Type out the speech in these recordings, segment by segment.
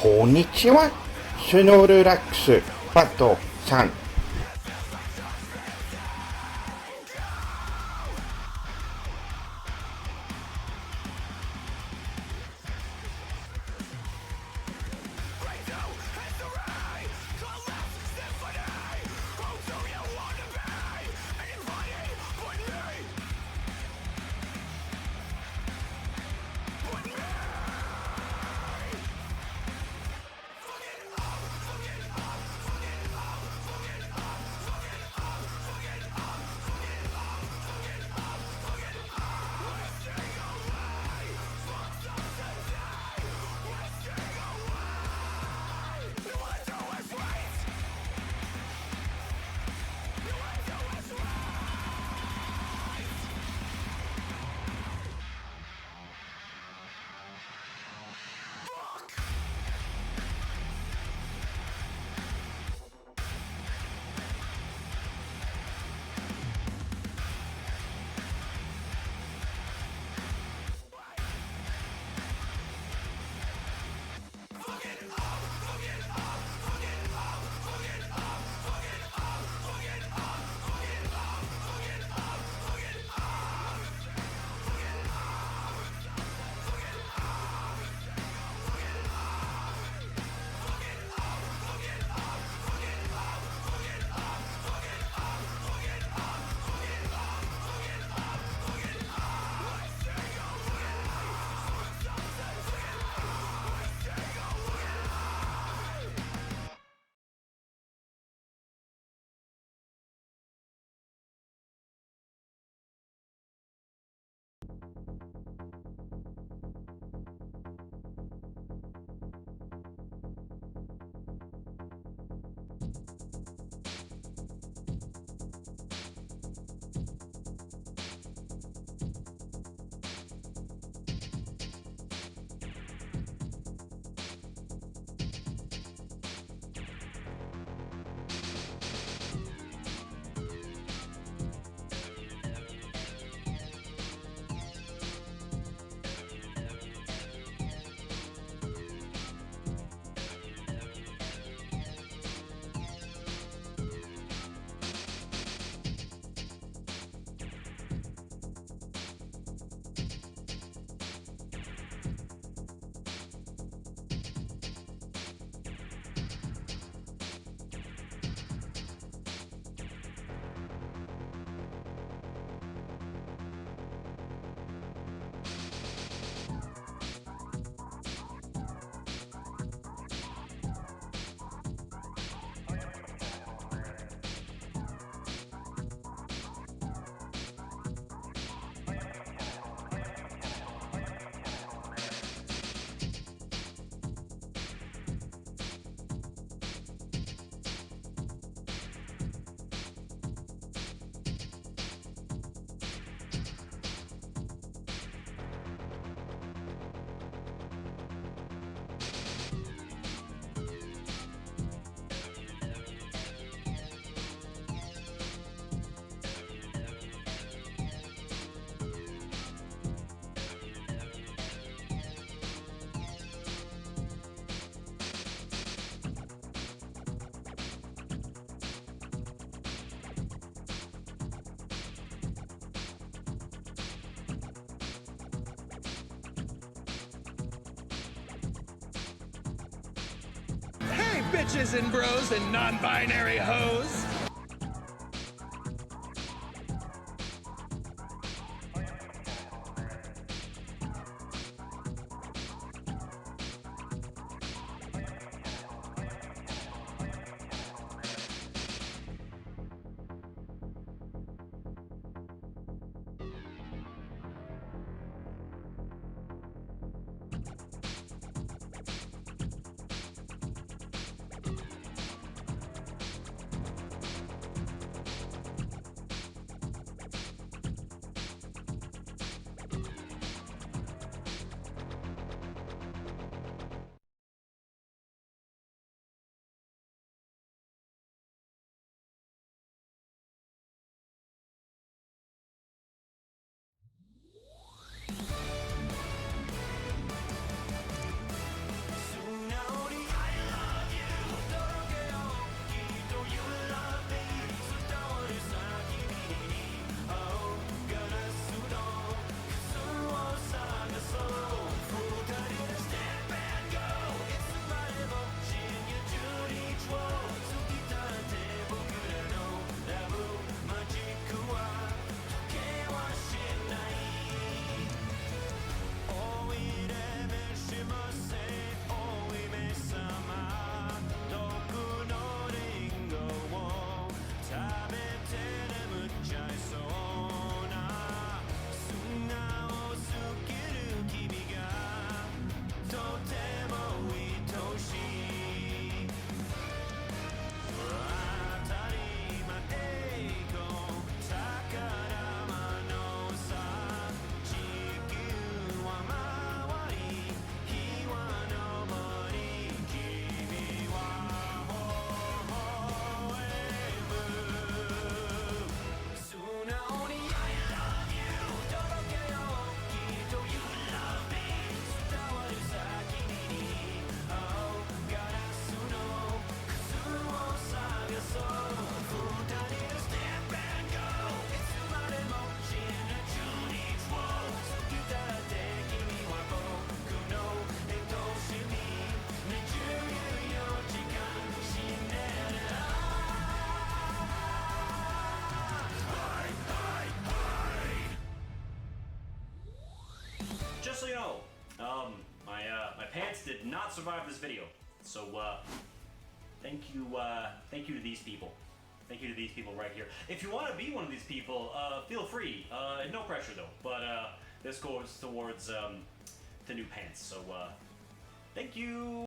こんにちは。スノールラックス、パットさん。Hey, bitches and bros and non-binary hoes! did not survive this video. So thank you to these people. Thank you to these people right here. If you want to be one of these people, feel free. No pressure though. But this goes towards the new pants. So thank you.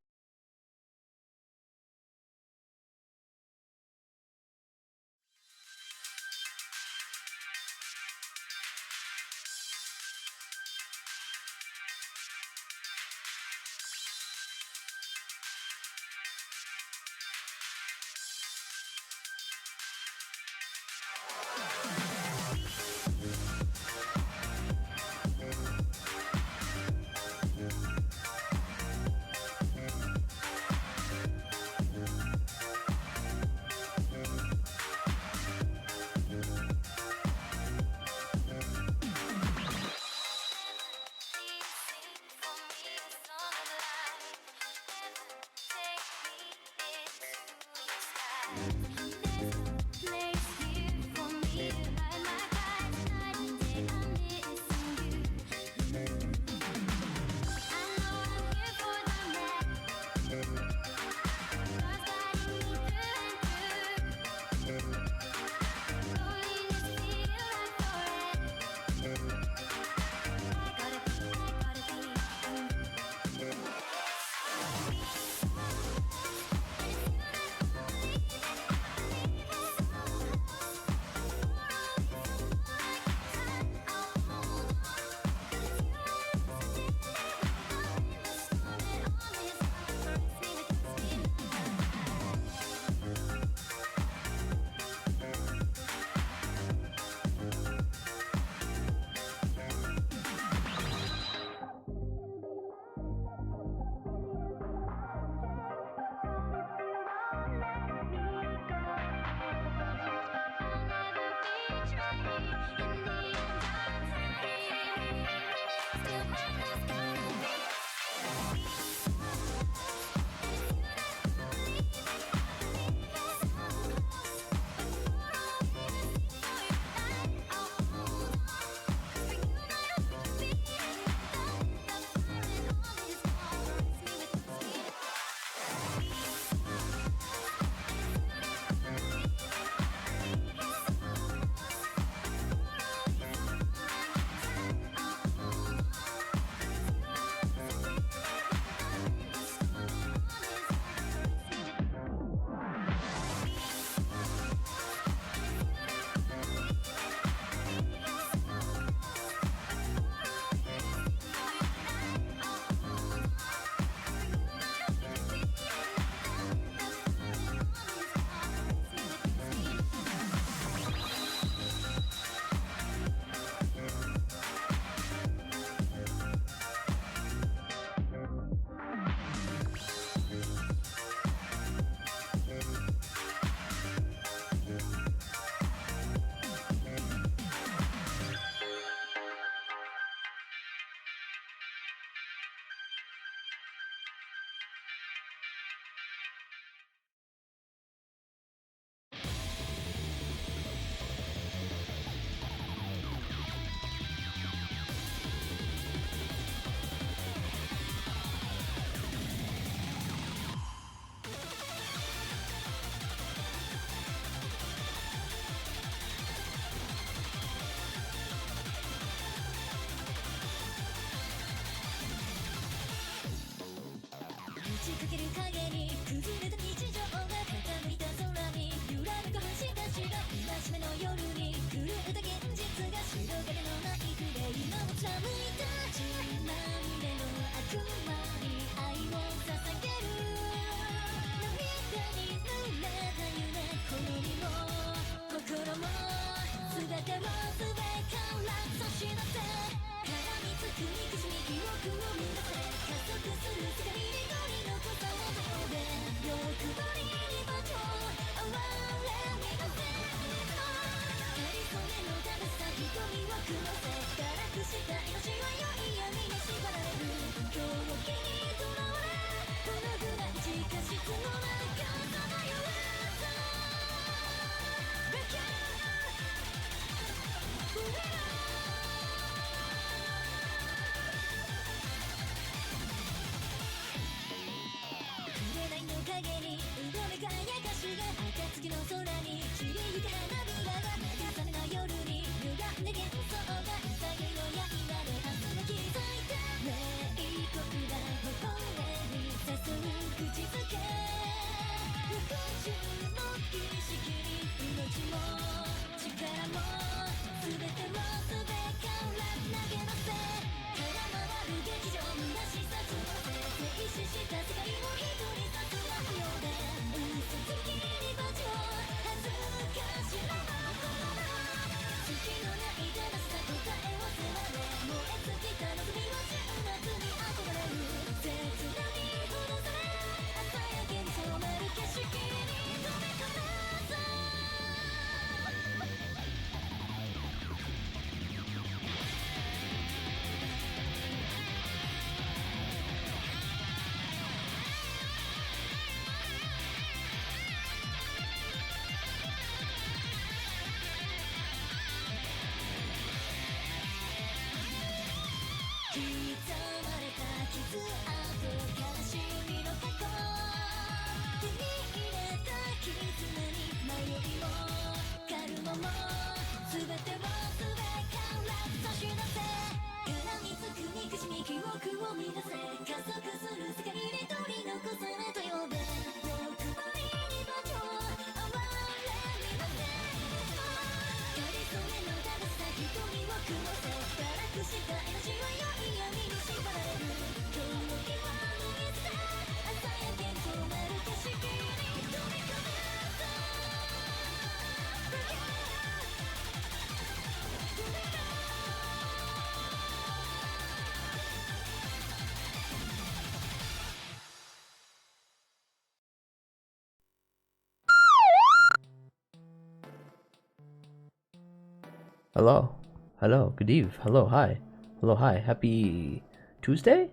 Hello. Hello. Good eve. Hello. Hi. Hello. Hi. Happy Tuesday?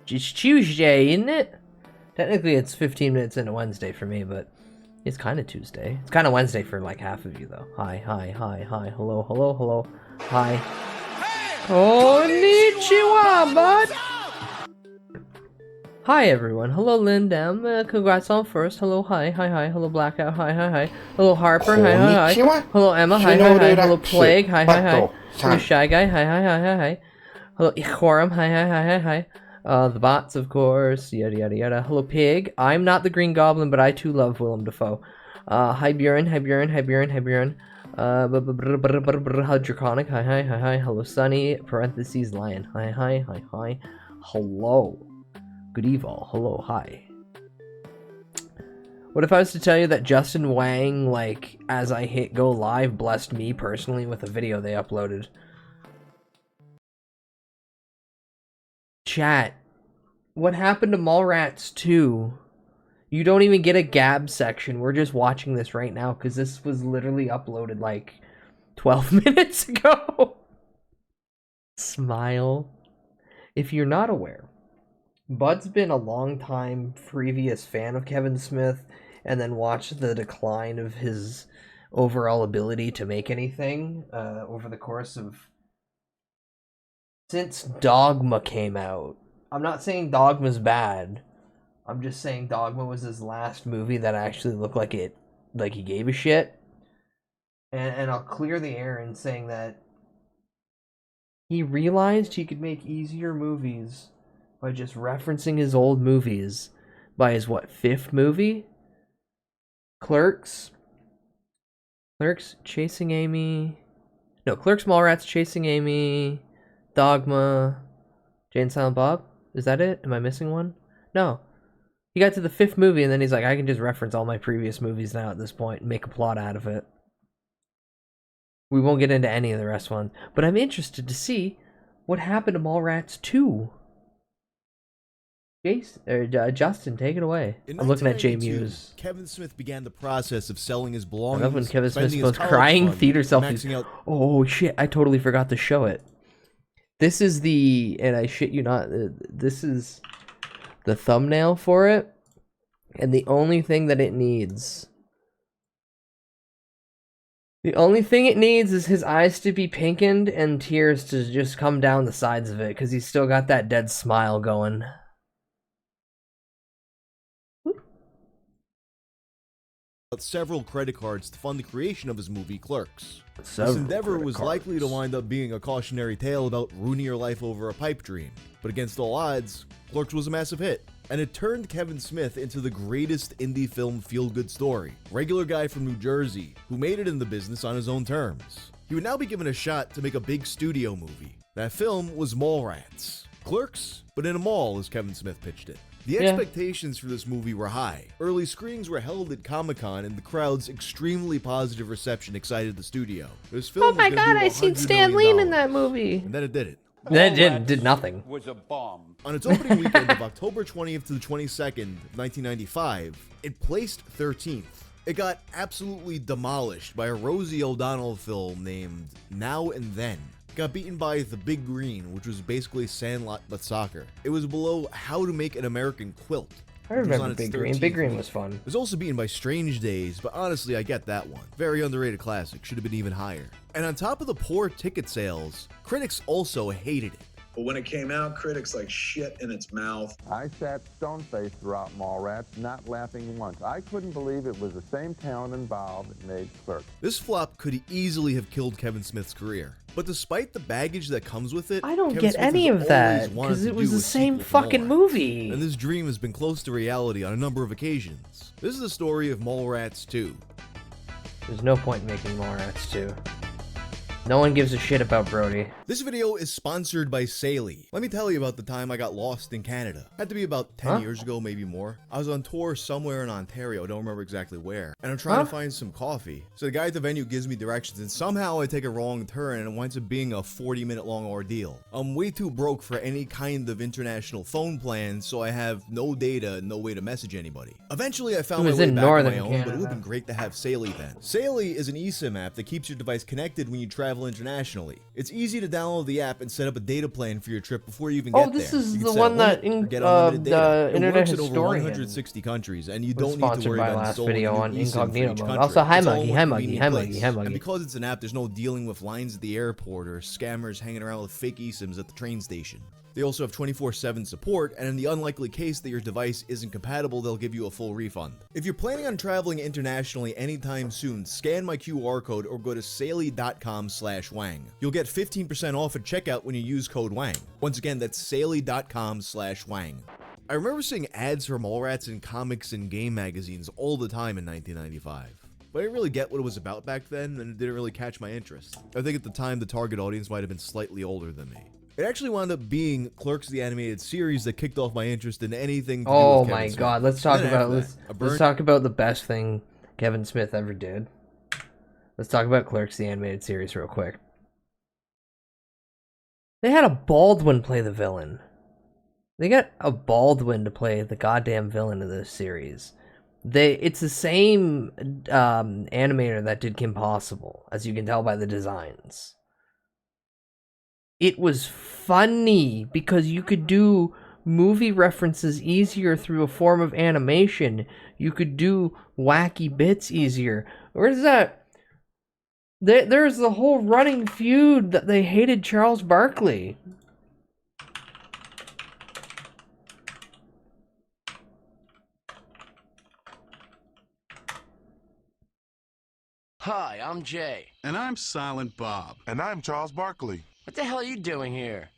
It's Tuesday, isn't it? Technically, it's 15 minutes into Wednesday for me, but it's kind of Tuesday. It's kind of Wednesday for like half of you, though. Hi. Hi. Hi. Hi. Hello. Hello. Hello. Hi. Konnichiwa, bud! Hi, everyone. Hello, Lindem. Congrats on first. Hello, hi. Hi, hi. Hello, Blackout. Hi, hi, hi. Hello, Harper. Hi, hi, hi. Konnichiwa. Hello, Emma. Hi, hi, hi. Hello, Shinobu Plague. Hi, hi, hi. Pato, Hello, San. Shy Guy. Hi, hi, hi, hi, hi. Hello, Ikorum. Hi, hi, hi, hi, hi. The bots, of course. Yada, yada, yada. Hello, Pig. I'm not the Green Goblin, but I too love Willem Dafoe. Hi, Buren. Hi, Buren. Hi, Buren. Hi, Buren. How Draconic. Hi, hi, hi, hi. Hello, Sunny. Parentheses, Lion. Hi, hi, hi, hi. Hello. Good evil. Hello, hi. What if I was to tell you that Justin Wang, like, as I hit go live, blessed me personally with a video they uploaded? Chat. What happened to Mallrats 2? You don't even get a Gab section. We're just watching this right now because this was literally uploaded like 12 minutes ago. Smile. If you're not aware, Bud's been a long time previous fan of Kevin Smith and then watched the decline of his overall ability to make anything over the course of since Dogma came out. I'm not saying Dogma's bad. I'm just saying Dogma was his last movie that actually looked like he gave a shit. And I'll clear the air in saying that he realized he could make easier movies by just referencing his old movies by his, what, 5th movie? Clerks, Chasing Amy. No, Clerks, Mallrats, Chasing Amy, Dogma, Jay and Silent Bob? Is that it? Am I missing one? No. He got to the 5th movie and then he's like, I can just reference all my previous movies now at this point and make a plot out of it. We won't get into any of the rest ones, but I'm interested to see what happened to Mallrats 2. Justin, take it away. I'm looking at Jay Muse. Kevin Smith began the process of selling his I belongings. love when Kevin Smith spending goes his crying college theater fund, selfies. maxing out- Oh shit, I totally forgot to show it. This is the, and I shit you not, this is the thumbnail for it. And the only thing that it needs, is his eyes to be pinkened and tears to just come down the sides of it, because he's still got that dead smile going. several credit cards to fund the creation of his movie Clerks. Several This endeavor credit was cards. likely to wind up being a cautionary tale about ruining your life over a pipe dream. But against all odds, Clerks was a massive hit. And it turned Kevin Smith into the greatest indie film feel-good story. Regular guy from New Jersey, who made it in the business on his own terms. He would now be given a shot to make a big studio movie. That film was Mallrats. Clerks, but in a mall, as Kevin Smith pitched it. The expectations for this movie were high. Early screenings were held at Comic-Con, and the crowd's extremely positive reception excited the studio. This film Oh my was gonna god, do I seen $100 Stan million, Lee in that movie. and then it did it. That did nothing. Was a bomb. On its opening weekend of October 20th to the 22nd, 1995, it placed 13th. It got absolutely demolished by a Rosie O'Donnell film named Now and Then. It got beaten by The Big Green, which was basically Sandlot but soccer. It was below How to Make an American Quilt. I which was remember on its Big Green. 13th Big Green week. was fun. It was also beaten by Strange Days, but honestly, I get that one. Very underrated classic, should have been even higher. And on top of the poor ticket sales, critics also hated it. But when it came out, critics like shit in its mouth. I sat stone-faced throughout Mallrats, not laughing once. I couldn't believe it was the same talent involved that made Clerks. This flop could easily have killed Kevin Smith's career. But despite the baggage that comes with it, I don't Kevin get Smith any has of that always wanted because to it was do the a same sequel to fucking Mallrats. movie. And this dream has been close to reality on a number of occasions. This is the story of Mallrats 2. There's no point in making Mallrats 2. No one gives a shit about Brody. This video is sponsored by Saley. Let me tell you about the time I got lost in Canada. Had to be about 10 years ago, maybe more. I was on tour somewhere in Ontario, don't remember exactly where. And I'm trying to find some coffee. So the guy at the venue gives me directions, and somehow I take a wrong turn and it winds up being a 40-minute long ordeal. I'm way too broke for any kind of international phone plan, so I have no data, no way to message anybody. Eventually I found It my was way in back on northern my own, but it would Canada. have been great to have Saley then. Saley is an eSIM app that keeps your device connected when you travel internationally. It's easy to download the app and set up a data plan for your trip before you even Oh, get this there. is You can the set a one that limit or in- get unlimited data. the It Internet works in over Historian 160 countries, and you was don't need to sponsored worry by about last installing a video new on eSIM for Incognito each mode. country. Also, hi It's all Muggy, one hi Muggy, convenient hi place. Muggy, hi Muggy. And because it's an app, there's no dealing with lines at the airport or scammers hanging around with fake eSIMs at the train station. They also have 24/7 support, and in the unlikely case that your device isn't compatible, they'll give you a full refund. If you're planning on traveling internationally anytime soon, scan my QR code or go to saley.com/wang. You'll get 15% off at checkout when you use code WANG. Once again, that's saley.com/wang. I remember seeing ads for Mallrats in comics and game magazines all the time in 1995. But I didn't really get what it was about back then, and it didn't really catch my interest. I think at the time the target audience might have been slightly older than me. It actually wound up being Clerks the Animated Series that kicked off my interest in anything to do Oh with Kevin my Smith. god, let's talk Then about after let's, that, I let's burned- talk about the best thing Kevin Smith ever did. Let's talk about Clerks the Animated Series real quick. They had a Baldwin play the villain. They got a Baldwin to play the goddamn villain of this series. It's the same animator that did Kim Possible, as you can tell by the designs. It was funny because you could do movie references easier through a form of animation. You could do wacky bits easier. Where's that? There's the whole running feud that they hated Charles Barkley. Hi, I'm Jay. And I'm Silent Bob. And I'm Charles Barkley. What the hell are you doing here?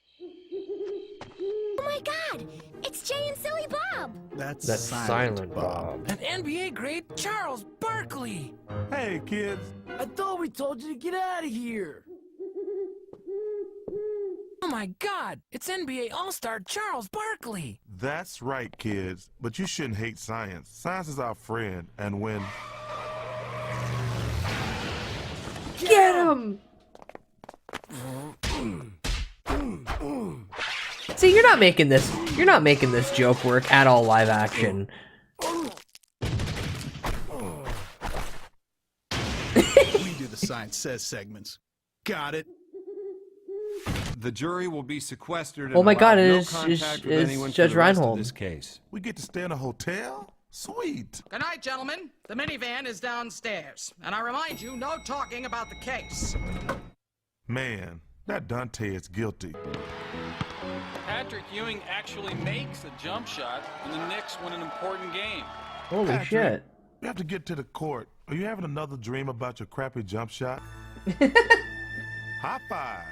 Oh my god! It's Jay and Silly Bob! That's Silent Bob. An NBA great, Charles Barkley. Hey, kids. I thought we told you to get out of here. Oh my god, it's NBA All-Star Charles Barkley. That's right, kids. But you shouldn't hate science. Science is our friend, and when... Get him! See, you're not making this joke work at all live action. We do the Science Says segments. Got it. The jury will be sequestered. Oh my God, and it no is contact with anyone for Judge the rest of Reinhold. this case. We get to stay in a hotel? Sweet. Good night, gentlemen. The minivan is downstairs. And I remind you, no talking about the case. Man, that Dante is guilty. Patrick Ewing actually makes a jump shot, and the Knicks win an important game. Holy Patrick, shit. You have to get to the court. Are you having another dream about your crappy jump shot? High five.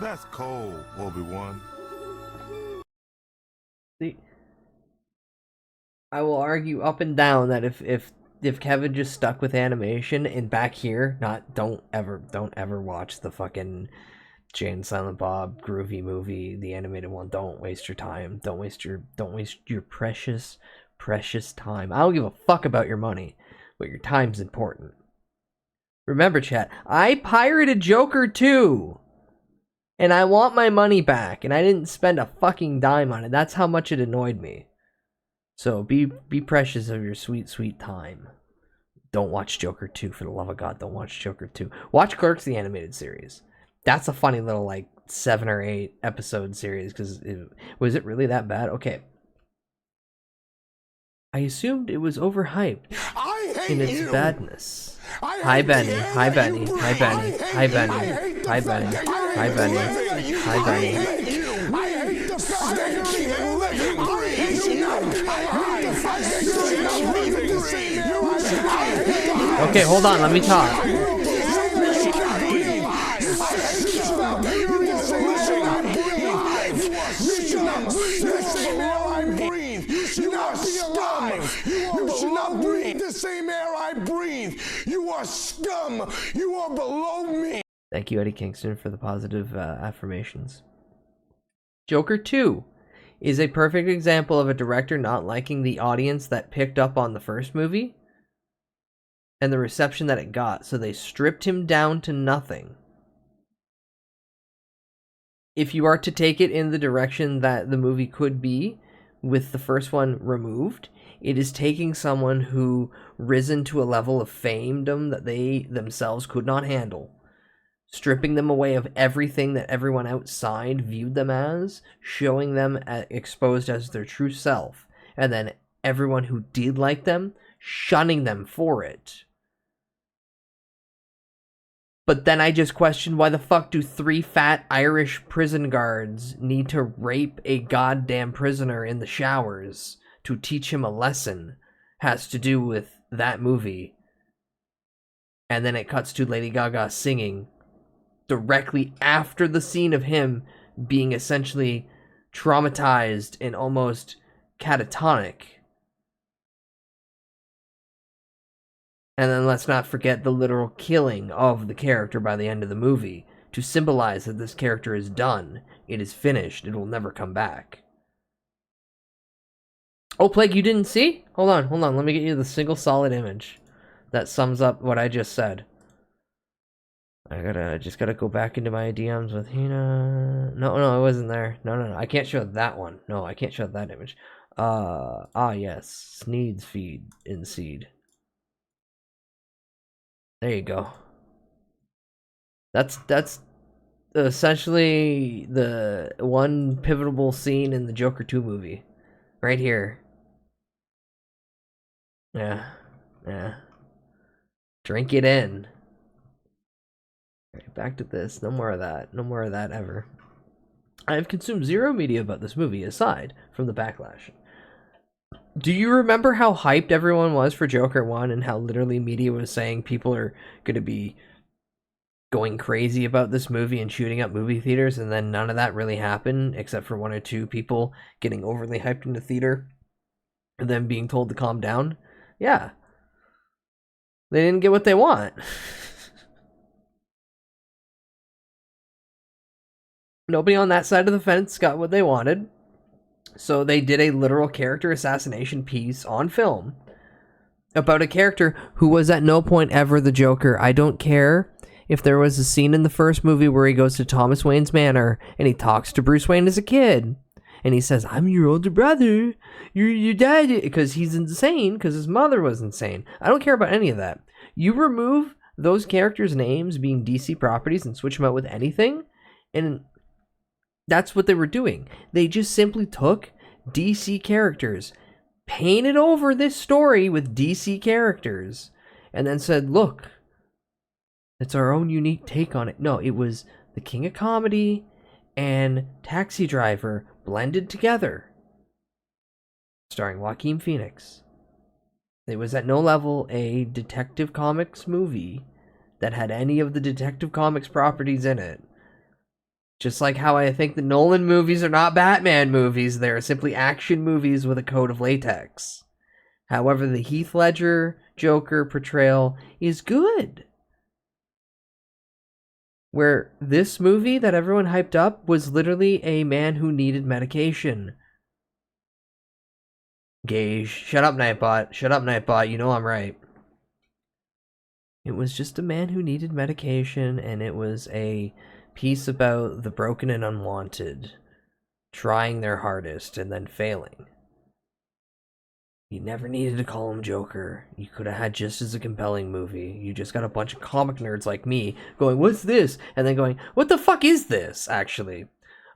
That's cold, Obi-Wan. See, I will argue up and down that if Kevin just stuck with animation and back here, don't ever watch the fucking Jay and Silent Bob groovy movie, the animated one. Don't waste your time. Don't waste your precious time. I don't give a fuck about your money, but your time's important. Remember, chat, I pirated Joker 2. And I want my money back, and I didn't spend a fucking dime on it. That's how much it annoyed me. So be precious of your sweet time. Don't watch Joker 2, for the love of God. Don't watch Joker 2. Watch Clerks, the animated series. That's a funny little, like, 7 or 8 episode series, because was it really that bad? Okay. I assumed it was overhyped in its badness. Hi Benny, hi Benny, hi Benny, hi Benny, hi Benny, hi Benny, hi Benny. I hate the fact that you keep living, breathing. Okay, hold on, let me talk. You should not breathe the same air I breathe. You are scum. You are below me. Thank you, Eddie Kingston, for the positive affirmations. Joker 2 is a perfect example of a director not liking the audience that picked up on the first movie and the reception that it got, so they stripped him down to nothing. If you are to take it in the direction that the movie could be, with the first one removed, it is taking someone who risen to a level of famedom that they themselves could not handle, stripping them away of everything that everyone outside viewed them as, showing them exposed as their true self, and then everyone who did like them, shunning them for it. But then I just questioned, why the fuck do 3 fat Irish prison guards need to rape a goddamn prisoner in the showers to teach him a lesson? Has to do with that movie. And then it cuts to Lady Gaga singing directly after the scene of him being essentially traumatized and almost catatonic. And then let's not forget the literal killing of the character by the end of the movie, to symbolize that this character is done, it is finished, it will never come back. Oh, Plague, you didn't see? Hold on, let me get you the single solid image that sums up what I just said. I just gotta go back into my DMs with Hina. No, it wasn't there. No, I can't show that one. No, I can't show that image. Yes, Sneed's feed in seed. There you go. That's essentially the one pivotal scene in the Joker 2 movie. Right here. Yeah. Drink it in. Alright, back to this. No more of that. No more of that ever. I have consumed zero media about this movie aside from the backlash. Do you remember how hyped everyone was for Joker 1 and how literally media was saying people are going to be going crazy about this movie and shooting up movie theaters, and then none of that really happened except for 1 or 2 people getting overly hyped in the theater and then being told to calm down? Yeah. They didn't get what they want. Nobody on that side of the fence got what they wanted. So they did a literal character assassination piece on film about a character who was at no point ever the Joker. I don't care if there was a scene in the first movie where he goes to Thomas Wayne's manor and he talks to Bruce Wayne as a kid. And he says, I'm your older brother. Your dad, because he's insane, because his mother was insane. I don't care about any of that. You remove those characters' names being DC properties and switch them out with anything, and that's what they were doing. They just simply took DC characters, painted over this story with DC characters, and then said, look, it's our own unique take on it. No, it was the King of Comedy and Taxi Driver blended together, starring Joaquin Phoenix. It was at no level a Detective Comics movie that had any of the Detective Comics properties in it. Just like how I think the Nolan movies are not Batman movies, they are simply action movies with a coat of latex. However, the Heath Ledger Joker portrayal is good. Where this movie that everyone hyped up was literally a man who needed medication. Gage. Shut up, Nightbot. Shut up, Nightbot. You know I'm right. It was just a man who needed medication, and it was a piece about the broken and unwanted trying their hardest and then failing. You never needed to call him Joker. You could have had just as a compelling movie. You just got a bunch of comic nerds like me going, what's this? And then going, what the fuck is this, actually?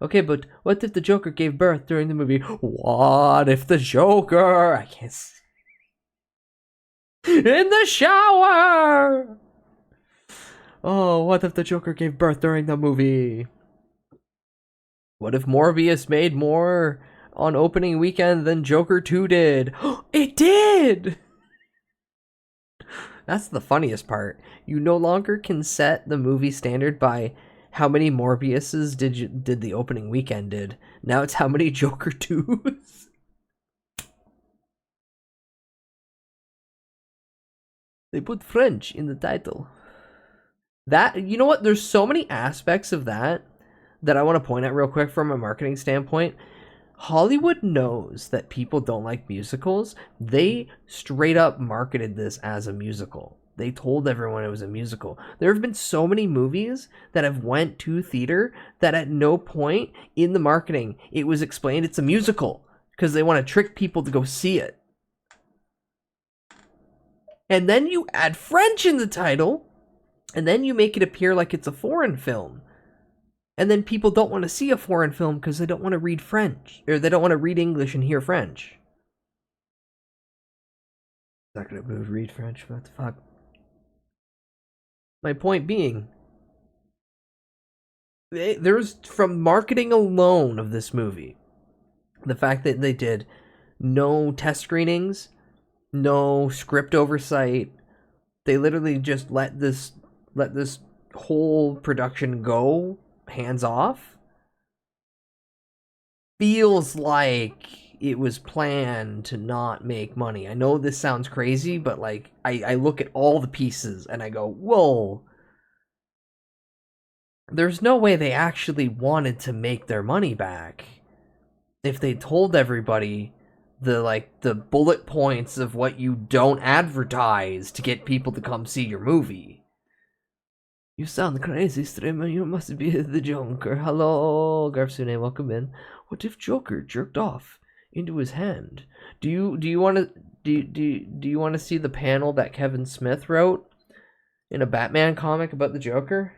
Okay, but what if the Joker gave birth during the movie? What if the Joker... I can't see. In the shower! Oh, what if the Joker gave birth during the movie? What if Morbius made more on opening weekend than Joker 2 did? It did! That's the funniest part. You no longer can set the movie standard by how many Morbiuses did the opening weekend did. Now it's how many Joker 2s. They put French in the title. That, you know what? There's so many aspects of that I want to point out real quick from a marketing standpoint. Hollywood knows that people don't like musicals. They straight up marketed this as a musical. They told everyone it was a musical. There have been so many movies that have went to theater that at no point in the marketing it was explained it's a musical because they want to trick people to go see it. And then you add French in the title, and then you make it appear like it's a foreign film. And then people don't want to see a foreign film because they don't want to read French, or they don't want to read English and hear French. Not gonna read French, what the fuck? My point being, there's, from marketing alone of this movie, the fact that they did no test screenings, no script oversight, they literally just let this whole production go hands off, feels like it was planned to not make money. I know this sounds crazy, but like I look at all the pieces and I go, whoa, there's no way they actually wanted to make their money back if they told everybody the bullet points of what you don't advertise to get people to come see your movie. You sound crazy, streamer. You must be the Joker. Hello, Garfsune, welcome in. What if Joker jerked off into his hand? Do you want to see the panel that Kevin Smith wrote in a Batman comic about the Joker?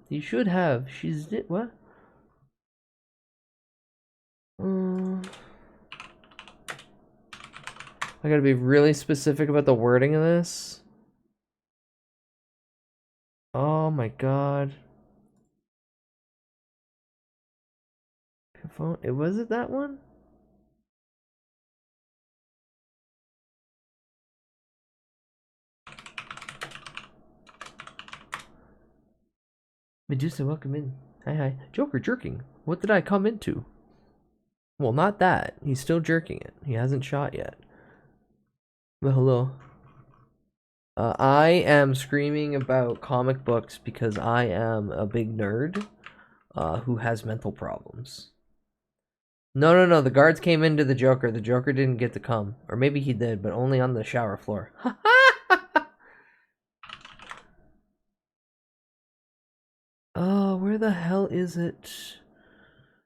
You should have. She's did what? I gotta be really specific about the wording of this. Oh my god. Was it that one? Medusa, welcome in. Hi. Joker jerking. What did I come into? Well, not that. He's still jerking it. He hasn't shot yet. Well, hello. I am screaming about comic books because I am a big nerd who has mental problems. No. The guards came into the Joker. The Joker didn't get to come. Or maybe he did, but only on the shower floor. Oh, where the hell is it?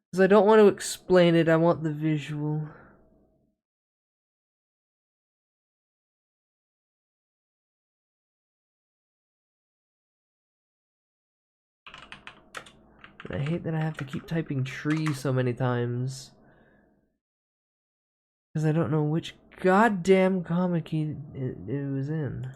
Because I don't want to explain it. I want the visual. I hate that I have to keep typing tree so many times. Because I don't know which goddamn comic it was in.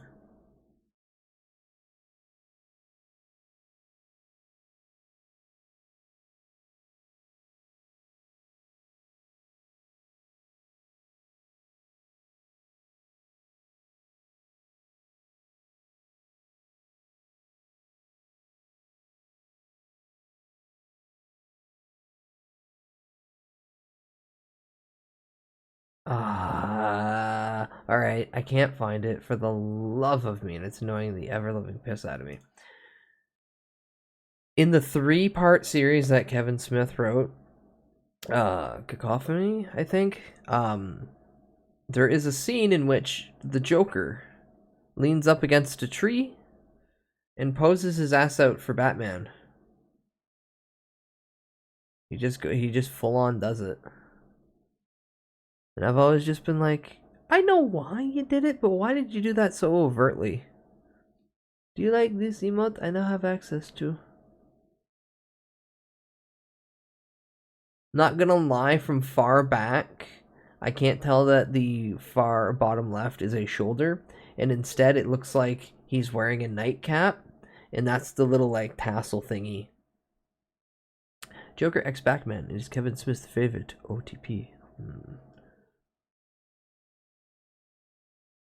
Alright, I can't find it for the love of me, and it's annoying the ever-living piss out of me. In the 3-part series that Kevin Smith wrote, Cacophony, I think, there is a scene in which the Joker leans up against a tree and poses his ass out for Batman. He just full on does it. And I've always just been like, I know why you did it, but why did you do that so overtly? Do you like this emote I now have access to? Not gonna lie, from far back, I can't tell that the far bottom left is a shoulder, and instead it looks like he's wearing a nightcap, and that's the little like tassel thingy. Joker X Batman is Kevin Smith's favorite OTP.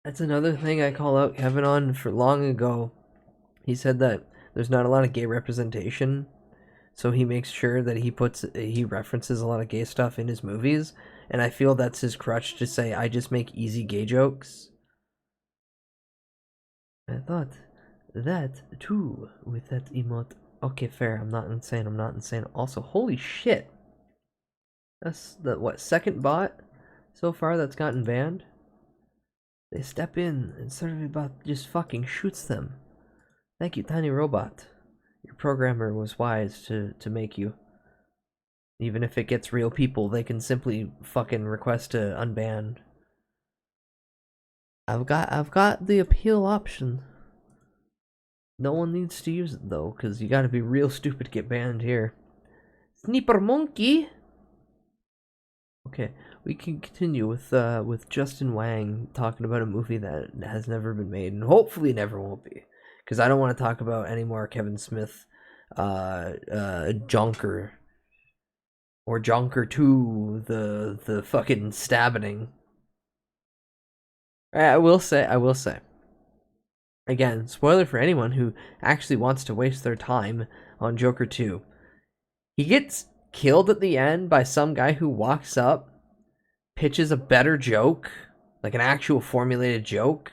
That's another thing I call out Kevin on for long ago. He said that there's not a lot of gay representation, so he makes sure that he references a lot of gay stuff in his movies, and I feel that's his crutch to say, I just make easy gay jokes. I thought that too with that emote. Okay, fair, I'm not insane. Also, holy shit. That's the, what, second bot so far that's gotten banned? They step in and suddenly bot just fucking shoots them. Thank you, Tiny Robot. Your programmer was wise to make you. Even if it gets real people, they can simply fucking request to unban. I've got the appeal option. No one needs to use it though, because you gotta be real stupid to get banned here. Sniper Monkey! Okay, we can continue with Justin Wang talking about a movie that has never been made, and hopefully never will be. Because I don't want to talk about any more Kevin Smith Jonker. Or Jonker 2, the fucking stabbing. I will say. Again, spoiler for anyone who actually wants to waste their time on Joker 2. He gets killed at the end by some guy who walks up, pitches a better joke, like an actual formulated joke,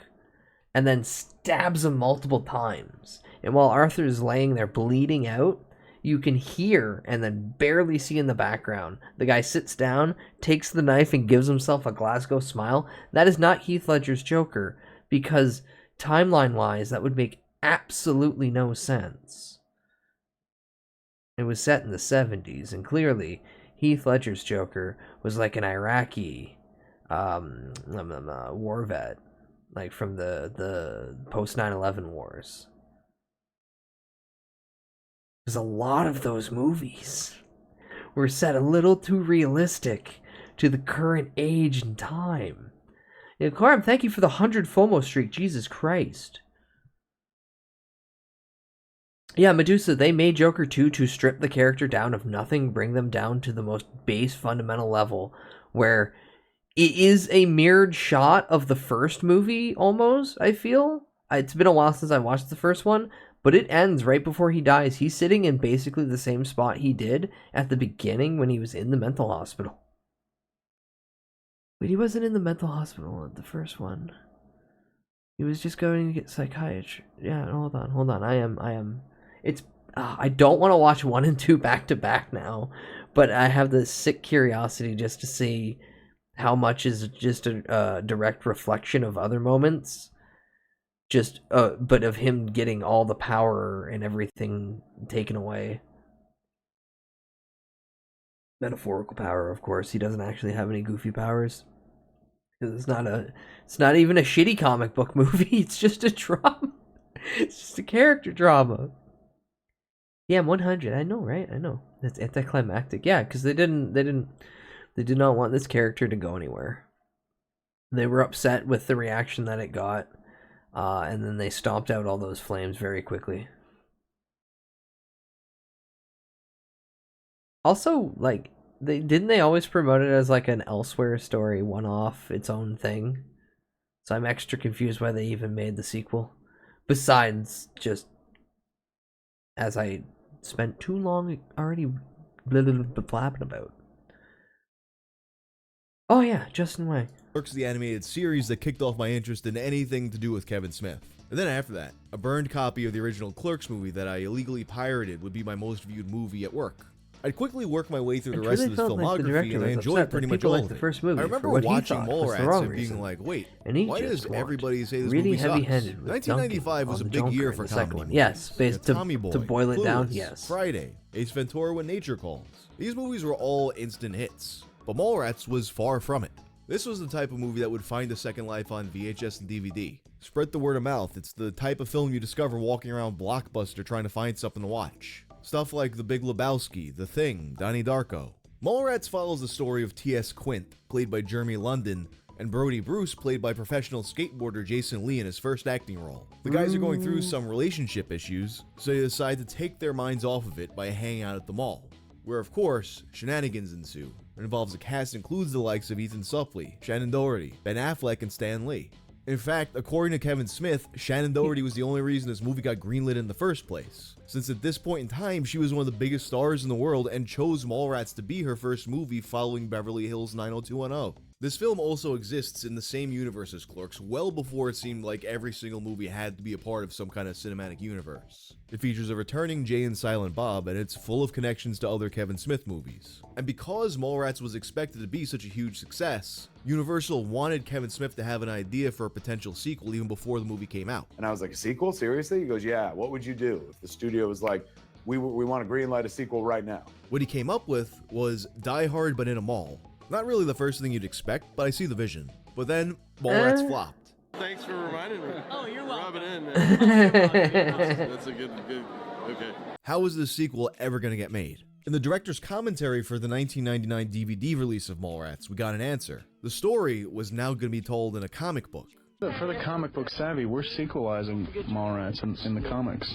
and then stabs him multiple times. And while Arthur is laying there bleeding out, you can hear and then barely see in the background, the guy sits down, takes the knife, and gives himself a Glasgow smile. That is not Heath Ledger's Joker, because timeline-wise, that would make absolutely no sense. It was set in the 70s, and clearly, Heath Ledger's Joker was like an Iraqi war vet, like from the post 9/11 wars. Because a lot of those movies were set a little too realistic to the current age and time. And Carm, thank you for the 100 FOMO streak. Jesus Christ. Yeah, Medusa, they made Joker 2 to strip the character down of nothing, bring them down to the most base fundamental level, where it is a mirrored shot of the first movie, almost, I feel. It's been a while since I watched the first one, but it ends right before he dies. He's sitting in basically the same spot he did at the beginning when he was in the mental hospital. Wait, he wasn't in the mental hospital at the first one. He was just going to get psychiatry. Yeah, hold on. I am. It's. I don't want to watch 1 and 2 back to back now, but I have this sick curiosity just to see how much is just a direct reflection of other moments. But of him getting all the power and everything taken away. Metaphorical power, of course. He doesn't actually have any goofy powers. It's not even a shitty comic book movie. It's just a drama. It's just a character drama. Yeah, I'm 100. I know, right? I know. That's anticlimactic. Yeah, because they did not want this character to go anywhere. They were upset with the reaction that it got, and then they stomped out all those flames very quickly. Also, like, they always promote it as like an Elsewhere story, one-off, its own thing. So I'm extra confused why they even made the sequel. Besides just, as I spent too long already blabbing about. Oh yeah, Justin Wang. Clerks, the animated series that kicked off my interest in anything to do with Kevin Smith. And then after that, a burned copy of the original Clerks movie that I illegally pirated would be my most viewed movie at work. I'd quickly work my way through the rest of his filmography, and I enjoyed pretty much all of it. I remember watching Mallrats and being like, wait, why does everybody say this movie sucks? 1995 was a big year for comedy. Yes, based Tommy Boy, to boil it down, Clueless, yes. Friday, Ace Ventura: When Nature Calls. These movies were all instant hits, but Mallrats was far from it. This was the type of movie that would find a second life on VHS and DVD. Spread the word of mouth. It's the type of film you discover walking around Blockbuster trying to find something to watch. Stuff like The Big Lebowski, The Thing, Donnie Darko. Mallrats follows the story of T.S. Quint, played by Jeremy London, and Brody Bruce, played by professional skateboarder Jason Lee in his first acting role. The guys are going through some relationship issues, so they decide to take their minds off of it by hanging out at the mall, where of course, shenanigans ensue. It involves a cast that includes the likes of Ethan Suplee, Shannon Doherty, Ben Affleck, and Stan Lee. In fact, according to Kevin Smith, Shannon Doherty was the only reason this movie got greenlit in the first place, since at this point in time, she was one of the biggest stars in the world and chose Mallrats to be her first movie following Beverly Hills 90210. This film also exists in the same universe as Clerks, well before it seemed like every single movie had to be a part of some kind of cinematic universe. It features a returning Jay and Silent Bob, and it's full of connections to other Kevin Smith movies. And because Mallrats was expected to be such a huge success, Universal wanted Kevin Smith to have an idea for a potential sequel even before the movie came out. And I was like, a sequel? Seriously? He goes, yeah, what would you do if the studio was like, we want to greenlight a sequel right now? What he came up with was Die Hard but in a mall. Not really the first thing you'd expect, but I see the vision. But then, Mallrats flopped. Thanks for reminding me. Oh, you're welcome. Rub it in, man. That's a good, okay. How was this sequel ever going to get made? In the director's commentary for the 1999 DVD release of Mallrats, we got an answer. The story was now going to be told in a comic book. For the comic book savvy, we're sequelizing Mallrats in the comics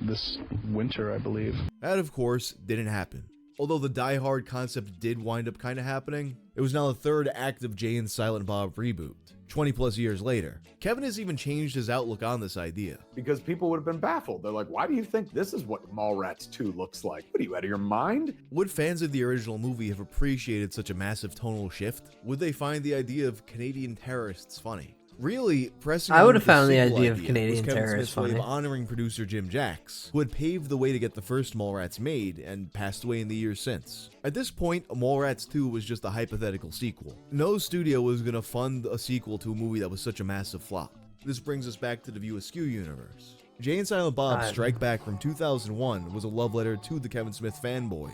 this winter, I believe. That, of course, didn't happen. Although the Die Hard concept did wind up kind of happening, it was now the third act of Jay and Silent Bob reboot, 20 plus years later. Kevin has even changed his outlook on this idea. Because people would have been baffled. They're like, why do you think this is what Mallrats 2 looks like? What are you, out of your mind? Would fans of the original movie have appreciated such a massive tonal shift? Would they find the idea of Canadian terrorists funny? Really, pressing I would have on found the sequel idea of Canadian was Kevin terrorists Smith's way funny. of honoring producer Jim Jacks, who had paved the way to get the first Mallrats made and passed away in the years since. At this point, Mallrats 2 was just a hypothetical sequel. No studio was going to fund a sequel to a movie that was such a massive flop. This brings us back to the View Askew universe. Jay and Silent Bob Strike Back from 2001 was a love letter to the Kevin Smith fanboys.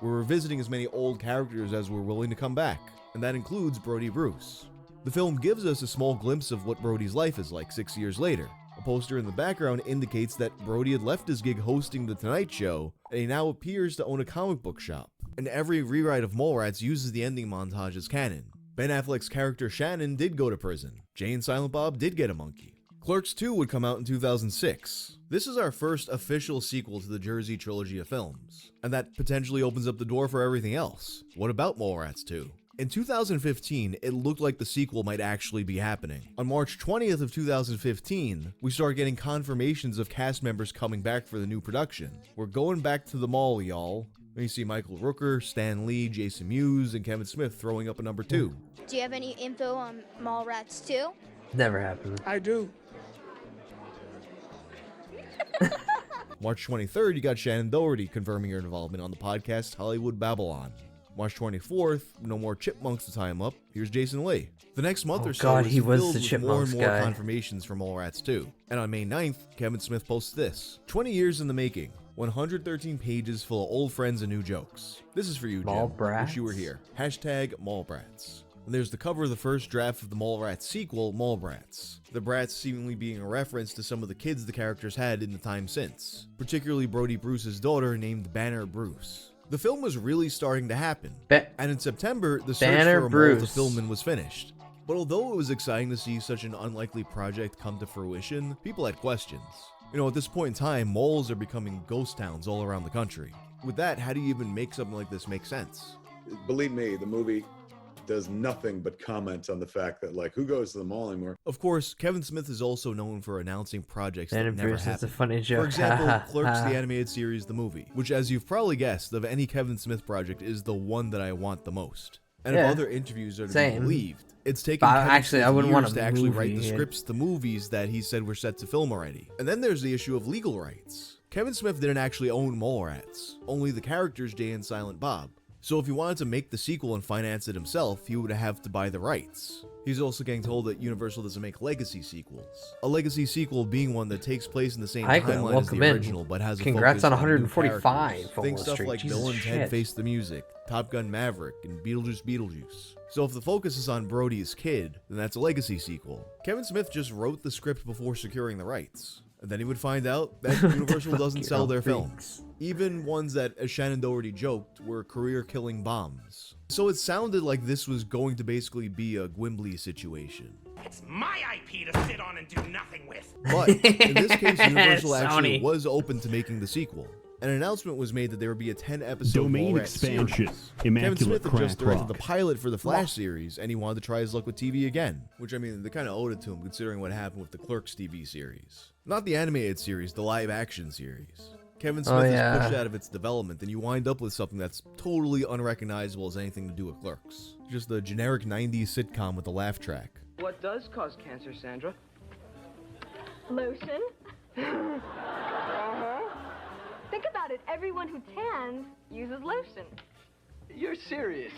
We're revisiting as many old characters as we're willing to come back, and that includes Brody Bruce. The film gives us a small glimpse of what Brody's life is like 6 years later. A poster in the background indicates that Brody had left his gig hosting The Tonight Show, and he now appears to own a comic book shop. And every rewrite of Mallrats uses the ending montage as canon. Ben Affleck's character Shannon did go to prison. Jay and Silent Bob did get a monkey. Clerks 2 would come out in 2006. This is our first official sequel to the Jersey trilogy of films, and that potentially opens up the door for everything else. What about Mallrats 2? In 2015, it looked like the sequel might actually be happening. On March 20th of 2015, we started getting confirmations of cast members coming back for the new production. We're going back to the mall, y'all. You see Michael Rooker, Stan Lee, Jason Mewes, and Kevin Smith throwing up a number 2. Do you have any info on Mallrats 2? Never happened. I do. March 23rd, you got Shannon Doherty confirming her involvement on the podcast Hollywood Babylon. March 24th, no more chipmunks to tie him up. Here's Jason Lee. The next month or so God, was he was filled the with Chipmunks more and more guy. confirmations from Mallrats 2. And on May 9th, Kevin Smith posts this. 20 years in the making. 113 pages full of old friends and new jokes. This is for you, Jim. Mallbrats? Wish you were here. Hashtag Mallbrats. And there's the cover of the first draft of the Mallrats sequel, Mallbrats. The brats seemingly being a reference to some of the kids the characters had in the time since, particularly Brody Bruce's daughter named Banner Bruce. The film was really starting to happen, and in September, the search Banner for a Bruce. mall to film in was finished. But although it was exciting to see such an unlikely project come to fruition, people had questions. You know, at this point in time, malls are becoming ghost towns all around the country. With that, how do you even make something like this make sense? Believe me, the movie does nothing but comment on the fact that, like, who goes to the mall anymore? Of course, Kevin Smith is also known for announcing projects Banner that never Bruce is happen. a funny joke. For example, Clerks, the animated series, the movie, which, as you've probably guessed, of any Kevin Smith project is the one that I want the most. And Yeah. if other interviews are to Same. be believed, it's taken But Kevin actually, Smith I wouldn't want years a to actually write the movie. scripts to movies that he said were set to film already. And then there's the issue of legal rights. Kevin Smith didn't actually own Mallrats, only the characters Jay and Silent Bob. So if he wanted to make the sequel and finance it himself, he would have to buy the rights. He's also getting told that Universal doesn't make legacy sequels. A legacy sequel being one that takes place in the same Ike, timeline as welcome the in. original, but has a Congrats focus on new 145 characters. for Think Wall stuff Street. like Jesus Bill and Ted shit. Face the Music, Top Gun Maverick, and Beetlejuice. So if the focus is on Brody's kid, then that's a legacy sequel. Kevin Smith just wrote the script before securing the rights. And then he would find out that Universal doesn't sell their films. Even ones that, as Shannon Doherty joked, were career-killing bombs. So it sounded like this was going to basically be a Gwimbly situation. It's my IP to sit on and do nothing with. But in this case, Universal actually Sony. was open to making the sequel. An announcement was made that there would be a 10-episode Domain Mallrats expansion. series. Immaculate Kevin Smith had just crack directed the rock. pilot for the Flash series, and he wanted to try his luck with TV again. Which, I mean, they kind of owed it to him, considering what happened with the Clerks TV series. Not the animated series, the live-action series. Kevin Smith is pushed out of its development, and you wind up with something that's totally unrecognizable as anything to do with Clerks. Just a generic 90s sitcom with a laugh track. What does cause cancer, Sandra? Lotion? Think about it. Everyone who tans uses lotion. You're serious.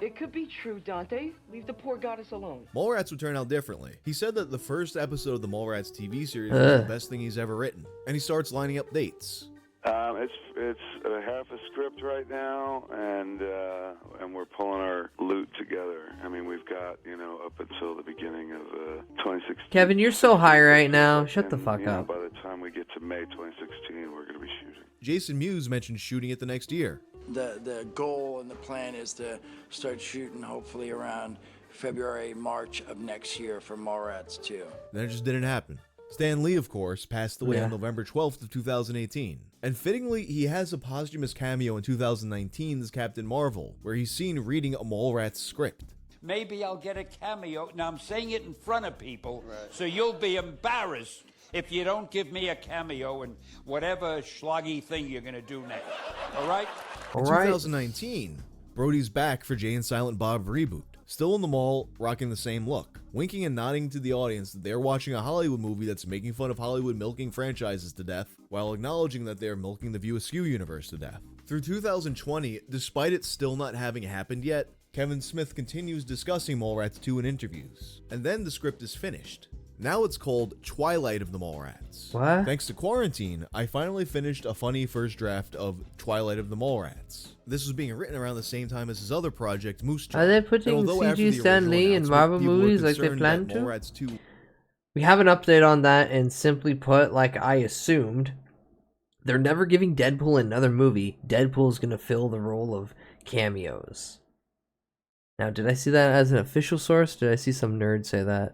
It could be true, Dante. Leave the poor goddess alone. Mallrats would turn out differently. He said that the first episode of the Mallrats TV series was the best thing he's ever written, and he starts lining up dates. It's half a script right now, and we're pulling our loot together. I mean, we've got up until the beginning of 2016. Kevin, you're so high right now. Shut the fuck up. By the time we get to May 2016, we're going to be shooting. Jason Mewes mentioned shooting it the next year. The goal and the plan is to start shooting hopefully around February, March of next year for Mallrats 2. Then it just didn't happen. Stan Lee, of course, passed away Yeah. on November 12th of 2018. And fittingly, he has a posthumous cameo in 2019 as Captain Marvel, where he's seen reading a Mallrats script. Maybe I'll get a cameo. Now, I'm saying it in front of people, so you'll be embarrassed if you don't give me a cameo in whatever schloggy thing you're going to do next. All right? In 2019, Brody's back for Jay and Silent Bob reboot. Still in the mall, rocking the same look, winking and nodding to the audience that they're watching a Hollywood movie that's making fun of Hollywood milking franchises to death, while acknowledging that they're milking the View Askew universe to death. Through 2020, despite it still not having happened yet, Kevin Smith continues discussing Mallrats 2 in interviews, and then the script is finished. Now it's called Twilight of the Mallrats. What? Thanks to quarantine, I finally finished a funny first draft of Twilight of the Mallrats. This was being written around the same time as his other project, Moose Jaw. Are they And putting although after CG the Stan original Lee in announcement, Marvel people were movies like they concerned plan that to? Mallrats 2 We have an update on that, and simply put, like I assumed, they're never giving Deadpool another movie. Deadpool's gonna fill the role of cameos. Now, did I see that as an official source? Did I see some nerd say that?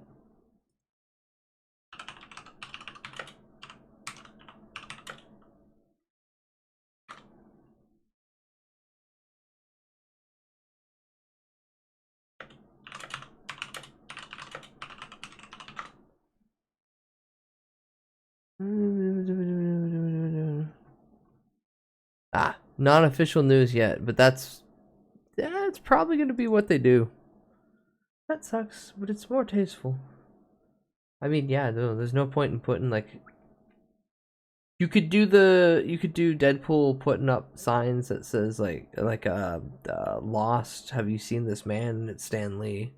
Not official news yet, but that's it's probably going to be what they do. That sucks, but it's more tasteful. I mean, yeah, no, there's no point in putting like you could do Deadpool putting up signs that says like Lost, have you seen this man? And it's Stan Lee.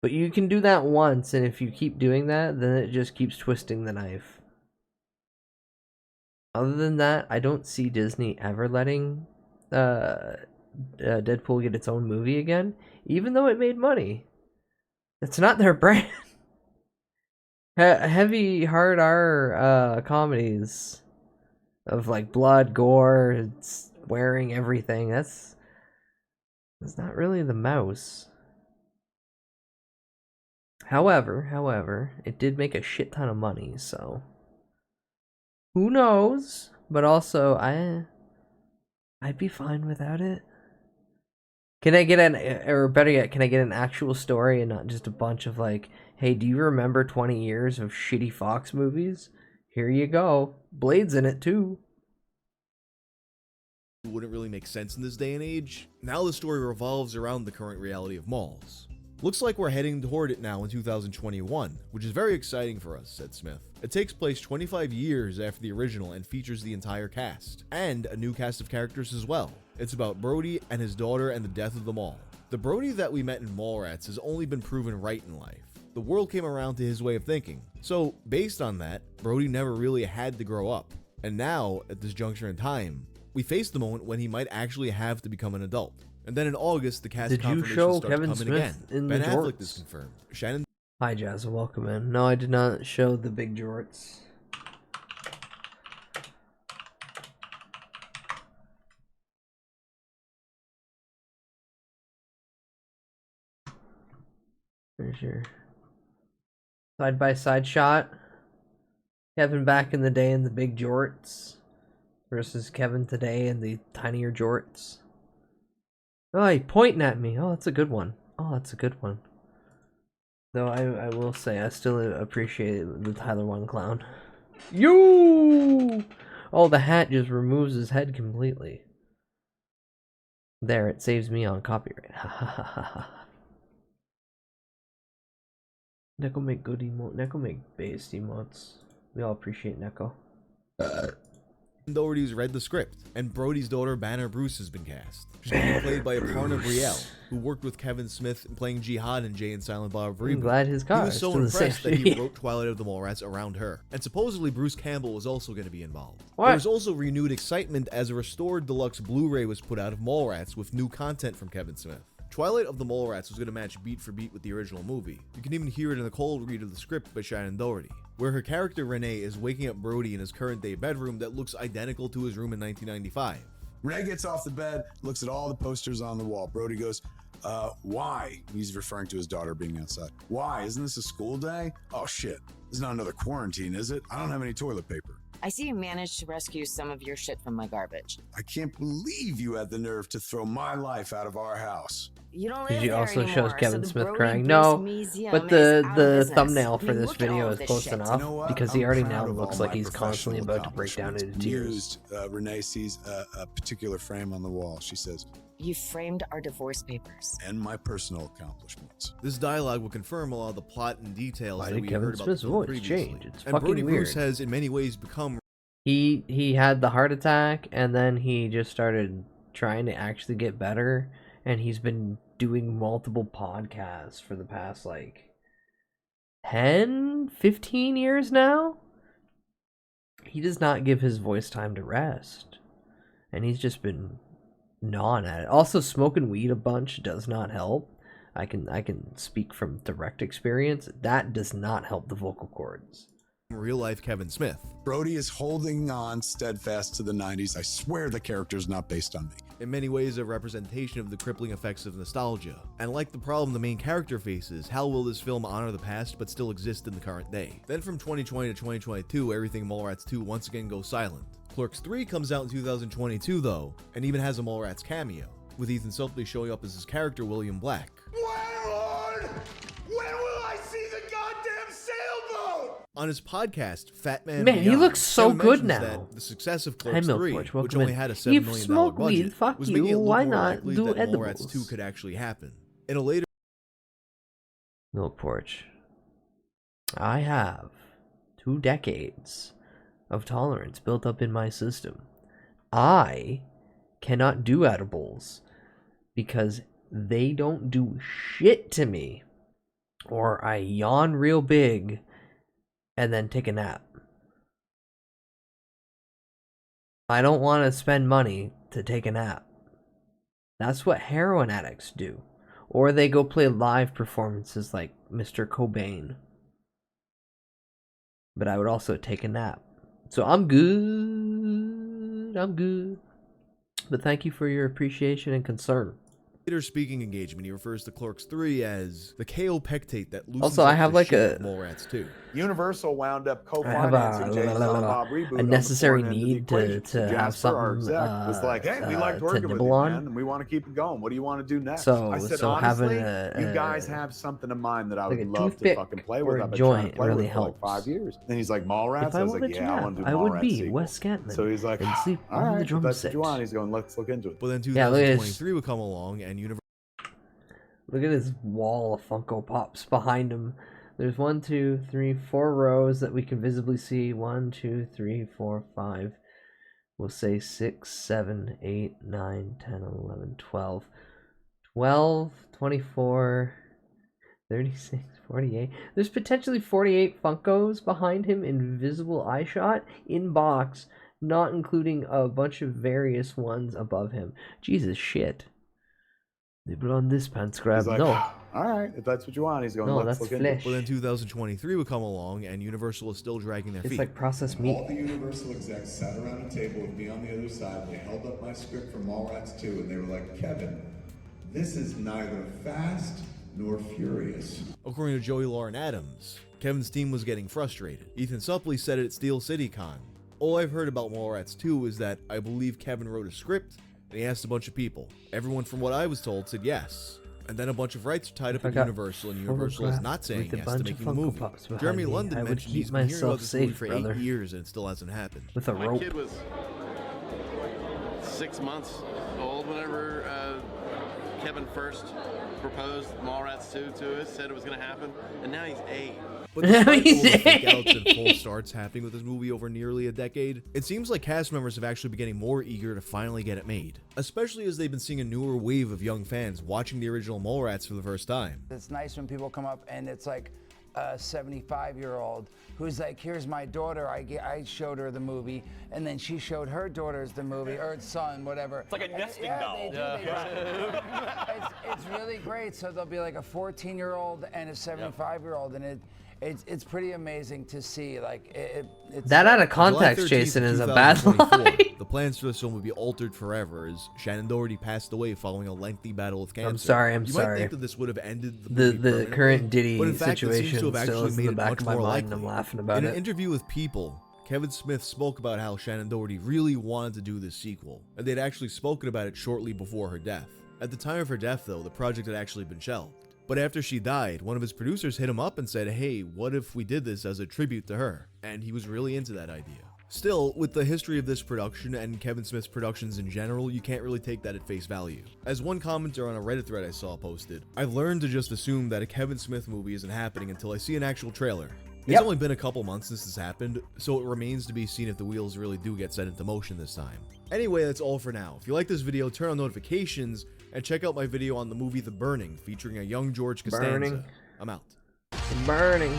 But you can do that once, and if you keep doing that, then it just keeps twisting the knife. Other than that, I don't see Disney ever letting Deadpool get its own movie again, even though it made money. It's not their brand. Heavy, hard R comedies of like blood, gore, swearing, everything. That's not really the mouse. However, it did make a shit ton of money, so who knows? But also, I'd be fine without it. Can I get or better yet, can I get an actual story and not just a bunch of like, hey, do you remember 20 years of shitty Fox movies? Here you go. Blade's in it too. wouldn't really make sense in this day and age, now the story revolves around the current reality of malls. Looks like we're heading toward it now in 2021, which is very exciting for us, said Smith. It takes place 25 years after the original and features the entire cast, and a new cast of characters as well. It's about Brody and his daughter and the death of them all. The Brody that we met in Mallrats has only been proven right in life. The world came around to his way of thinking. So, based on that, Brody never really had to grow up. And now, at this juncture in time, we face the moment when he might actually have to become an adult. And then in August, the cast confirmation starts coming again. Ben Affleck is confirmed. Shannon. Hi, Jazza. Welcome in. No, I did not show the big jorts. There's your side-by-side shot. Kevin back in the day in the big jorts versus Kevin today in the tinier jorts. Oh, he pointing at me. Oh, that's a good one. Oh, that's a good one. Though I will say, I still appreciate the Tyler One clown. You! Oh, the hat just removes his head completely. There, it saves me on copyright. Ha ha ha ha ha. Neko make good emote. Neko make based emotes. We all appreciate Neko. Doherty's read the script, and Brody's daughter Banner Bruce has been cast. She's going to be played by Aparna Brielle, who worked with Kevin Smith in playing Jihad in Jay and Silent Bob Reboot. I'm glad his car He was so impressed that he wrote Twilight of the Mallrats around her. And supposedly Bruce Campbell was also going to be involved. There was also renewed excitement as a restored deluxe Blu-ray was put out of Mallrats with new content from Kevin Smith. Twilight of the Mallrats was going to match beat for beat with the original movie. You can even hear it in the cold read of the script by Shannon Doherty, where her character Renee is waking up Brody in his current day bedroom that looks identical to his room in 1995. Renee gets off the bed, looks at all the posters on the wall. Brody goes, why? He's referring to his daughter being outside. Why? Isn't this a school day? Oh shit. This is not another quarantine, is it? I don't have any toilet paper. I see you managed to rescue some of your shit from my garbage. I can't believe you had the nerve to throw my life out of our house. You don't live She there also anymore, shows Kevin so the Smith Brody crying. Bruce No, Museum but is out of the business. thumbnail I for mean, this look at all video of is this close shit. enough You know what? because I'm he already proud now of looks all like my he's constantly professional about to break down into accomplishments. tears. Renee sees a particular frame on the wall. She says, You framed our divorce papers. and my personal accomplishments. This dialogue will confirm a lot of the plot and details Why that did we Kevin heard about Smith's the film voice previously. change? It's and fucking Brody weird. Bruce has in many ways become He had the heart attack and then he just started trying to actually get better, and he's been doing multiple podcasts for the past like 10-15 years now. He does not give his voice time to rest, and he's just been gnawing at it. Also, smoking weed a bunch does not help. I can speak from direct experience. That does not help the vocal cords. real life Kevin Smith. Brody is holding on steadfast to the 90s. I swear the character is not based on me. In many ways, a representation of the crippling effects of nostalgia. And like the problem the main character faces, how will this film honor the past but still exist in the current day? Then from 2020 to 2022, everything Mallrats 2 once again goes silent. Clerks 3 comes out in 2022 though, and even has a Mallrats cameo, with Ethan Suplee showing up as his character William Black. Landlord! When will I see the goddamn sailboat? On his podcast, Fat Man Man, he Beyond, looks so Kevin good mentions now. that the success of Hi, Clerks Milk 3, Porch, which welcome only in. had a $7 You've million smoked budget, weed, fuck was you, making it look why more not likely do that edibles? Mallrats 2 could actually happen. In a later Milk Porch. I have 2 decades of tolerance built up in my system. I cannot do edibles because they don't do shit to me. Or I yawn real big and then take a nap. I don't want to spend money to take a nap. That's what heroin addicts do. Or they go play live performances like Mr. Cobain. But I would also take a nap. So I'm good. I'm good. But thank you for your appreciation and concern. later speaking engagement, he refers to Clerks 3 as the kaopectate that loosens Also, I up have the like shit a- of Mallrats 2. Universal wound up I have co-financing Jay and Silent Bob reboot. a on the necessary foreign end of the need equation. to have Jasper, our something exec, was like, "Hey, we liked to working with nibble you, on. man, and we want to keep it going. What do you want to do next?" So- I said, so honestly, having you guys have something in mind that I like would a love to toothpick fucking play or with. a I've been trying to joint play really with for like helps. 5 years. Then he's like, Mallrats? If I I was like, wanted to yeah, I nap, want to do I would Mallrats be sequel. Wes Scatman So he's like, and sleep all on the right, drum if that's what set. you want. He's going, let's look into it. But then Yeah, look at this. 2023 would come along and Universal Look at this wall of Funko Pops behind him. There's 1, 2, 3, 4 rows that we can visibly see. 1, 2, 3, 4, 5. We'll say 6, 7, 8, 9, 10, 11, 12. 12, 24, 36, 48. There's potentially 48 Funkos behind him in visible eye shot in box, not including a bunch of various ones above him. Jesus shit. They put on this pants grab. He's like, No. all right, if that's what you want. He's going, No, let's that's look into it. But then 2023 would come along and Universal is still dragging their It's feet. like processed meat. All the Universal execs sat around a table with me on the other side. They held up my script for Mallrats 2, and they were like, Kevin, this is neither fast nor furious. According to Joey Lauren Adams, Kevin's team was getting frustrated. Ethan Suplee said it at Steel City Con. All I've heard about Mallrats 2 is that I believe Kevin wrote a script and he asked a bunch of people. Everyone from what I was told said yes. And then a bunch of rights are tied up I in got Universal, and Universal is not saying with a yes to bunch making of the Funko movie. Pops behind Jeremy me. London I would mentioned keep he's been hearing about myself this movie safe, for brother. 8 years and it still hasn't happened. With a My rope. kid was 6 months old whenever Kevin first proposed Mallrats 2 to us, said it was going to happen, and now he's 8. But despite all the fake-outs and full starts happening with this movie over nearly a decade, it seems like cast members have actually been getting more eager to finally get it made. Especially as they've been seeing a newer wave of young fans watching the original Mallrats for the first time. It's nice when people come up and it's like a 75-year-old who's like, here's my daughter, I showed her the movie, and then she showed her daughters the movie, or son, whatever. It's like a nesting doll. They do. It's really great. So there'll be like a 14-year-old and a 75-year-old, and it's pretty amazing to see. Like it's That out of July context, 13th, Jason, is a bad 2024, lie. The plans for this film would be altered forever as Shannon Doherty passed away following a lengthy battle with cancer. I'm sorry. You might think that this would have ended the movie The permanently, current Diddy but in fact, it seems situation to have still actually is in made the it back much of my more mind, and likely. I'm laughing about In it. an interview with People, Kevin Smith spoke about how Shannon Doherty really wanted to do this sequel, and they'd actually spoken about it shortly before her death. At the time of her death, though, the project had actually been shelved. But after she died, one of his producers hit him up and said, hey, what if we did this as a tribute to her? And he was really into that idea. Still, with the history of this production and Kevin Smith's productions in general, you can't really take that at face value. As one commenter on a Reddit thread I saw posted, I've learned to just assume that a Kevin Smith movie isn't happening until I see an actual trailer. It's only been a couple months since this happened, so it remains to be seen if the wheels really do get set into motion this time. Anyway, that's all for now. If you like this video, turn on notifications, and check out my video on the movie The Burning, featuring a young George Costanza. Burning. I'm out. Burning.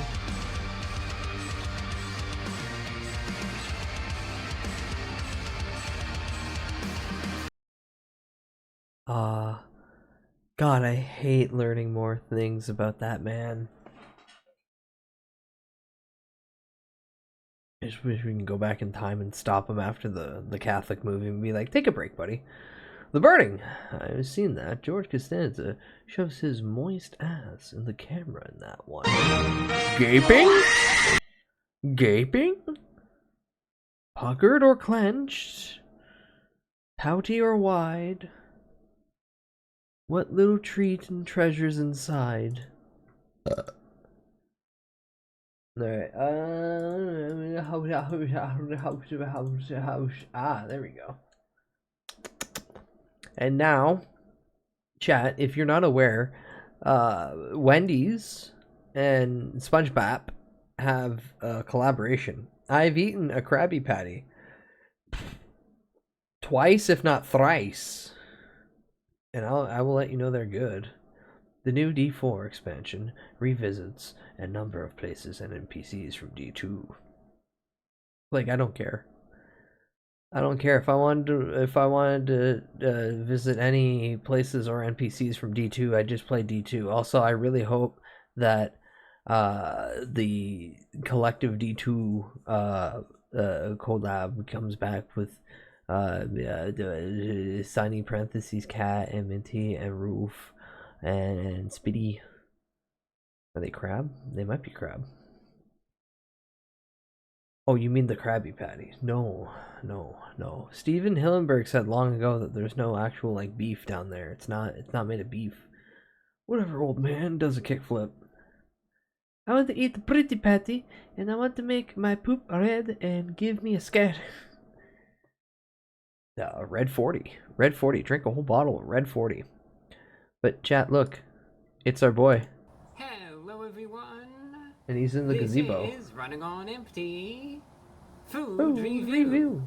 God, I hate learning more things about that man. I just wish we can go back in time and stop him after the Catholic movie and be like, take a break, buddy. The Burning. I've seen that. George Costanza shoves his moist ass in the camera in that one. Gaping? Gaping? Puckered or clenched? Pouty or wide? What little treat and treasures inside? Alright, there we go. And now, chat, if you're not aware, Wendy's and SpongeBob have a collaboration. I've eaten a Krabby Patty twice, if not thrice, and I will let you know they're good. The new D4 expansion revisits a number of places and NPCs from D2. Like, I don't care. I don't care if I wanted to visit any places or NPCs from D2. I just play D2. Also, I really hope that the collective D2 collab comes back with Sunny parentheses cat and Minty and Roof and Spitty. Are they crab? They might be crab. Oh, you mean the Krabby Patty? No. Steven Hillenberg said long ago that there's no actual like beef down there. It's not made of beef. Whatever, old man does a kickflip. I want to eat the pretty patty, and I want to make my poop red and give me a scare. Red 40. Red 40. Drink a whole bottle of Red 40. But chat, look. It's our boy. Hello, everyone. And he's in the gazebo. This is Running on Empty. Food review.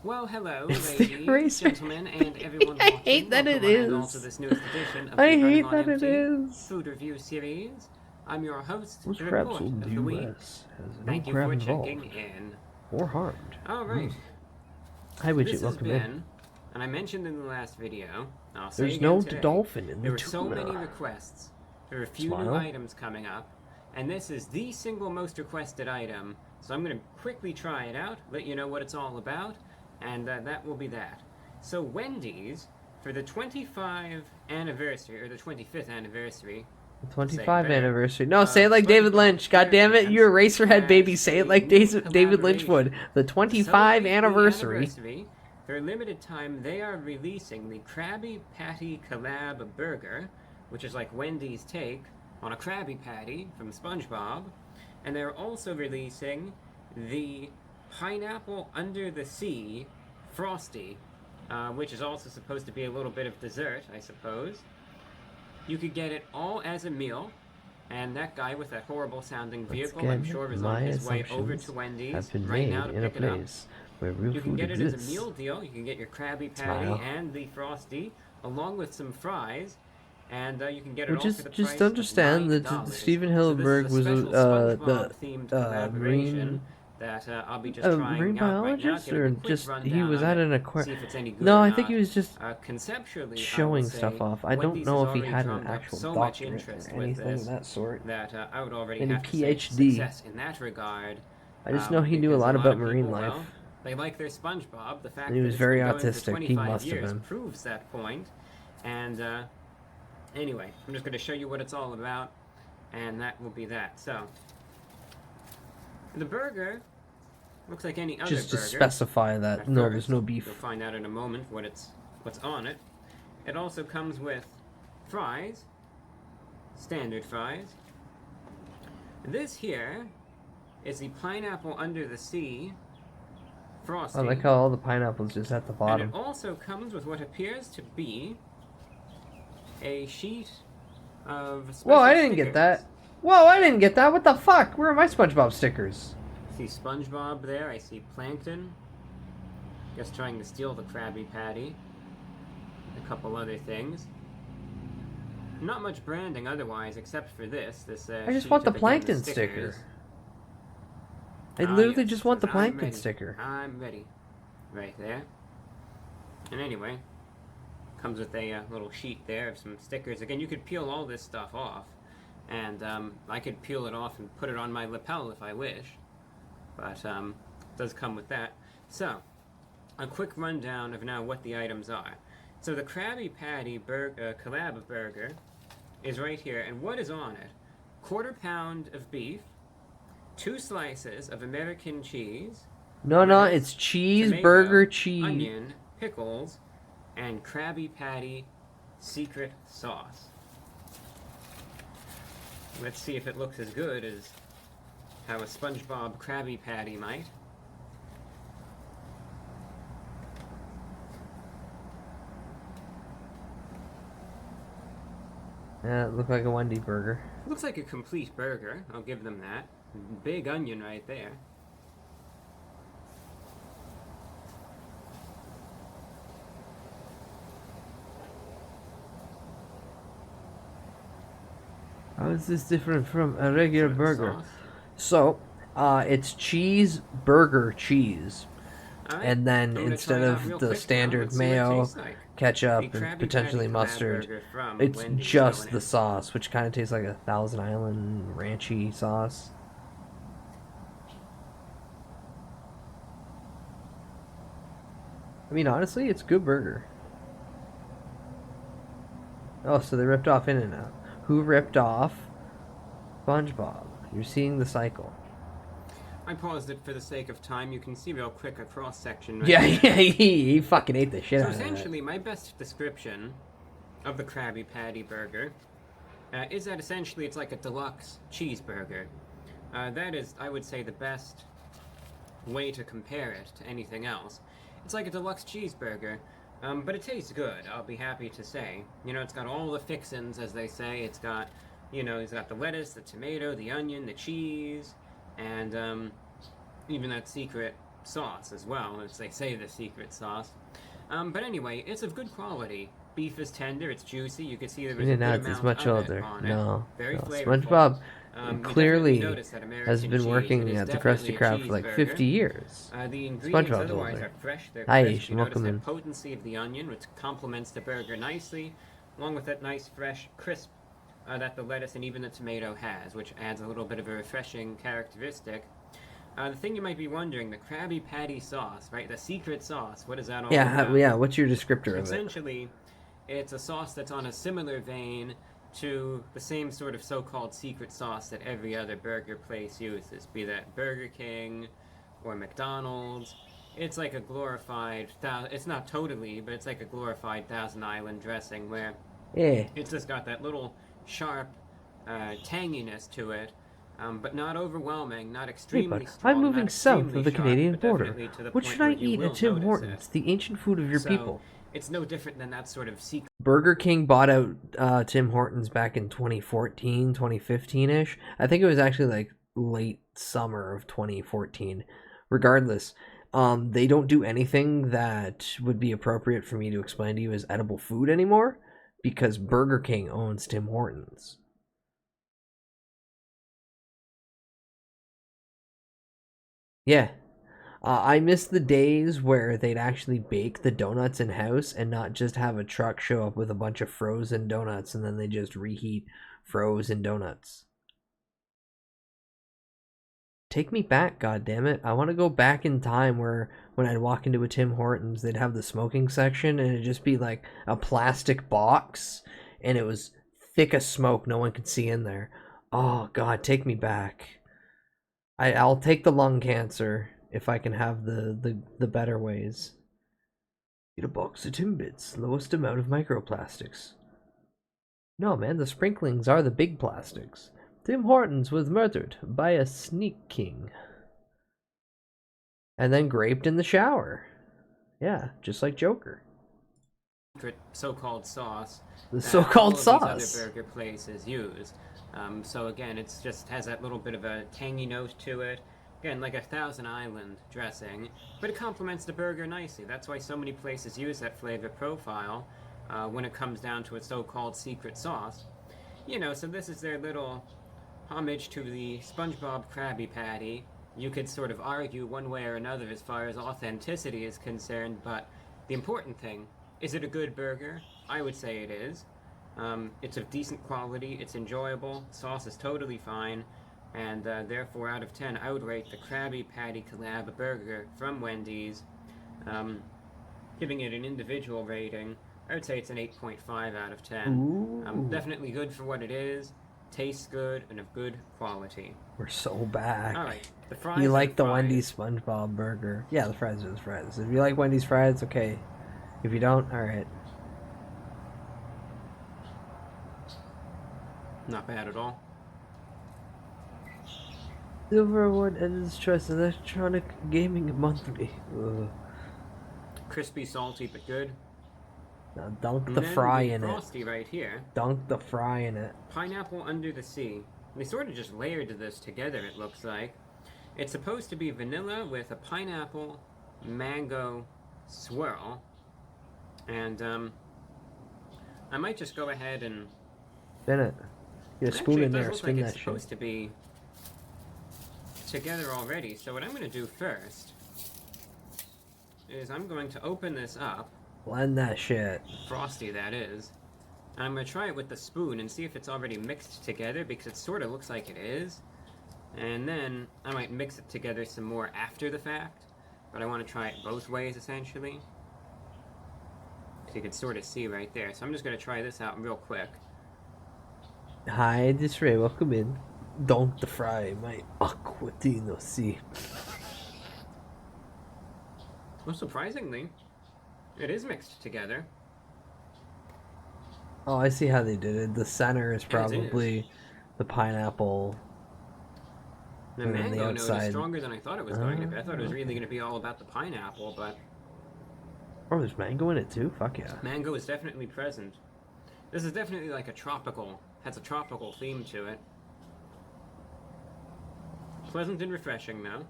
Well, hello, ladies, gentlemen, and everyone watching. I hate that it is. is. This newest edition of I the hate Running that on it Empty is. Food review series. I'm your host, What's the crab report sold of in the the week. US? Has no Thank you crab for involved. checking in. Or harmed. All right. Hi, Widget. This Welcome has in. been, and I mentioned in the last video, I'll say There's again no today, dolphin in there the were so tuna. many requests. There are a few new Smile. items coming up, and this is the single most requested item. So I'm going to quickly try it out, let you know what it's all about, and that will be that. So Wendy's, for the 25th anniversary, or the 25th anniversary, 25th anniversary. No, say it like David Lynch. God damn it, you're a Racerhead baby. Say it like David Lynch would. The 25th anniversary. For a limited time, they are releasing the Krabby Patty Collab Burger, which is like Wendy's take on a Krabby Patty from SpongeBob. And they're also releasing the Pineapple Under the Sea Frosty, which is also supposed to be a little bit of dessert, I suppose. You could get it all as a meal, and that guy with that horrible sounding vehicle, I'm sure, is on his way over to Wendy's right now to pick it up. Where real You can food get it exists. as a meal deal. You can get your Krabby Patty Smile. and the Frosty, along with some fries, and you can get it Well, all for the just price understand of that $9. Steven So this Hillenberg is a was special the SpongeBob-themed collaboration marine that I'll be just trying marine out right now. biologist, Give it a or quick just he rundown was on at it, an see aquarium. if it's any good No, or I think not. he was just Conceptually, I showing will say stuff off. I don't Wendy's know has if he already had an drummed up actual so much doctorate interest or with anything this of that sort. that I would already Any have to say PhD. success in that regard. I just know he knew a because lot of about marine people, life. well, they like their SpongeBob. The fact And he that was it's very been going for autistic. He 25 must have years been. proves that point. And anyway, I'm just going to show you what it's all about, and that will be that. So, the burger looks like any other Just to burger. specify that At no, first. there's no beef. You'll find out in a moment what's on it. It also comes with fries, standard fries. This here is the Pineapple Under the Sea Frosty. I like how all the pineapples just at the And bottom. it also comes with what appears to be a sheet of special Whoa, I didn't stickers. get that. Whoa, I didn't get that. What the fuck? Where are my SpongeBob stickers? I see SpongeBob there. I see Plankton. Just trying to steal the Krabby Patty. A couple other things. Not much branding otherwise, except for this. I just want the Plankton sticker. I literally just want the Plankton sticker. I'm ready. Right there. And anyway, comes with a little sheet there of some stickers. Again, you could peel all this stuff off. And I could peel it off and put it on my lapel if I wish. But it does come with that. So, a quick rundown of now what the items are. So the Krabby Patty Collab Burger is right here. And what is on it? 1/4 pound of beef, 2 slices of American cheese. No, lettuce, it's tomato, cheeseburger cheese. Onion, pickles, and Krabby Patty secret sauce. Let's see if it looks as good as how a SpongeBob Krabby Patty might. Yeah, it looked like a Wendy burger. Looks like a complete burger, I'll give them that. Big onion right there. How is this different from a regular burger? sauce. So, it's cheeseburger cheese. Alright, And then I'm gonna instead try it out of real the quick now. standard Let's see what it mayo, tastes like. ketchup, The Krabby and potentially Patty Collab mustard, Burger from it's Wendy's just going the in. sauce, which kind of tastes like a Thousand Island ranchy sauce. I mean, honestly, it's a good burger. Oh, so they ripped off In-N-Out. Who ripped off SpongeBob? You're seeing the cycle. I paused it for the sake of time. You can see real quick a cross section. Right Yeah, there. he fucking ate the shit So out of it. essentially, my best description of the Krabby Patty burger is that essentially it's like a deluxe cheeseburger. That is, I would say, the best way to compare it to anything else. It's like a deluxe cheeseburger, but it tastes good, I'll be happy to say. You know, it's got all the fixins, as they say. It's got, you know, it's got the lettuce, the tomato, the onion, the cheese, and even that secret sauce as well, as they say, the secret sauce. But anyway, it's of good quality. Beef is tender, it's juicy. You can see there was a good In-N-Out's amount is much of older. it on it. No, Very no. flavorful. SpongeBob You clearly definitely notice that American has been cheese, working it is at the definitely Krusty a Krab for like cheeseburger. 50 years. The ingredients SpongeBob's otherwise older. are fresh. They're Hi, crisp. You notice welcome the in. potency of the onion, which complements the burger nicely, along with that nice, fresh, crisp that the lettuce and even the tomato has, which adds a little bit of a refreshing characteristic. The thing you might be wondering, the Krabby Patty sauce, right? The secret sauce, what is that all about? Yeah, what's your descriptor of it? Essentially, it's a sauce that's on a similar vein to the same sort of so-called secret sauce that every other burger place uses, be that Burger King or McDonald's. It's like a glorified, it's not totally, but it's like a glorified Thousand Island dressing where it's just got that little sharp tanginess to it, but not overwhelming, not Hey, extremely bud, strong, I'm moving not south extremely of the sharp, Canadian but border. definitely to the What point should I where you eat will at Tim notice Hortons? it. The ancient food of your So, people. It's no different than that sort of secret. Burger King bought out Tim Hortons back in 2014, 2015-ish. I think it was actually like late summer of 2014. Regardless, they don't do anything that would be appropriate for me to explain to you as edible food anymore because Burger King owns Tim Hortons. Yeah. I miss the days where they'd actually bake the donuts in-house and not just have a truck show up with a bunch of frozen donuts and then they just reheat frozen donuts. Take me back, goddammit. I want to go back in time where when I'd walk into a Tim Hortons, they'd have the smoking section and it'd just be like a plastic box and it was thick as smoke. No one could see in there. Oh, God, take me back. I'll take the lung cancer if I can have the better ways. Eat a box of Timbits, lowest amount of microplastics. No, man, the sprinklings are the big plastics. Tim Hortons was murdered by a sneak king. And then raped in the shower. Yeah, just like Joker. So-called sauce. The that so-called all of sauce. These other burger places use. So again, it's just has that little bit of a tangy note to it. Again, like a Thousand Island dressing, but it complements the burger nicely. That's why so many places use that flavor profile when it comes down to a so-called secret sauce. You know, so this is their little homage to the SpongeBob Krabby Patty. You could sort of argue one way or another as far as authenticity is concerned, but the important thing, is it a good burger? I would say it is. It's of decent quality, it's enjoyable, sauce is totally fine, and therefore out of 10 I would rate the Krabby Patty Collab Burger from Wendy's, giving it an individual rating. I would say it's an 8.5 out of 10. Definitely good for what it is, tastes good, and of good quality. We're so back. Alright, the fries. You are like the fries. Wendy's SpongeBob burger? Yeah, the fries are the fries. If you like Wendy's fries, okay. If you don't, alright. Not bad at all. Silver Award Editors Trust Electronic Gaming Monthly. Ugh. Crispy, salty, but good. Now dunk And the then fry the in it. Frosty right here. Dunk the fry in it. Pineapple Under the Sea. They sort of just layered this together, it looks like. It's supposed to be vanilla with a pineapple mango swirl. And, I might just go ahead and... Spin it. Get a spoon Actually, in it does there. look Spin like that it's shit. supposed to be together already. So what I'm going to do first is I'm going to open this up. Blend that shit. Frosty, that is. And I'm going to try it with the spoon and see if it's already mixed together, because it sort of looks like it is. And then I might mix it together some more after the fact, but I want to try it both ways, essentially. you can sort of see right there. So I'm just going to try this out real quick. Hi, this Ray. Welcome in. Don't fry my aquatino si. Well, surprisingly, it is mixed together. Oh, I see how they did it. The center is As is. probably the pineapple. The and then mango note is outside. stronger than I thought it was going to be. I thought it was really going to be all about the pineapple, but Oh, there's mango in it too? Fuck yeah. mango is definitely present. This is definitely like a tropical, has a tropical theme to it. Pleasant and refreshing though.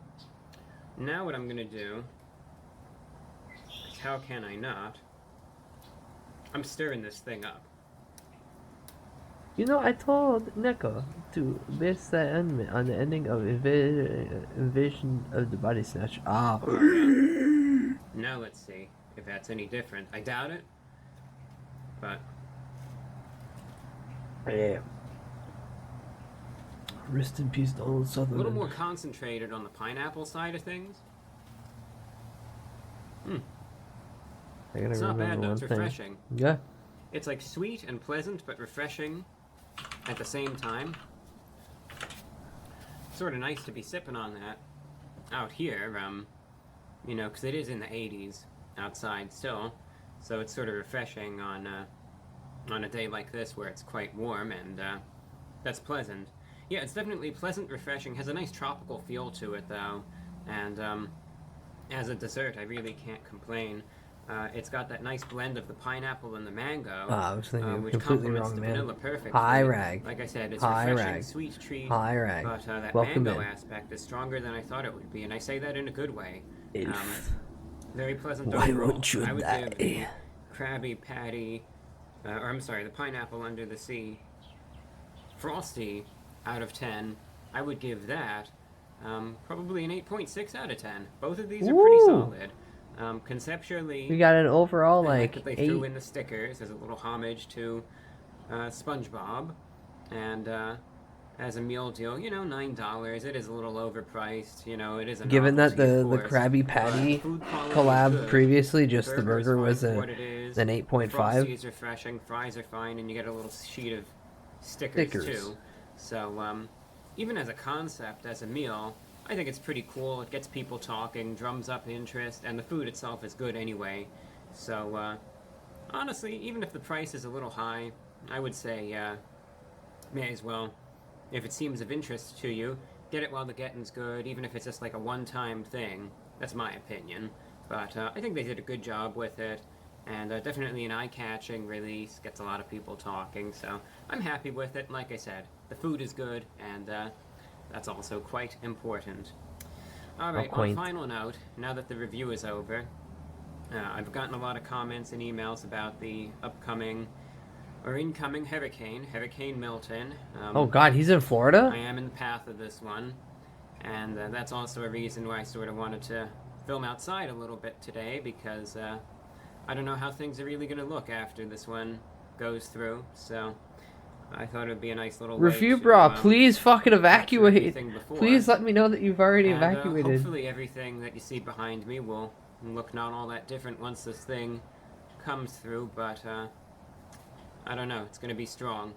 Now what I'm going to do is, how can I not? I'm stirring this thing up. You know, I told Neko to base the ending on the ending of Invasion of the Body Snatch. Ah. Now let's see if that's any different. I doubt it, but Yeah. Rest in peace, Donald a Sutherland. little more concentrated on the pineapple side of things. I gotta It's not bad remember though, one it's thing. refreshing. Yeah. It's like sweet and pleasant, but refreshing at the same time. Sort of nice to be sipping on that out here, you know, because it is in the 80s outside still, so it's sort of refreshing on a day like this where it's quite warm, and that's pleasant. Yeah, it's definitely pleasant, refreshing, has a nice tropical feel to it though, and as a dessert I really can't complain. It's got that nice blend of the pineapple and the mango, I was thinking which completely complements wrong, the man. vanilla perfectly. Hi, Rag. Like I said, it's Hi, refreshing, Rag. sweet treat. Hi, Rag. But that Welcome mango in. aspect is stronger than I thought it would be, and I say that in a good way. Ilf. Very pleasant Why overall. won't you I would die? give the Krabby Patty, or I'm sorry, the Pineapple Under the Sea Frosty out of 10. I would give that probably an 8.6 out of 10. Both of these are pretty Ooh. solid. Conceptually, We got an overall I like that they 8. threw in the stickers as a little homage to SpongeBob, and as a meal deal, you know, $9. It is a little overpriced, you know. It is a Given that novelty, the of course, Krabby but Patty food quality is collab good. previously, just the Burger's burger fine was for a what it is. an 8.5. Frosties are refreshing, fries are fine, and you get a little sheet of stickers. Too. So even as a concept, as a meal, I think it's pretty cool. It gets people talking, drums up interest, and the food itself is good anyway. So honestly, even if the price is a little high, I would say may as well, if it seems of interest to you, get it while the getting's good, even if it's just like a one-time thing. That's my opinion. But I think they did a good job with it, and definitely an eye-catching release, gets a lot of people talking, so I'm happy with it. Like I said, the food is good, and that's also quite important. Alright, on a quaint. final note, now that the review is over, I've gotten a lot of comments and emails about the upcoming or incoming Hurricane Milton. Oh god, he's in Florida? I am in the path of this one, and that's also a reason why I sort of wanted to film outside a little bit today, because I don't know how things are really going to look after this one goes through, so I thought it would be a nice little way Review to, bra, please fucking evacuate. everything before. Please let me know that you've already And, evacuated. hopefully everything that you see behind me will look not all that different once this thing comes through, but I don't know, it's going to be strong.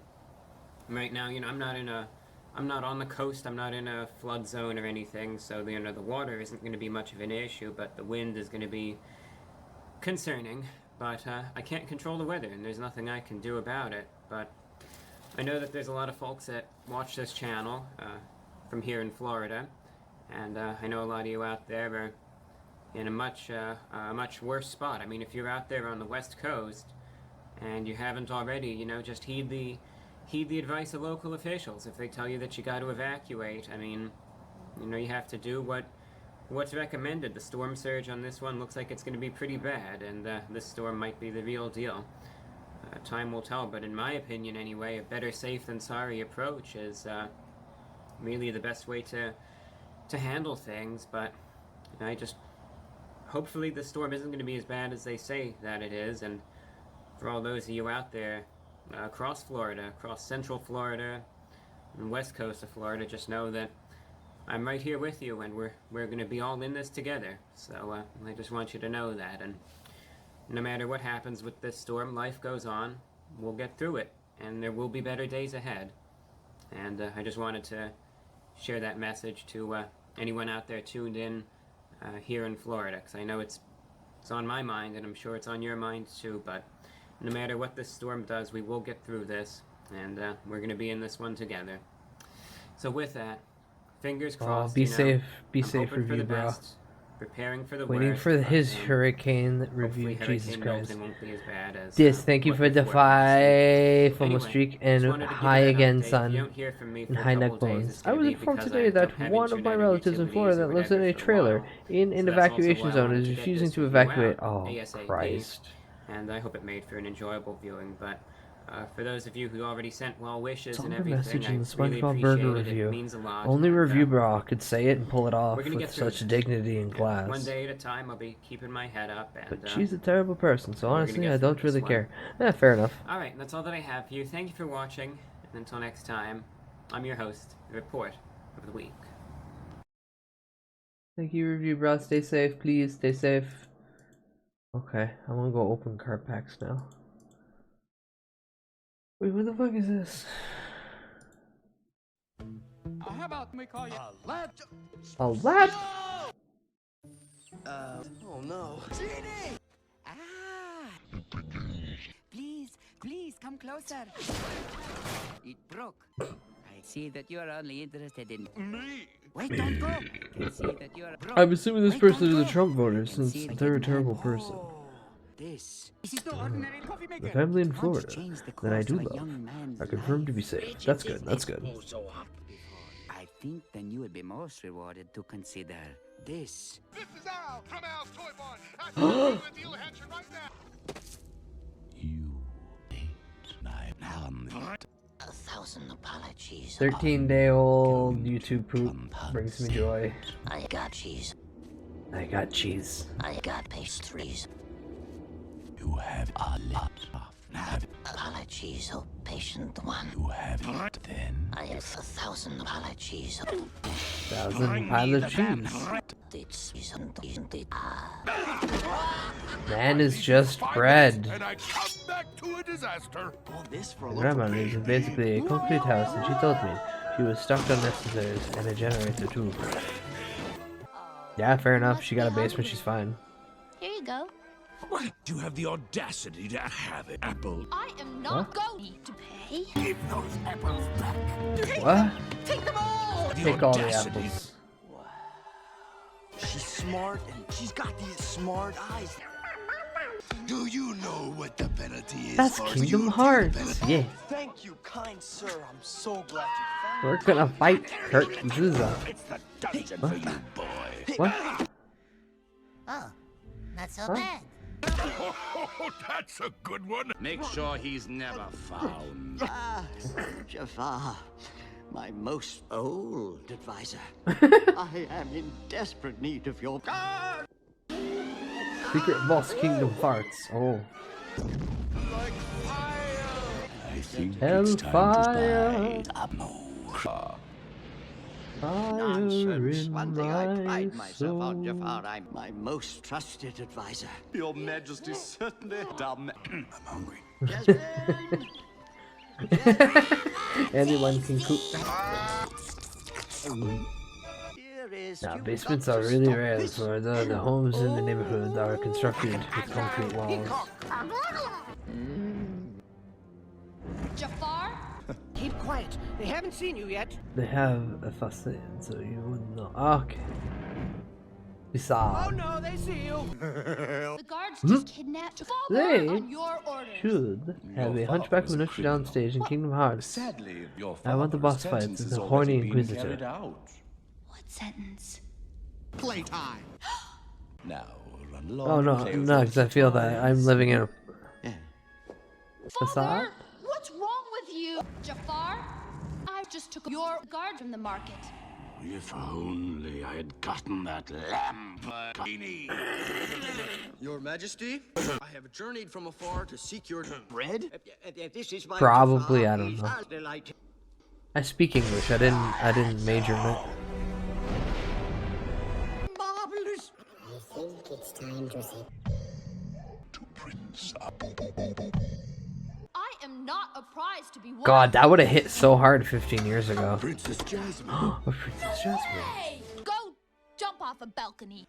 Right now, you know, I'm not on the coast, I'm not in a flood zone or anything, so the water isn't going to be much of an issue, but the wind is going to be concerning. But I can't control the weather, and there's nothing I can do about it. But I know that there's a lot of folks that watch this channel from here in Florida, and I know a lot of you out there are in a much worse spot. I mean, if you're out there on the West Coast and you haven't already, you know, just heed the advice of local officials. If they tell you that you got to evacuate, I mean, you know, you have to do what's recommended. The storm surge on this one looks like it's going to be pretty bad, and this storm might be the real deal. Time will tell, but in my opinion anyway, a better safe than sorry approach is really the best way to handle things. But I just, hopefully the storm isn't going to be as bad as they say that it is, and for all those of you out there across Florida, across central Florida and west coast of Florida, just know that I'm right here with you, and we're going to be all in this together. So I just want you to know that. And no matter what happens with this storm, life goes on. We'll get through it, and there will be better days ahead. And I just wanted to share that message to anyone out there tuned in here in Florida, because I know it's on my mind, and I'm sure it's on your mind too. But no matter what this storm does, we will get through this, and we're going to be in this one together. So with that, fingers crossed. Be you know, safe. Be I'm safe, hoping for review, the bro. best, preparing for the Waiting worst, for but, his hurricane hopefully review. Jesus Hurricane Christ. Milton won't be as bad as, Dis, thank you what for the the forecast 5 almost Anyway, streak, just and wanted to give hi you that again, update. If son, you don't hear from me and for a hi couple neck days, bones. it's I gonna was be informed because today I that don't have one of my internet or relatives in utilities Florida or that lives in a whatever for a trailer while. in an So that's also evacuation why I zone wanted is to get refusing this to review out evacuate. Oh, ASAP. Christ. And I hope it made for an enjoyable viewing. But for those of you who already sent well wishes It's and on the everything, message I in the really SpongeBob Burger appreciate it. review. It means a lot. Only and, review bro could say it and pull it off we're gonna get with through such this. dignity and class. One day at a time, I'll be keeping my head up. And, But she's a terrible person, so we're gonna honestly, get I through don't this really one. care. Fair enough. Alright, that's all that I have for you. Thank you for watching, and until next time, I'm your host, the Report of the Week. Thank you, review bro. Stay safe, please. Stay safe. Okay, I'm gonna go open card packs now. Wait, what the fuck is this? How about we call you a lad? A lad? Oh no. Genie! Please come closer. It broke. I see that you are only interested in me. Wait, don't go. I can see that you are broke. I'm assuming this Wait, person don't is a go. Trump voter I can since see that they're a you- terrible person. This is no ordinary coffee maker. The family in Want to Florida change the that I course do of a love young man's are confirmed to be safe. That's good. That's good. I think then you would be most rewarded to consider this. This is Al from Al's Toy Barn. I can give you a deal ahead right now. A thousand apologies. 13-day-old YouTube poop brings me joy. I got cheese. I got cheese. I got pastries. You have a lot of apologies, oh patient one. You have it then. I have 1,000 apologies. 1,000 piles of cheese. Man is just bread. And I come back to a disaster. All this for My grandma lives in basically a concrete house, and she told me she was stuck on necessaries and a generator too. Yeah, fair enough. She got a basement. She's fine. Here you go. What? Do you have the audacity to have it, Apple? I am not going to pay. Give those apples back. What? Take them all! Take all the audacity. apples. She's smart and she's got these smart eyes. Do you know what the penalty is? That's for Kingdom you, Hearts. Yeah. Thank you, kind sir. I'm so glad you found We're gonna fight Kurt Zuza. It's the dungeon for you, boy. What? Oh, not so Huh? bad. Oh, that's a good one. Make sure he's never found. Jafar, my most old advisor. I am in desperate need of your guard. Secret Boss Kingdom Hearts. Oh. I think Hellfire. Nonsense. One thing I pride my myself on, soul. Jafar. I'm my most trusted advisor. Your Majesty certainly dumb. I'm hungry. Anyone can cook. Now, basements are really rare in Florida. The homes in the neighborhood are constructed with concrete walls. Jafar? Keep quiet. They haven't seen you yet. They have a facade, so you wouldn't know. Okay. Oh Facade. no, they see you. The guards just kidnapped Jafar They on your orders. should have a Hunchback of Notre Dame stage in Kingdom Hearts. Sadly, your I want the boss father's fights sentence with has a horny already been inquisitor. carried out. What sentence? Playtime. Now, run along. Oh no, play with no, your because I feel that I'm living in a facade. Father, what's wrong with you? Jafar? I just took your guard from the market. If only I had gotten that Lamborghini. Your Majesty, I have journeyed from afar to seek your bread. This is my Probably, Jafar. I don't He's know. our delight. I speak English. I didn't major in it. Marvelous. I think it's time to say. I am not a prize to be won. God, that would have hit so hard 15 years ago. Princess Jasmine. Princess Jasmine. Hey, go jump off a balcony.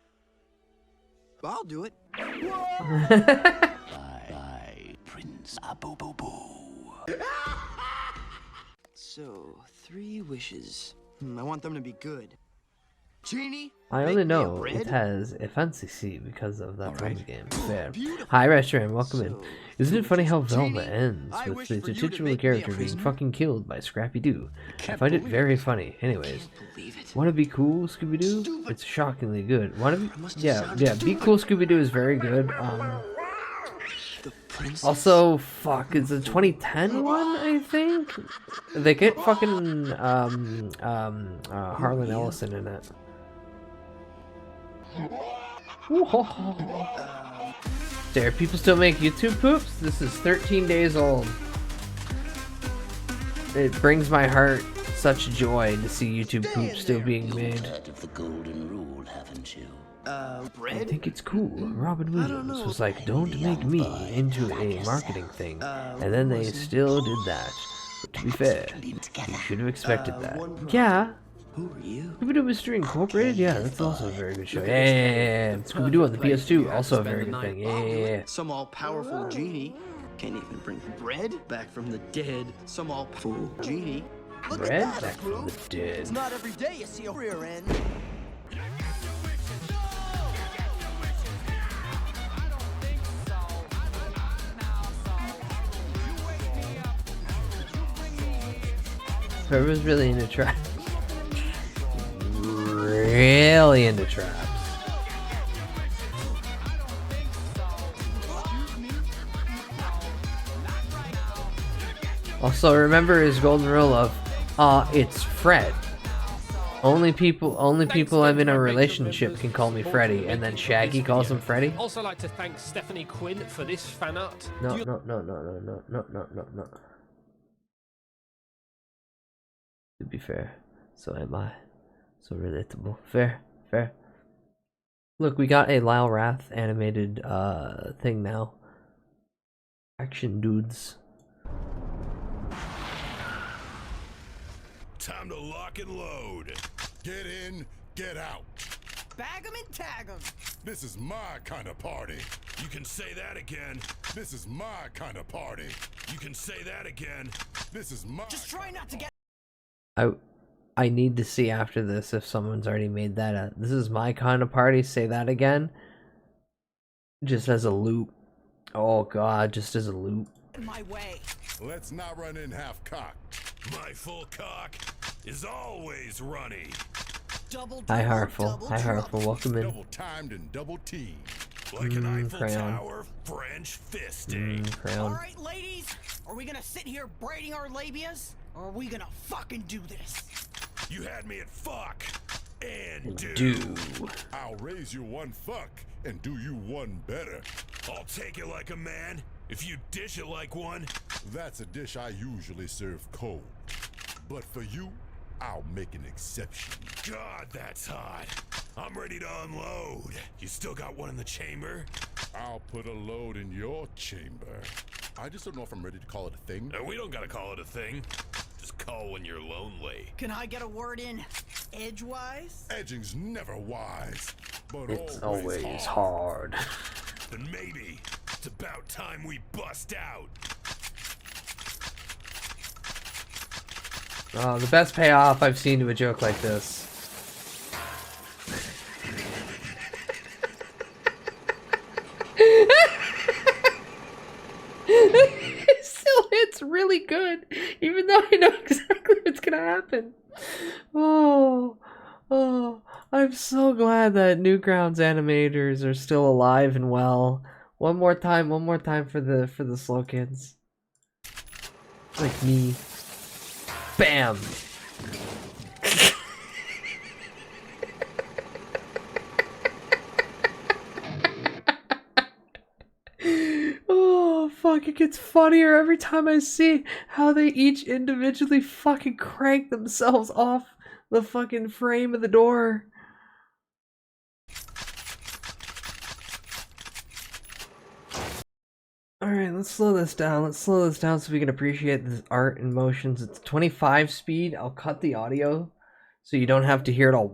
I'll do it. Bye, Prince Abobobo. So, 3 wishes. I want them to be good. Genie, I only know it has a fancy seat because of that Thrones game. Fair. Hi, Restaurant, welcome in. Isn't it funny how Velma ends with the titular character being fucking killed by Scrappy Doo? I find it very funny. Anyways, wanna be cool, Scooby Doo? It's shockingly good. Yeah, Be Cool, Scooby Doo is very good. Also, fuck, it's a 2010 one, I think. They get fucking Harlan Ellison in it. Dare people still make YouTube poops? This is 13 days old. It brings my heart such joy to see YouTube poops still being made. Of the golden rule, haven't you? I think it's cool. Robin Williams was like, don't make me into a marketing thing. And then they still did that. But to be fair, you should have expected that. Yeah. Who are you? Scooby-Doo Mystery Incorporated? Yeah, that's also a very good show. Yeah. Scooby-Doo on the PS2, also a very good thing. Yeah. Some all-powerful genie can't even bring bread back from the dead. Some all-powerful genie. Bread back from the dead. It's not every day you see a rear end. Whoever's really into traps. Really into traps. Also, remember his golden rule of, it's Fred. Only people I'm in a relationship can call me Freddy, and then Shaggy calls him Freddy. Also like to thank Stephanie Quinn for this fan art. No. To be fair, so am I. So relatable. Fair. Look, we got a Lyle Rath animated thing now. Action dudes. Time to lock and load. Get in, get out. Bag 'em and tag 'em. This is my kind of party. You can say that again. This is my kind of party. You can say that again. This is my. Just try not to get. I need to see after this if someone's already made that. This is my kind of party. Say that again. Just as a loop. Oh god, just as a loop. My way. Let's not run in half cocked. My full cock is always runny. Hi Harful, welcome in. Double timed and double teamed. Like an Eiffel Tower French fisting. Crayon. Alright, ladies, are we gonna sit here braiding our labias? Or are we gonna fucking do this? You had me at fuck and do. I'll raise you one fuck and do you one better. I'll take it like a man if you dish it like one. That's a dish I usually serve cold. But for you, I'll make an exception. God, that's hot. I'm ready to unload. You still got one in the chamber? I'll put a load in your chamber. I just don't know if I'm ready to call it a thing. We don't gotta call it a thing. Just call when you're lonely. Can I get a word in edgewise? Edging's never wise, but it's always hard. Then maybe it's about time we bust out. Oh, the best payoff I've seen to a joke like this. It still hits really good, even though I know exactly what's gonna happen. Oh, I'm so glad that Newgrounds animators are still alive and well. One more time for the slow kids. Like me. Bam! Oh, fuck, it gets funnier every time I see how they each individually fucking crank themselves off the fucking frame of the door. Alright, let's slow this down. Let's slow this down so we can appreciate this art and motions. It's 25 speed. I'll cut the audio so you don't have to hear it all.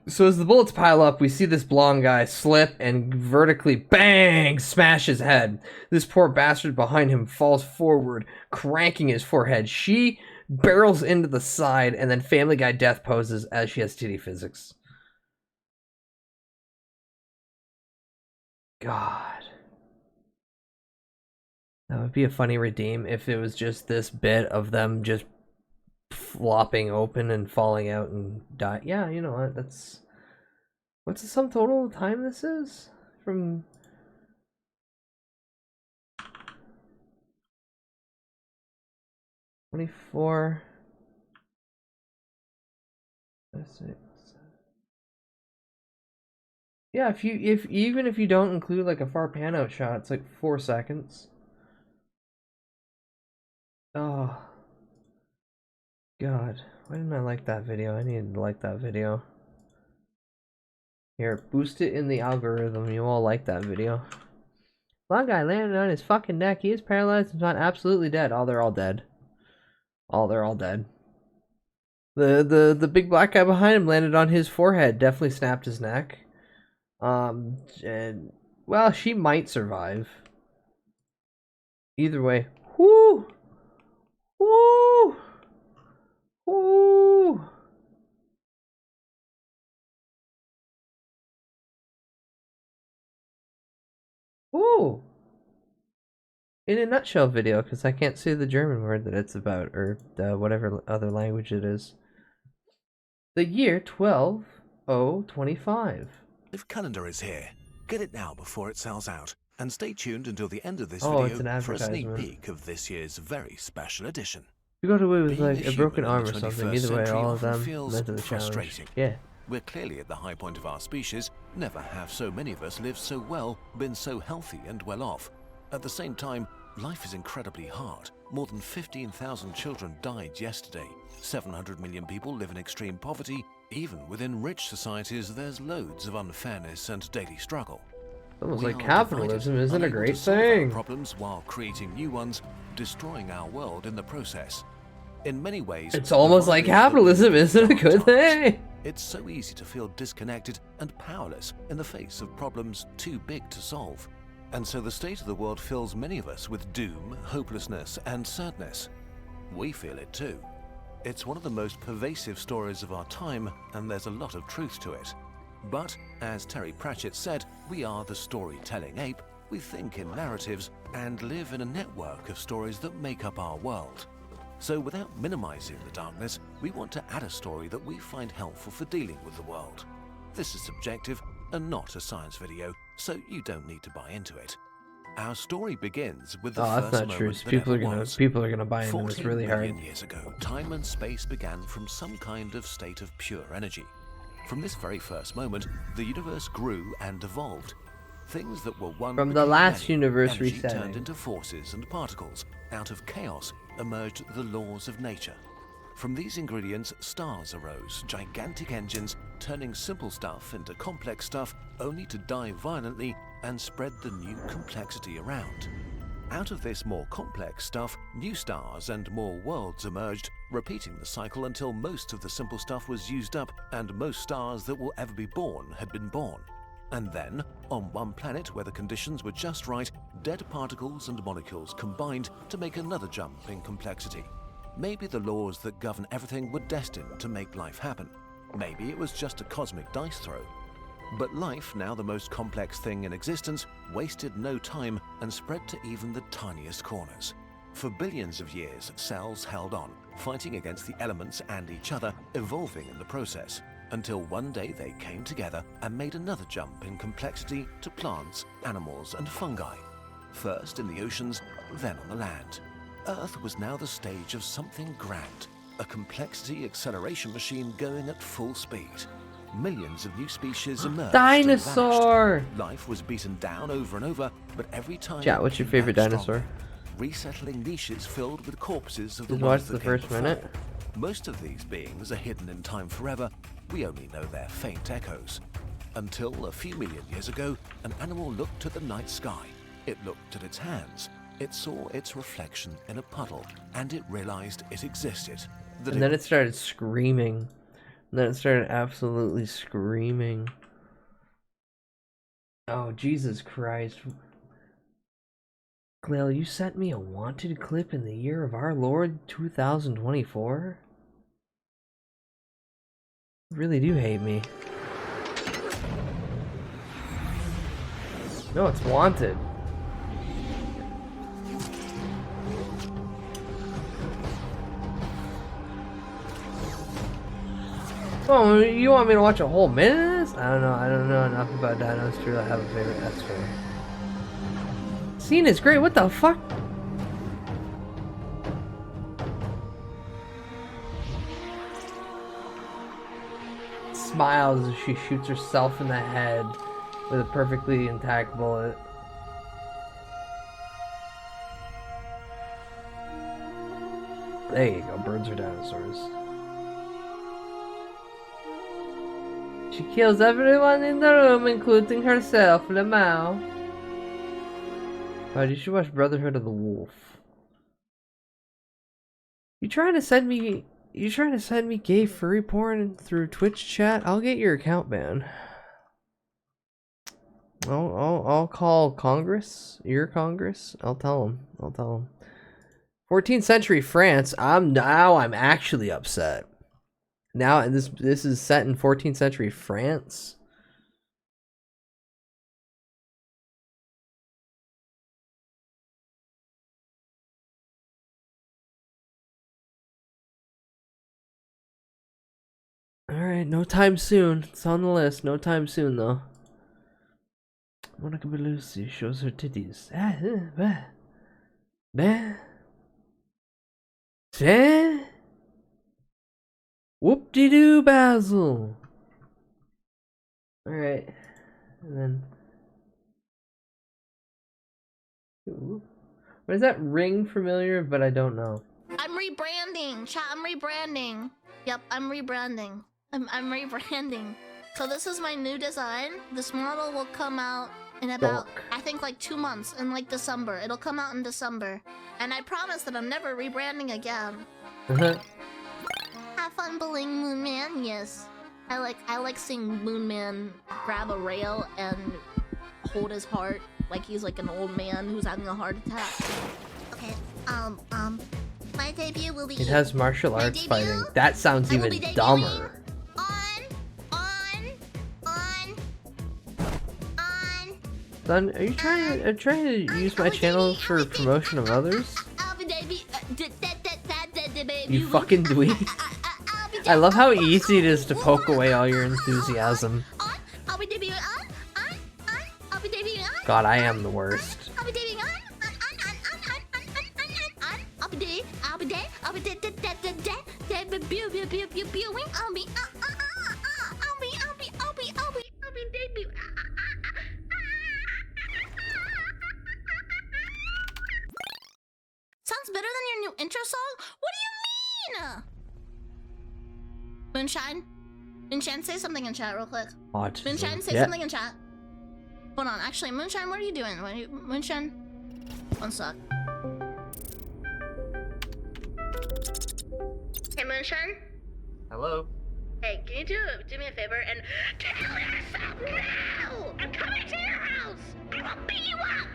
So as the bullets pile up, we see this blonde guy slip and vertically, bang, smash his head. This poor bastard behind him falls forward, cranking his forehead. She barrels into the side, and then Family Guy death poses as she has titty physics. God. That would be a funny redeem if it was just this bit of them just flopping open and falling out and die. Yeah, you know what? That's... What's the sum total of time this is? From... $24... Yeah, even if you don't include like a far pan out shot, it's like 4 seconds. Oh God, why didn't I like that video? I needed to like that video. Here, boost it in the algorithm. You all like that video. Blonde guy landed on his fucking neck. He is paralyzed and not absolutely dead. Oh, they're all dead. Oh, they're all dead. The big black guy behind him landed on his forehead. Definitely snapped his neck. And well, she might survive. Either way. Whoo! Woo! Woo! Woo! In a nutshell video, because I can't say the German word that it's about, or whatever other language it is. The year 12025. If calendar is here, get it now before it sells out. And stay tuned until the end of this Oh, it's an video for a sneak advertisement. peek of this year's very special edition. You got away with Being like a human broken in arm the or something. 21st Either way, century all of often them feels meant to the challenge. frustrating. Yeah. We're clearly at the high point of our species. Never have so many of us lived so well, been so healthy and well off. At the same time, life is incredibly hard. More than 15,000 children died yesterday. 700 million people live in extreme poverty. Even within rich societies, there's loads of unfairness and daily struggle. Almost We like are capitalism divided, isn't a unable great to solve our thing. problems while creating new ones, destroying our world in the process. In many ways, It's almost like capitalism isn't a good thing. it's so easy to feel disconnected and powerless in the face of problems too big to solve. And so the state of the world fills many of us with doom, hopelessness, and sadness. We feel it too. It's one of the most pervasive stories of our time, and there's a lot of truth to it. But, as Terry Pratchett said, we are the storytelling ape. We think in narratives and live in a network of stories that make up our world. So without minimizing the darkness, we want to add a story that we find helpful for dealing with the world. This is subjective and not a science video, so you don't need to buy into it. Our story begins with the Oh, that's first not moment true. that People ever are was. gonna buy into this 14 really hard. million years ago, time and space began from some kind of state of pure energy. From this very first moment, the universe grew and evolved. Things that were one From the became last many. universe Energy resetting. turned into forces and particles. Out of chaos emerged the laws of nature. From these ingredients, stars arose, gigantic engines turning simple stuff into complex stuff, only to die violently and spread the new complexity around. Out of this more complex stuff, new stars and more worlds emerged, repeating the cycle until most of the simple stuff was used up and most stars that will ever be born had been born. And then, on one planet where the conditions were just right, dead particles and molecules combined to make another jump in complexity. Maybe the laws that govern everything were destined to make life happen. Maybe it was just a cosmic dice throw. But life, now the most complex thing in existence, wasted no time and spread to even the tiniest corners. For billions of years, cells held on, fighting against the elements and each other, evolving in the process, until one day they came together and made another jump in complexity to plants, animals, and fungi. First in the oceans, then on the land. Earth was now the stage of something grand, a complexity acceleration machine going at full speed. Millions of new species emerged. Dinosaur! And vanished. Life was beaten down over and over, but every time. Chat, it what's your came favorite back dinosaur? stronger, resettling niches filled with corpses of the Just ones watch that the came first before. minute. Most of these beings are hidden in time forever. We only know their faint echoes. Until a few million years ago, an animal looked at the night sky. It looked at its hands. It saw its reflection in a puddle, and it realized it existed. And then it started screaming. And then it started absolutely screaming. Oh, Jesus Christ. Glail, you sent me a wanted clip in the year of our Lord 2024? You really do hate me. No, it's wanted. Oh, you want me to watch a whole minute of this? I don't know enough about dinos to really have a favorite. That's fair. Scene is great. What the fuck? Smiles as she shoots herself in the head with a perfectly intact bullet. There you go. Birds are dinosaurs. She kills everyone in the room, including herself, Lamau. Alright, you should watch Brotherhood of the Wolf. You trying to send me gay furry porn through Twitch chat? I'll get your account banned. I'll call Congress. Your Congress. I'll tell them. 14th century France. I'm actually upset. Now this is set in 14th century France. Alright, no time soon. It's on the list. No time soon though. Monica Bellucci shows her titties. Whoop-de-doo, Basil. Alright. And then... Ooh. What is that ring familiar, but I don't know. I'm rebranding, chat. I'm rebranding. Yep, I'm rebranding. I'm rebranding. So this is my new design. This model will come out in about, I think, like 2 months, in like December. It'll come out in December. And I promise that I'm never rebranding again. Have fun bullying Moon Man, yes. I like seeing Moon Man grab a rail and hold his heart like he's like an old man who's having a heart attack. Okay, my debut will be... It has martial arts fighting. That sounds even dumber. Son, are you trying to use my channel for promotion of others? You fucking dweeb. I love how easy it is to poke away all your enthusiasm. God, I am the worst. Sounds better than your new intro song? What do you mean? Moonshine? Moonshine, say something in chat real quick. Autism. Moonshine, say something in chat. Hold on, actually, Moonshine, what are you doing? Moonshine? One sec. Hey, Moonshine? Hello? Hey, can you do me a favor and get your ass out now? I'm coming to your house! I will beat you up!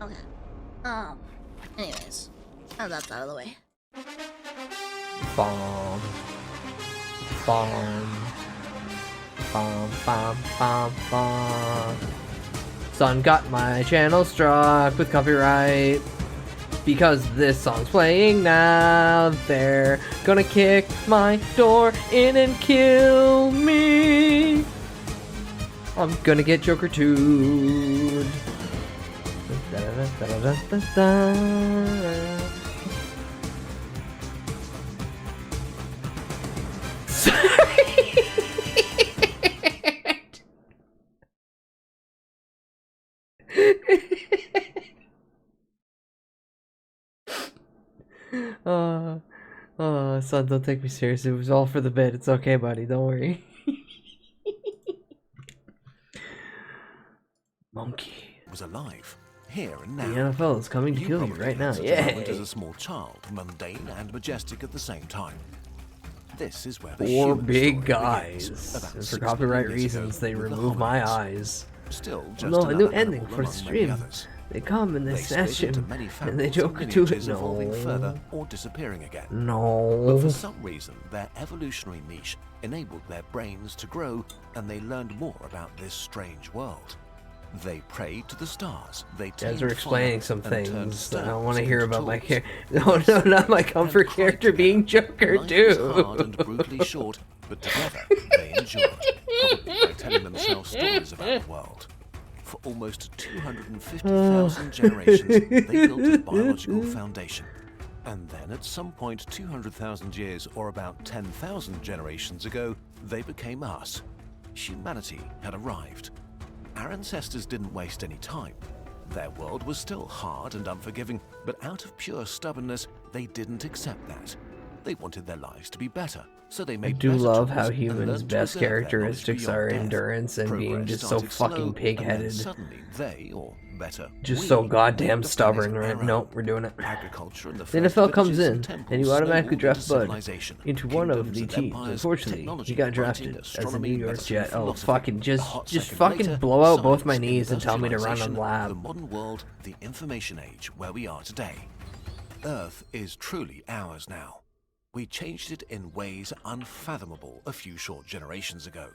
Okay. Anyways. Now that's out of the way. Bomb. Bomb. Bomb, bomb, bomb, bomb. Son got my channel struck with copyright. Because this song's playing now. They're gonna kick my door in and kill me. I'm gonna get Joker 2'd. Son, don't take me seriously. It was all for the bit. It's okay, buddy. Don't worry. Monkey was alive, here and The now. NFL is coming to kill you probably right now. had such a moment Yay! as a small child, mundane and majestic at the same time. This is where the 4 human big story guys. begins, about And for 6 copyright million years ago reasons, they with the remove my hominids. eyes. Still, just No, a new another ending animal for among many stream. others. They come and they snatch split into him, many and they families don't and do it. lineages evolving further No. or disappearing again. No. But for some reason, their evolutionary niche enabled their brains to grow, and they learned more about this strange world. They prayed to the stars. They You guys are tamed explaining fire some and turned things that I don't stones want to hear into about my tools. character. No, not my comfort character being Joker Life was hard too. and brutally short, but together they endured, probably by telling themselves stories about the world. For almost 250,000 generations, they built a biological foundation. And then at some point 200,000 years, or about 10,000 generations ago, they became us. Humanity had arrived. Our ancestors didn't waste any time. Their world was still hard and unforgiving, but out of pure stubbornness, they didn't accept that. They wanted their lives to be better, so they I made do better love tools how and humans' learned to best preserve their knowledge characteristics beyond are death. endurance and being Progress just so started fucking slow, and then pig-headed. suddenly they, or better, Just we, so goddamn made the stubborn, planet right? our Nope, own. we're doing it. Agriculture and the The first NFL comes villages in, and temples and you automatically snowballed draft into Bud civilization. into one of Kingdoms the and teams. empires, Unfortunately, technology, he got writing, drafted as a astronomy, New York medicine, Jet. Oh, philosophy. fucking A just hot second fucking later, blow out both my science, knees and tell me to run on industrialization, the lab. modern world, the information age where we are today. Earth is truly ours now. We changed it in ways unfathomable a few short generations ago.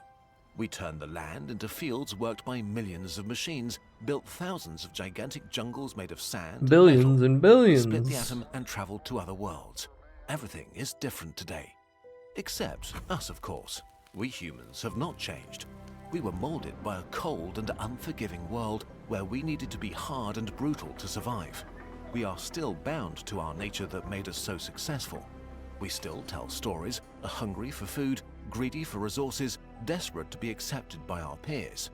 We turned the land into fields worked by millions of machines, built thousands of gigantic jungles made of sand, and Billions metal, and billions. split the atom and traveled to other worlds. Everything is different today. Except us, of course. We humans have not changed. We were molded by a cold and unforgiving world where we needed to be hard and brutal to survive. We are still bound to our nature that made us so successful. We still tell stories, are hungry for food, greedy for resources, desperate to be accepted by our peers.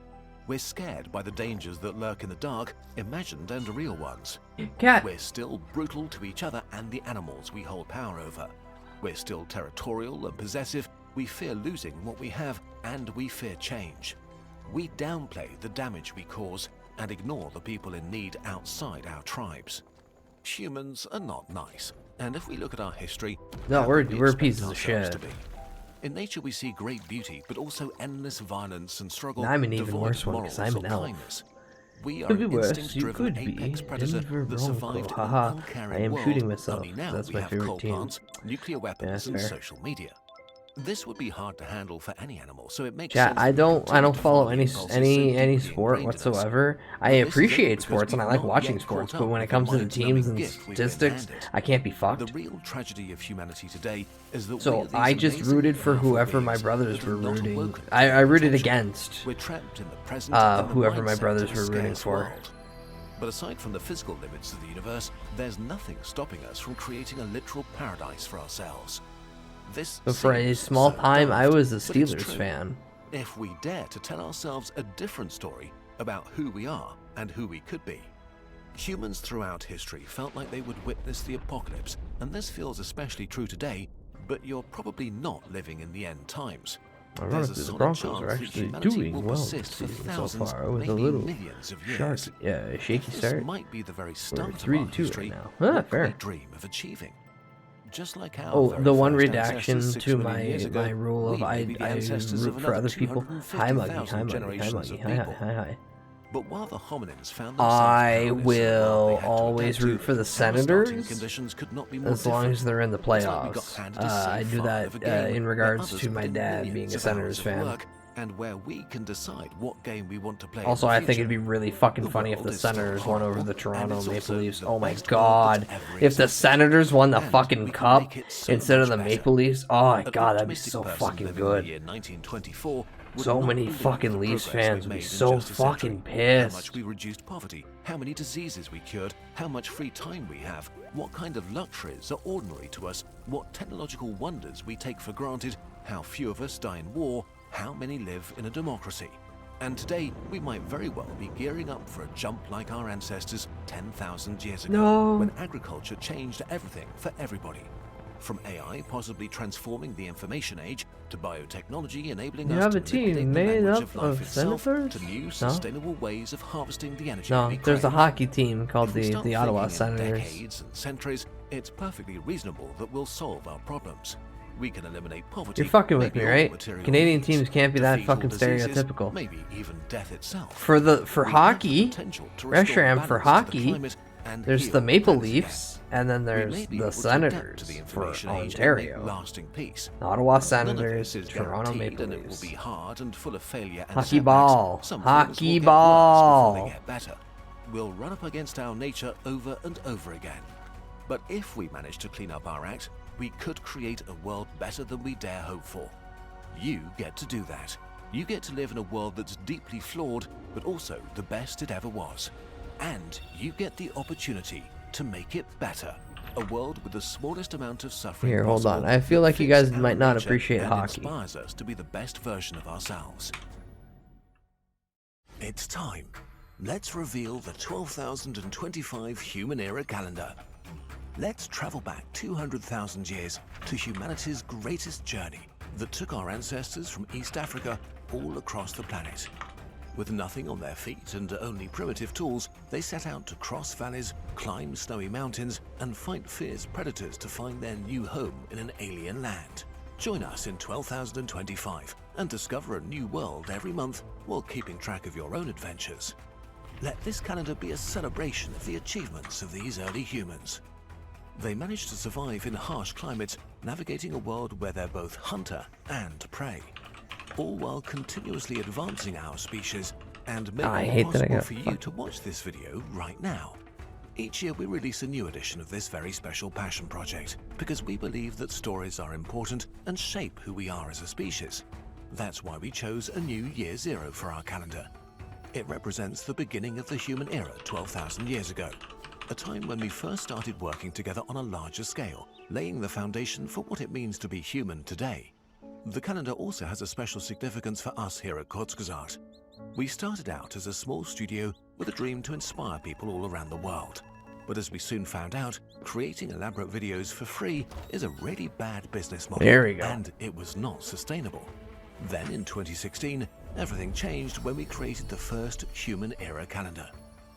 We're scared by the dangers that lurk in the dark, imagined and real ones. Cat. We're still brutal to each other and the animals we hold power over. We're still territorial and possessive. We fear losing what we have, and we fear change. We downplay the damage we cause and ignore the people in need outside our tribes. Humans are not nice, and if we look at our history, No, how we're could we expect pieces of ourselves shit. to be? In nature, we see great beauty, but also endless violence and struggle. I'm an even devoid worse of one, 'cause I'm morals an or elf. kindness. We are Could be an worse. You instinct-driven could be. apex predator Denver that Bronco. survived in Haha. an uncaring I am world. shooting myself. Only now That's we my have favorite coal team. plants, nuclear weapons, that's and fair. social media. This would be hard to handle for any animal, so it makes Chat, sense I that we don't continue to follow follow any impulses so any deeply sport ingrained in us. whatsoever. I But this is only appreciate because sports and I we've like not watching yet sports, caught but up when it with comes to the mind-numbing teams and gift we've been statistics, handed. I can't be fucked. The real tragedy of humanity today is that we So are these I just amazing, rooted for powerful whoever my beings brothers that were are not rooting. awoken to I their rooted potential. against We're trapped in the present and the whoever my mindset brothers of a were rooting scarce for. world. But aside from the physical limits of the universe, there's nothing stopping us from creating a literal paradise for ourselves. This But for a seems small so time, I daft, was a but it's Steelers true. fan. If we dare to tell ourselves a different story about who we are and who we could be. Humans throughout history felt like they would witness the apocalypse, and this feels especially true today, but you're probably not living in the end times. There's a Ironically, the solid Broncos chance are that actually humanity doing will well this persist for season so thousands, far. It was a maybe little millions of years. shaky This start. might be the very We're start of 3-2 our right history. now. What Fair. could we dream of achieving? Just like our Oh, very the one first redaction ancestors 6 to million years ago, my rule of we may be the I ancestors root of for other another people. Hi Muggy, hi 250,000 Muggy, hi generations Muggy, of hi people. hi. But while the hominins found themselves I powerless and will they had to always adapt root to, for the our starting Senators conditions could not be more as long different. as they're in the It's like we got playoffs. handed a I safe do file that of a game in where regards others to put my in dad millions being a of Senators hours of fan. work, and where we can decide what game we want to play. Also, in the I think future. it'd be really fucking The funny if world the is still Senators won over horrible, the and Toronto it's Maple also Leafs. the Oh my best world god. that's ever If the existed. Senators won the And fucking we can cup make it so instead of much the better. Maple Leafs, oh my An god, that'd be optimistic so person fucking living in the good. year 1924 would So not many believe fucking the Leafs progress fans we've would be made in so just a century, fucking How pissed. much we reduced poverty, how many diseases we cured, how much free time we have, what kind of luxuries are ordinary to us, what technological wonders we take for granted, how few of us die in war, how many live in a democracy. And today, we might very well be gearing up for a jump like our ancestors 10,000 years ago, No. when agriculture changed everything for everybody. From AI possibly transforming the information age, to biotechnology enabling You us have to a team manipulate the made language up of life of itself, senators? to new No? sustainable ways of harvesting the energy No, we there's a crave. hockey team called If we start the Ottawa thinking in Senators. decades and centuries, it's perfectly reasonable that we'll solve our problems. We can eliminate poverty. You're fucking with maybe me, all right? material Canadian needs, teams can't be that defeat all fucking diseases, stereotypical. Maybe even death itself. For We have hockey, the potential to restore Resham for balance to the hockey, climate and there's heal the Maple planets Leafs, and then We there's may be the able to adapt Senators to the for information age and make Ontario. lasting peace. Ottawa None of Senators, this is Toronto guaranteed, Maple and it will Leafs. be hard and full of failure and Hockey setbacks. ball. Some things Hockey will get ball. worse before they get better. We'll run up against our nature over and over again. But if we manage to clean up our act, we could create a world better than we dare hope for. You get to do that. You get to live in a world that's deeply flawed, but also the best it ever was. And you get the opportunity to make it better. A world with the smallest amount of suffering Here, hold possible on. I feel that like you fits guys our might not nature appreciate and hockey. inspires us to be the best version of ourselves. It's time. Let's reveal the 12,025 Human Era calendar. Let's travel back 200,000 years to humanity's greatest journey that took our ancestors from East Africa all across the planet. With nothing on their feet and only primitive tools, they set out to cross valleys, climb snowy mountains, and fight fierce predators to find their new home in an alien land. Join us in 12,025 and discover a new world every month while keeping track of your own adventures. Let this calendar be a celebration of the achievements of these early humans. They managed to survive in harsh climates, navigating a world where they're both hunter and prey, all while continuously advancing our species and making I it hate that I possible got for you to watch this video right now. Each year we release a new edition of this very special passion project because we believe that stories are important and shape who we are as a species. That's why we chose a new Year Zero for our calendar. It represents the beginning of the human era 12,000 years ago, a time when we first started working together on a larger scale, laying the foundation for what it means to be human today. The calendar also has a special significance for us here at Kurzgesagt. We started out as a small studio with a dream to inspire people all around the world. But as we soon found out, creating elaborate videos for free is a really bad business model. There we go. And it was not sustainable. Then in 2016, everything changed when we created the first Human Era calendar.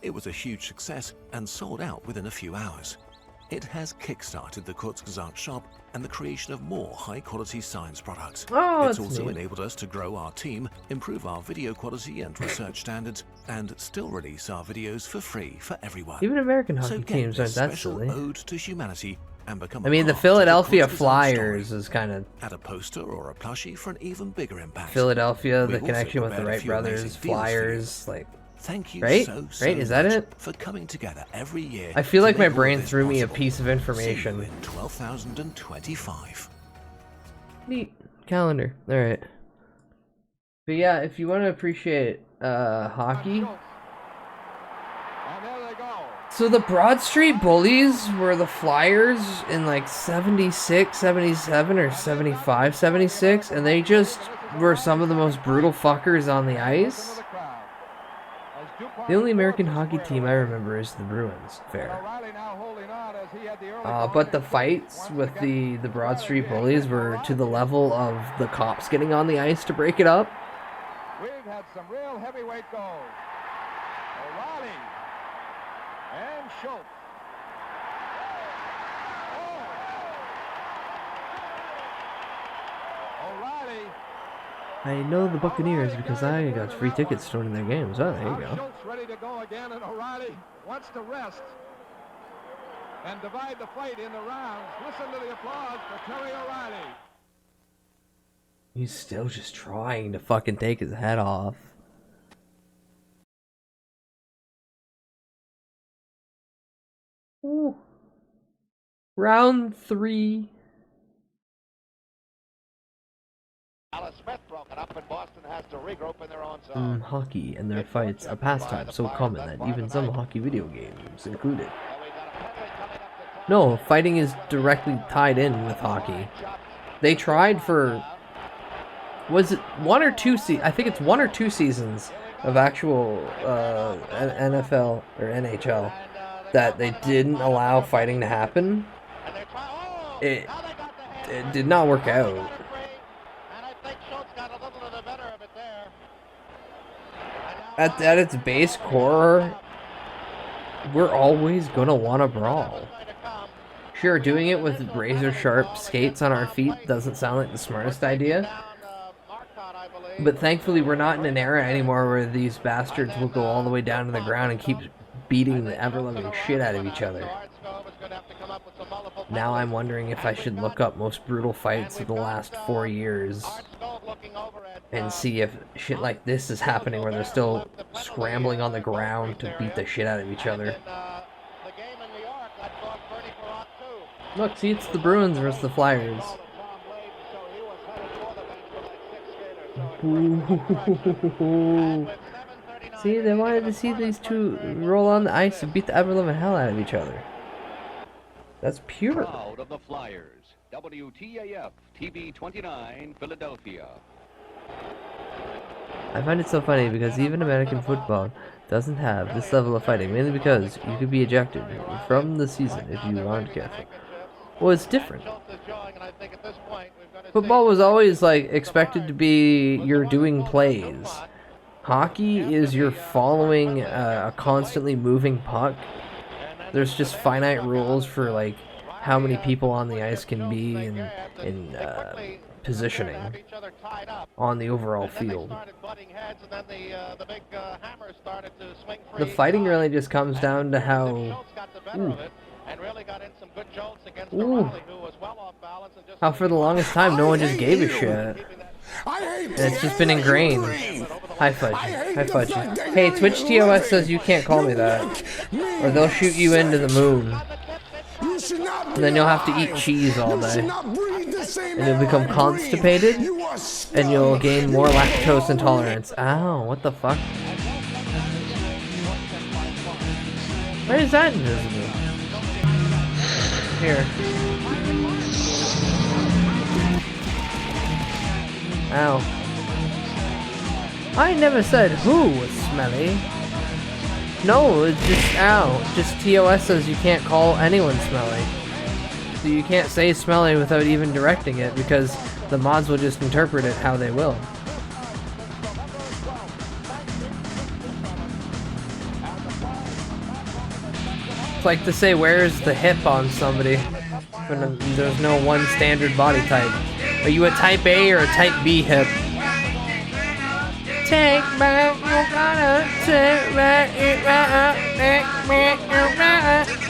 It was a huge success and sold out within a few hours. It has kickstarted the Kurzgesagt shop and the creation of more high-quality science products. Oh, It's that's also neat. enabled us to grow our team, improve our video quality and research standards, and still release our videos for free for everyone. Even American So hockey get teams this aren't that special silly. ode to humanity and become I mean, a the part of Philadelphia Kurzgesagt Flyers story. is kind of Add a poster or a plushie for an even bigger impact. Philadelphia, the We've also connection with the prepared a Wright few amazing brothers, deals for you. Flyers, like. Thank you Right? so Right? Is that much it? for coming together every year. I feel to like my make all brain this threw me a possible. piece of See you information. in 12,025. Neat calendar. All right. But yeah, if you want to appreciate hockey. So the Broad Street Bullies were the Flyers in like 76, 77, or 75, 76, and they just were some of the most brutal fuckers on the ice. The only American hockey team I remember is the Bruins. Fair. But the fights with the Broad Street Bullies were to the level of the cops getting on the ice to break it up. We've had some real heavyweight goals. O'Reilly and Schultz. O'Reilly. I know the Buccaneers because I got free tickets to one of their games. Oh, there you go. Schultz ready to go again, and O'Reilly wants to rest and divide the fight into rounds. Listen to the applause for Terry O'Reilly. He's still just trying to fucking take his head off. Ooh. Round 3. Alice Smith broken up, and Boston has to regroup in their own zone. Hockey and their fights, a pastime so common that even some hockey video games include it. No, fighting is directly tied in with hockey. They tried for... Was it 1 or 2 I think it's 1 or 2 seasons of actual NFL or NHL that they didn't allow fighting to happen. it did not work out. At its base core, we're always gonna want to brawl. Sure, doing it with razor sharp skates on our feet doesn't sound like the smartest idea. But thankfully we're not in an era anymore where these bastards will go all the way down to the ground and keep beating the ever-loving shit out of each other. Now I'm wondering if I should look up most brutal fights of the last 4 years and see if shit like this is happening where they're still scrambling on the ground to beat the shit out of each other. Look, see, it's the Bruins versus the Flyers. Ooh. See, they wanted to see these two roll on the ice and beat the ever-loving hell out of each other. That's pure. Proud of the Flyers, WTAF TV 29, Philadelphia. I find it so funny because even American football doesn't have this level of fighting, mainly because you could be ejected from the season if you aren't careful. Well, it's different. Football was always like expected to be you're doing plays. Hockey is you're following a constantly moving puck. There's just finite rules for like how many people on the ice can be in positioning on the overall field. The fighting really just comes down to how how for the longest time no one just gave a shit. And it's just been ingrained. Hi Fudge. Hi Fudge. Hey, Twitch TOS says you can't call me that. Or they'll shoot you into the moon. And then you'll have to eat cheese all day. And you'll become constipated. And you'll gain more lactose intolerance. Ow, what the fuck? Why is that invisible? Here. Ow. I never said who was smelly. No, it's just ow. Just TOS says you can't call anyone smelly. So you can't say smelly without even directing it because the mods will just interpret it how they will. It's like to say where's the hip on somebody when there's no one standard body type. Are you a type A or a type B hip? Take back your gotta take back it right.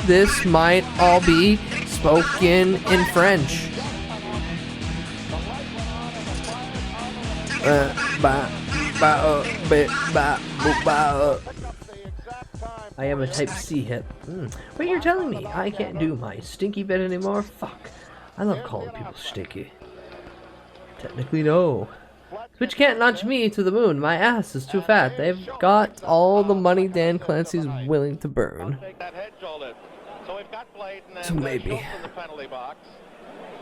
This might all be spoken in French. I am a type C hip. Wait, you're telling me I can't do my stinky bit anymore? Fuck. I love calling people stinky. Technically, no. Twitch can't launch me to the moon. My ass is too fat. They've got all the money Dan Clancy's willing to burn. So maybe.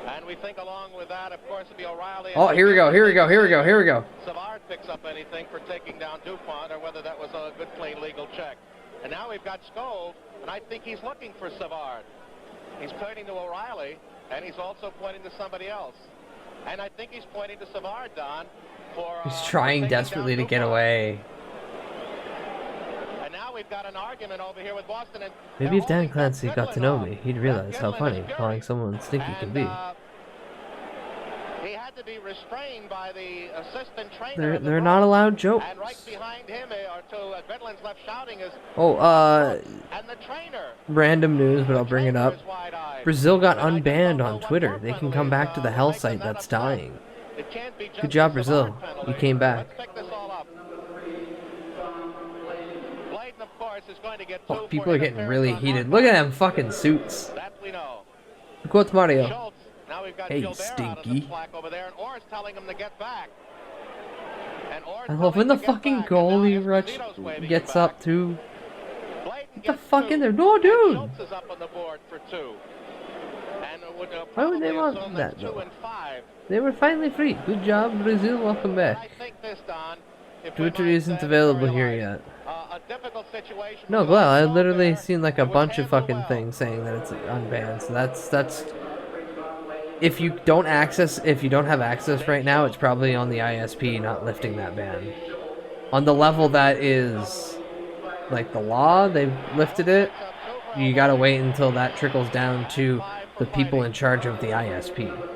And we think along with that, of course, it'll be O'Reilly. Oh, here we go, here we go, here we go, here we go. Savard picks up anything for taking down DuPont, or whether that was a good, clean, legal check. And now we've got Skov, and I think he's looking for Savard. He's pointing to O'Reilly, and he's also pointing to somebody else. And I think he's pointing to Savard, Don, for... He's trying desperately to get away. And now we've got an argument over here with Boston. And maybe if Dan Clancy got to know me, he'd realize how funny calling someone stinky can be. He had to be restrained by the assistant trainer. They're not allowed jokes. And right behind him, or to Bedlin's left shouting, is... Oh, and the trainer. Random news, but I'll bring it up. Brazil got unbanned on Twitter. They can come back to the hell site that's dying. Good job, Brazil. You came back. Oh, people are getting really heated. Look at them fucking suits. Look what's Mario. Hey, stinky. I love when the fucking goalie rush gets up too. Get the fuck in there. No, dude. Why would they want that, though? They were finally free. Good job, Brazil. Welcome back. Twitter isn't available here yet. No, well, I literally seen like a bunch of fucking things saying that it's unbanned. So that's if you don't have access right now, it's probably on the ISP not lifting that ban. On the level that is like the law, they've lifted it. You gotta wait until that trickles down to the people in charge of the ISP.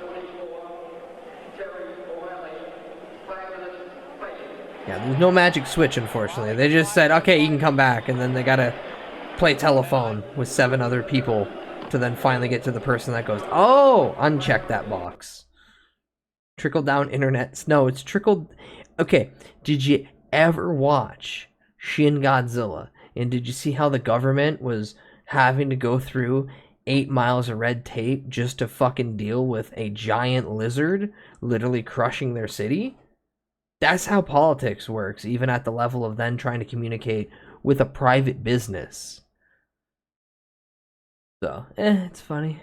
Yeah, there's no magic switch, unfortunately. They just said, okay, you can come back, and then they gotta play telephone with 7 other people to then finally get to the person that goes, oh, uncheck that box. Trickle down internet. No, it's trickled. Okay, did you ever watch Shin Godzilla? And did you see how the government was having to go through 8 miles of red tape just to fucking deal with a giant lizard literally crushing their city? That's how politics works, even at the level of then trying to communicate with a private business. So, it's funny.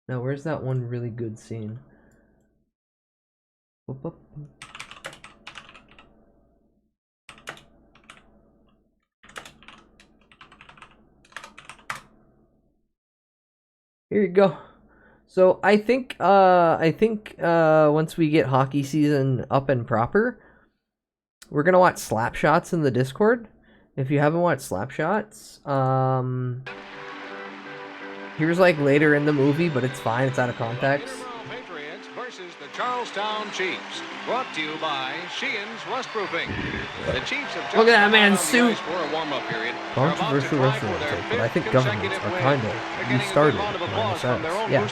Now, where's that one really good scene? Whoop, whoop. Here you go. So I think once we get hockey season up and proper, we're gonna watch Slapshots in the Discord. If you haven't watched Slapshots, here's like later in the movie, but it's fine. It's out of context. Patriots versus the Charlestown Chiefs. Brought to you by Sheehan's Rustproofing. The Chiefs have Look at that man's suit. for a warm-up period. Controversial wrestling take, but I think governments are kind of restarted. Yeah.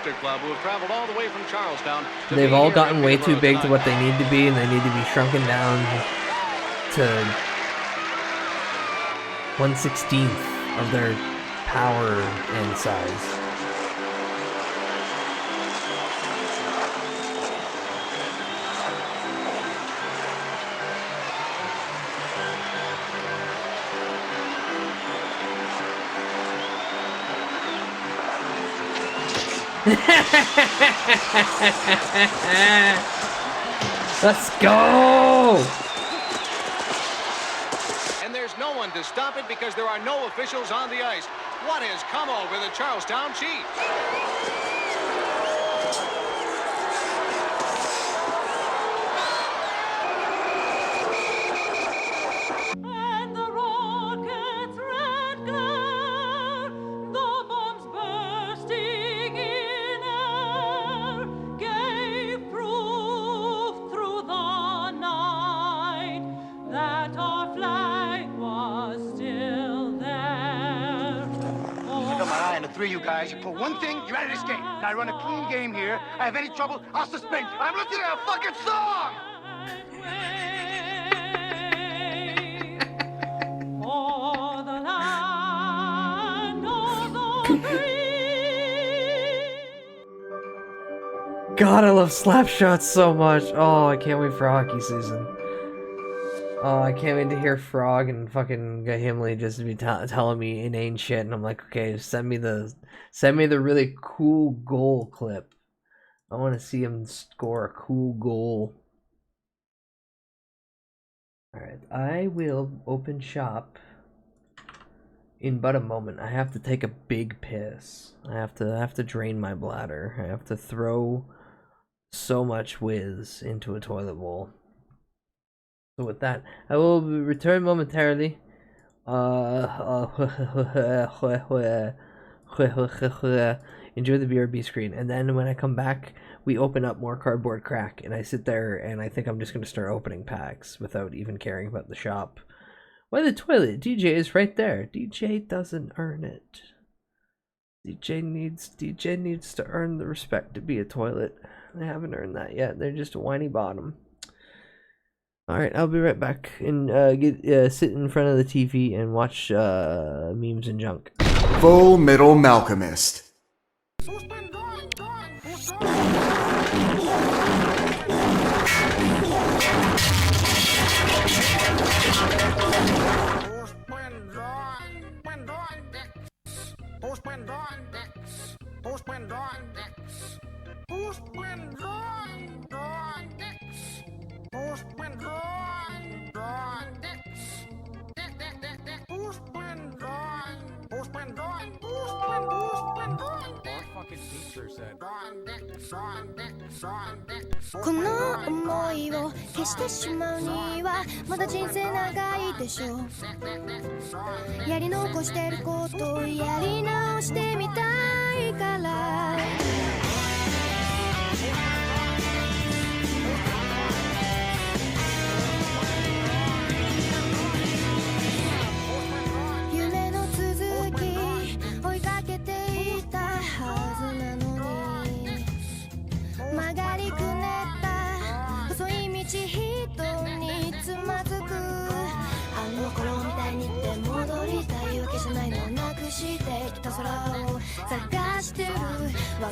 They've all gotten way too big to what they need to be, and they need to be shrunken down to 1/16th of their power and size. Let's go! And there's no one to stop it because there are no officials on the ice. What has come over the Charlestown Chiefs? You guys, for one thing, you're out of this game. Now I run a clean game here. I have any trouble, I'll suspend you. I'm listening to a fucking song! God, I love Slapshots so much. Oh, I can't wait for hockey season. Oh, I can't wait to hear Frog and fucking Gahimli just be telling me inane shit, and I'm like, okay, send me the really cool goal clip. I want to see him score a cool goal. All right, I will open shop in but a moment. I have to take a big piss. I have to drain my bladder. I have to throw so much whiz into a toilet bowl. So with that, I will return momentarily. Enjoy the BRB screen, and then when I come back, we open up more Cardboard Crack, and I sit there, and I think I'm just going to start opening packs without even caring about the shop. Why the toilet? DJ is right there. DJ doesn't earn it. DJ needs to earn the respect to be a toilet. They haven't earned that yet. They're just a whiny bottom. Alright, I'll be right back and sit in front of the TV and watch memes and junk. Full Metal Malcolmist. fucking teacher said. この思いを消してしまうにはまだ人生長いでしょう。やり残してることをやり直してみたいから。夢の続き追いかけていたはずなのに曲がりくねった細い道一につまずくあの頃みたいにって戻りたいわけじゃないのなくしてきた空を探してる分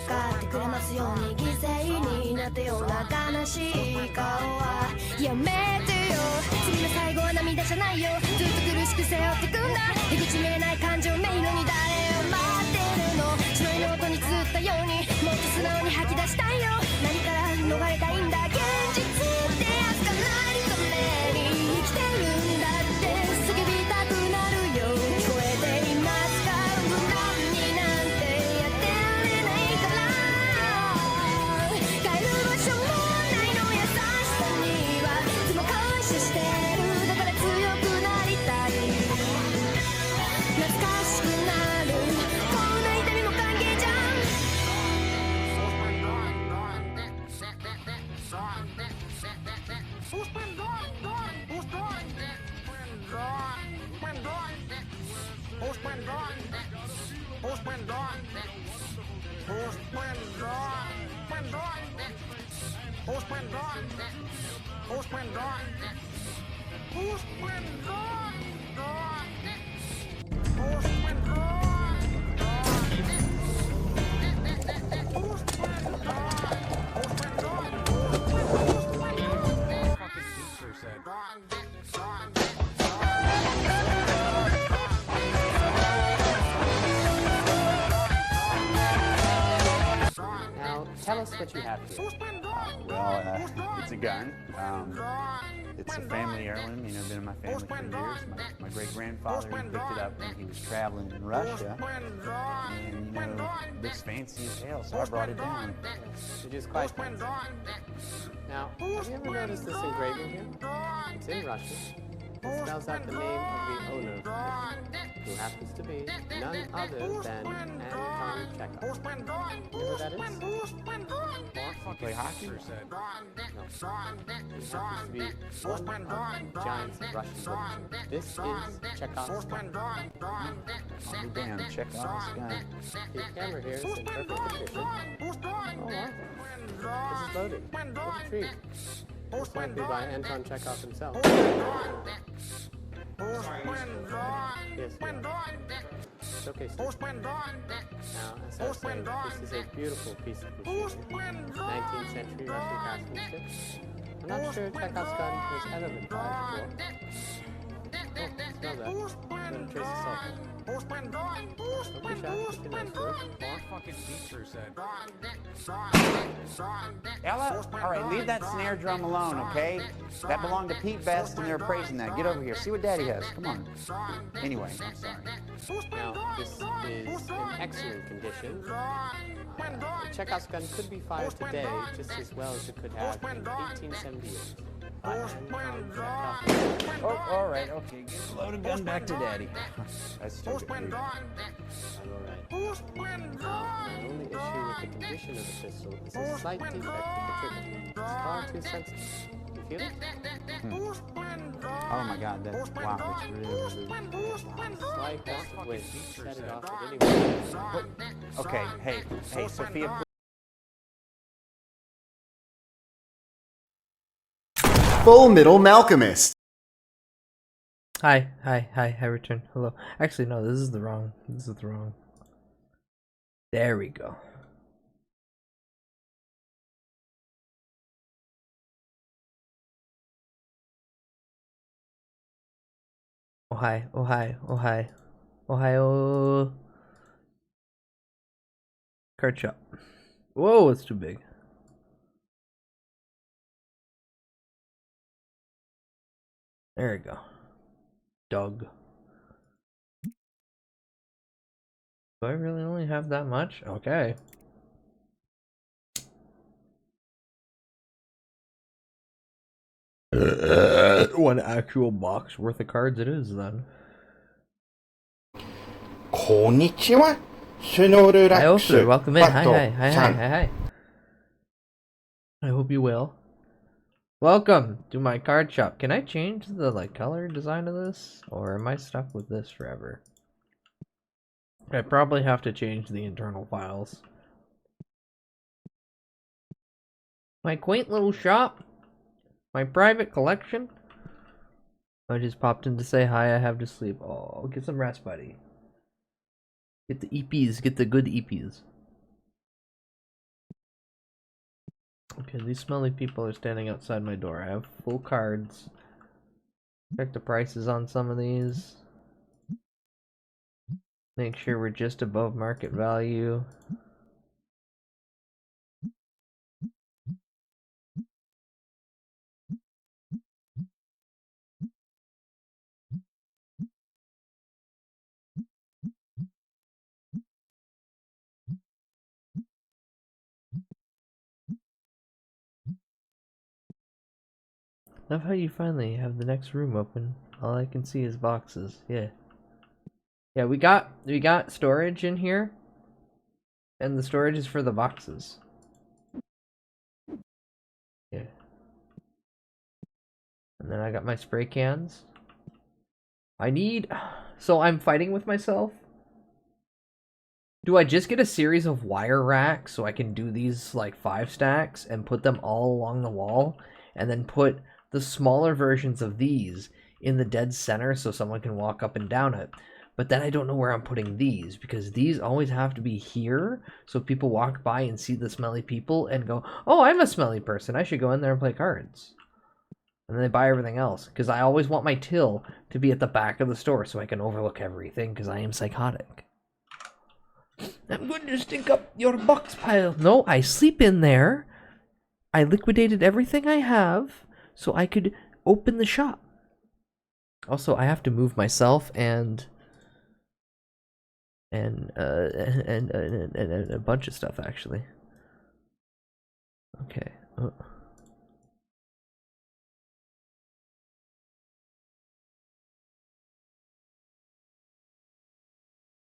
かってくれますように犠牲になったような悲しい顔はやめてよ次の最後は涙じゃないよずっと苦しく背負ってくんだ出口見えない感情迷路に誰を待ってるの白いノートに綴ったようにもっと素直に吐き出したいよ何から逃れたいんだ現実ってやつかないために生きてるんだって叫びたくなるよ聞こえていますか無難になんてやってられないから帰る場所もないの優しさにはいつも感謝してるだから強くなりたい懐かしくなるこんな痛みも歓迎じゃんNow, tell us what you have here. It's a gun. It's a family heirloom. You know, been in my family for years. My great-grandfather picked it up when he was traveling in Russia. And, you know, looks fancy as hell, so I brought it down. It is quite fancy. Now, have you ever noticed this engraving here? It's in Russian. It spells out the name of the owner of it, who happens to be none other than Anton Chekhov. You know who that is? You play hockey? No. He happens to be one of the giants of Russian literature. This is Chekhov's gun. I'll be damned, Chekhov's gun. The camera here is in perfect condition. Oh, wow. This is loaded. What a treat. This might be by Anton Chekhov himself. Yes, it's okay, sir. Now, as I was saying, this is a beautiful piece of machinery. 19th century Russian craftsmanship. I'm not sure Chekhov's gun has ever been fired before. Oh, smell that. Let it trace the sulfur. Don't be shy. You can rest for it. Our fucking teacher said. Ella, all right, leave that snare drum alone, okay? That belonged to Pete Best, and they're praising that. Get over here. See what Daddy has. Come on. Anyway, I'm sorry. Now, this is in excellent condition. Chekhov's gun could be fired today just as well as it could have in 1878. Oh, all right, okay. Give the loaded gun back to Daddy. That's stupid. I'm all right. My only issue with the condition of the pistol is a slight defect with the trigger. It's far too sensitive. You feel it? Oh my God, that's wow, it's really. Slight gust of wind. Set it off at any moment. Okay, hey, Sophia. Full Metal Malcolmist. Hi, return. Hello. Actually, no, this is the wrong. There we go. Oh hi. Ohio. Card shop. Whoa, it's too big. There we go. Dog. Do I really only have that much? Okay. One actual box worth of cards it is, then. Konnichiwa, Shinoru Hi, Oster. Raxu. Welcome in. Hi, Bato hi. san. I hope you will. Welcome to my card shop. Can I change the color design of this? Or am I stuck with this forever? I probably have to change the internal files. My quaint little shop. My private collection. I just popped in to say hi. I have to sleep. Oh, get some rest, buddy. Get the EPs. Get the good EPs. Okay, these smelly people are standing outside my door. I have full cards. Check the prices on some of these. Make sure we're just above market value. Love how you finally have the next room open. All I can see is boxes. Yeah. Yeah, we got storage in here. And the storage is for the boxes. Yeah. And then I got my spray cans. So I'm fighting with myself. Do I just get a series of wire racks so I can do these like 5 stacks and put them all along the wall, and then put the smaller versions of these in the dead center so someone can walk up and down it? But then I don't know where I'm putting these, because these always have to be here so people walk by and see the smelly people and go, oh, I'm a smelly person, I should go in there and play cards. And then they buy everything else, because I always want my till to be at the back of the store so I can overlook everything, because I am psychotic. I'm going to stink up your box pile. No, I sleep in there. I liquidated everything I have so I could open the shop. Also, I have to move myself and a bunch of stuff, actually. Okay. Oh.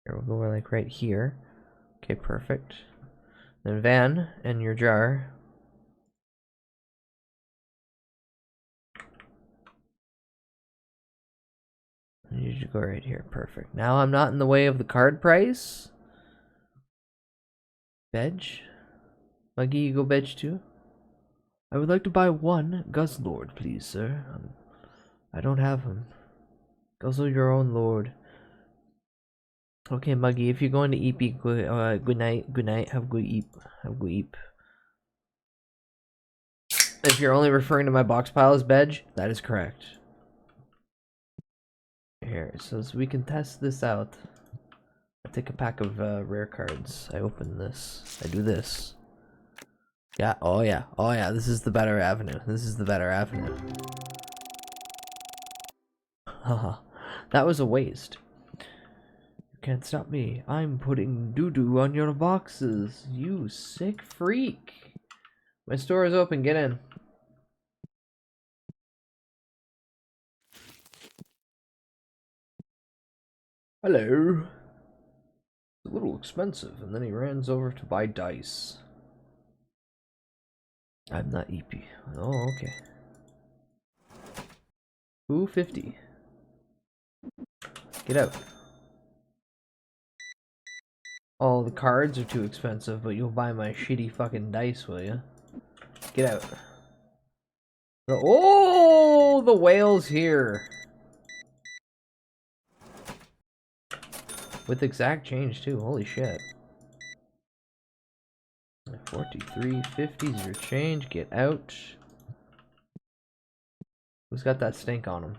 Here, we'll go like right here. Okay, perfect. Then Van, and your jar. You should go right here. Perfect. Now I'm not in the way of the card price. Veg? Muggy, you go veg too? I would like to buy one Guzzlord, please, sir. I don't have him. Guzzle your own lord. Okay, Muggy, if you're going to eep, good night. Good night. Have a good eep. Have a good eep. If you're only referring to my box pile as veg, that is correct. Here, so we can test this out. I take a pack of rare cards. I open this. I do this. Yeah, oh yeah. Oh yeah, this is the better avenue. This is the better avenue. Haha. That was a waste. You can't stop me. I'm putting doo-doo on your boxes. You sick freak. My store is open. Get in. Hello. It's a little expensive, and then he runs over to buy dice. I'm not EP. Oh, okay. 250. Get out. All the cards are too expensive, but you'll buy my shitty fucking dice, will you? Get out. Oh, the whale's here. With exact change too, holy shit. 43.50 is your change, get out. Who's got that stink on him?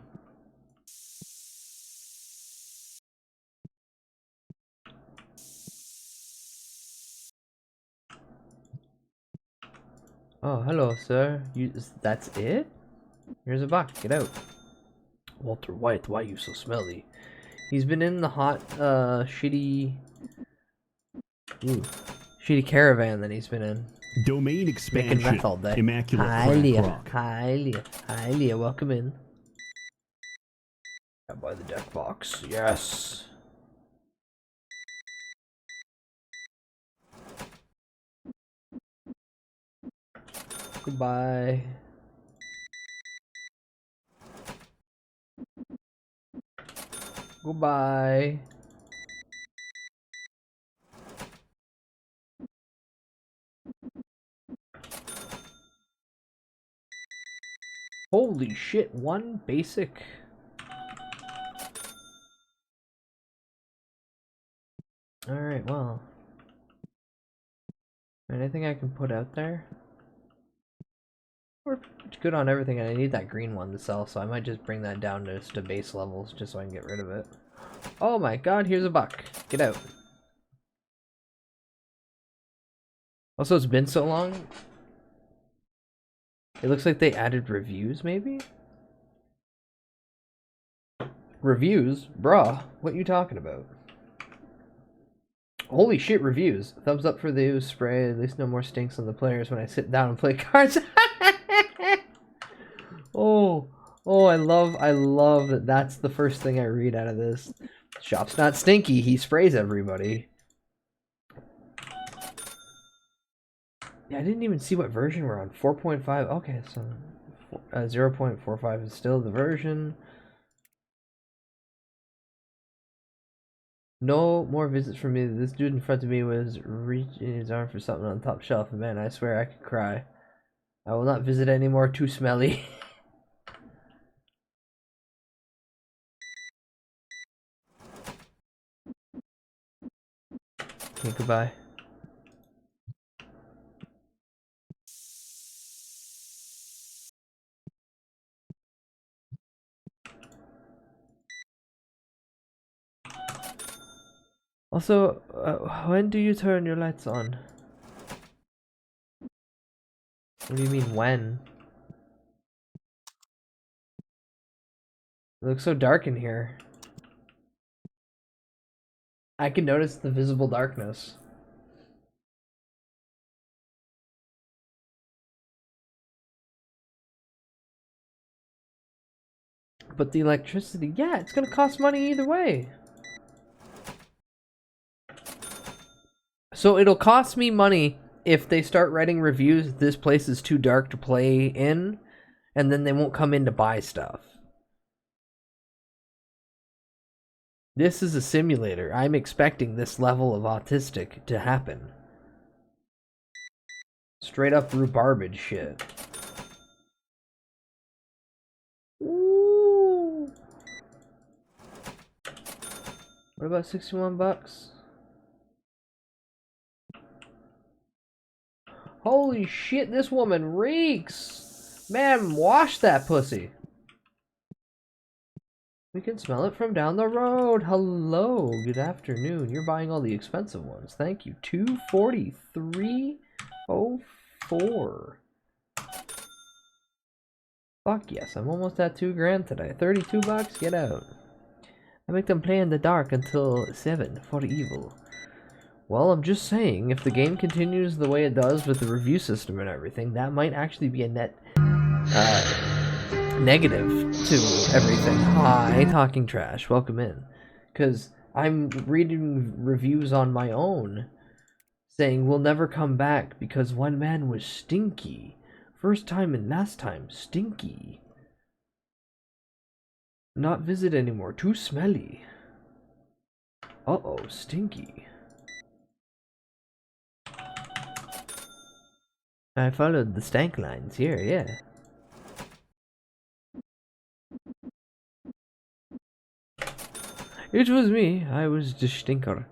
Oh, hello, sir. That's it? Here's a box, get out. Walter White, why are you so smelly? He's been in the hot, shitty caravan that he's been in. Domain Making expansion. meth all day. Immaculate Hi, crack Leah. rock. Hi, Leah. Hi, Leah. Welcome in. Grab by the deck box. Yes. Goodbye. Goodbye. Holy shit, one basic. Alright, well. Anything I can put out there? We're good on everything, and I need that green one to sell, so I might just bring that down to base levels just so I can get rid of it. Oh my god, here's a buck. Get out. Also, it's been so long. It looks like they added reviews, maybe? Reviews? Bruh, what you talking about? Holy shit, reviews. Thumbs up for the ooze spray. At least no more stinks on the players when I sit down and play cards. Oh, I love that that's the first thing I read out of this. Shop's not stinky, he sprays everybody. Yeah, I didn't even see what version we're on. 4.5. Okay, so 0.45 is still the version. No more visits from me. This dude in front of me was reaching his arm for something on the top shelf, and man, I swear I could cry. I will not visit anymore, too smelly. Okay, goodbye. Also, when do you turn your lights on? What do you mean, when? It looks so dark in here. I can notice the visible darkness. But the electricity, yeah, it's gonna cost money either way. So it'll cost me money if they start writing reviews, this place is too dark to play in, and then they won't come in to buy stuff. This is a simulator. I'm expecting this level of autistic to happen. Straight up rhubarbage shit. Ooh. What about 61 bucks? Holy shit, this woman reeks! Man, wash that pussy. We can smell it from down the road. Hello, good afternoon. You're buying all the expensive ones. Thank you. 243.04. Fuck yes, I'm almost at 2 grand today. 32 bucks, get out. I make them play in the dark until 7 for evil. Well, I'm just saying, if the game continues the way it does with the review system and everything, that might actually be a net negative to everything. Hi, Talking Trash, welcome in. Because I'm reading reviews on my own saying we'll never come back because one man was stinky. First time and last time, stinky. Not visit anymore, too smelly. Uh-oh, stinky. I followed the stank lines here, yeah. It was me. I was the stinker.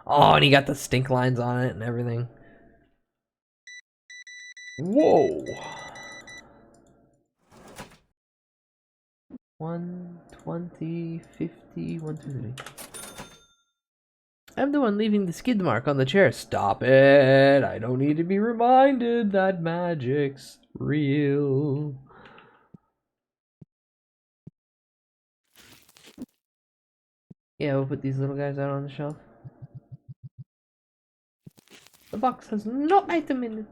Oh, and he got the stink lines on it and everything. Whoa. 120, 50, 1, 2, 3. I'm the one leaving the skid mark on the chair. Stop it. I don't need to be reminded that magic's real. Yeah, we'll put these little guys out on the shelf. The box has no item in it.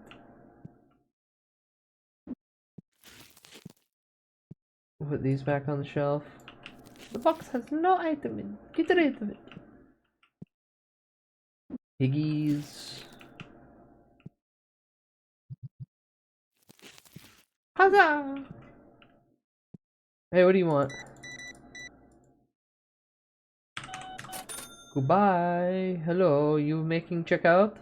Put these back on the shelf. The box has no item in. Get rid of it. Piggies. Huzzah! Hey, what do you want? Goodbye. Hello, you making checkout?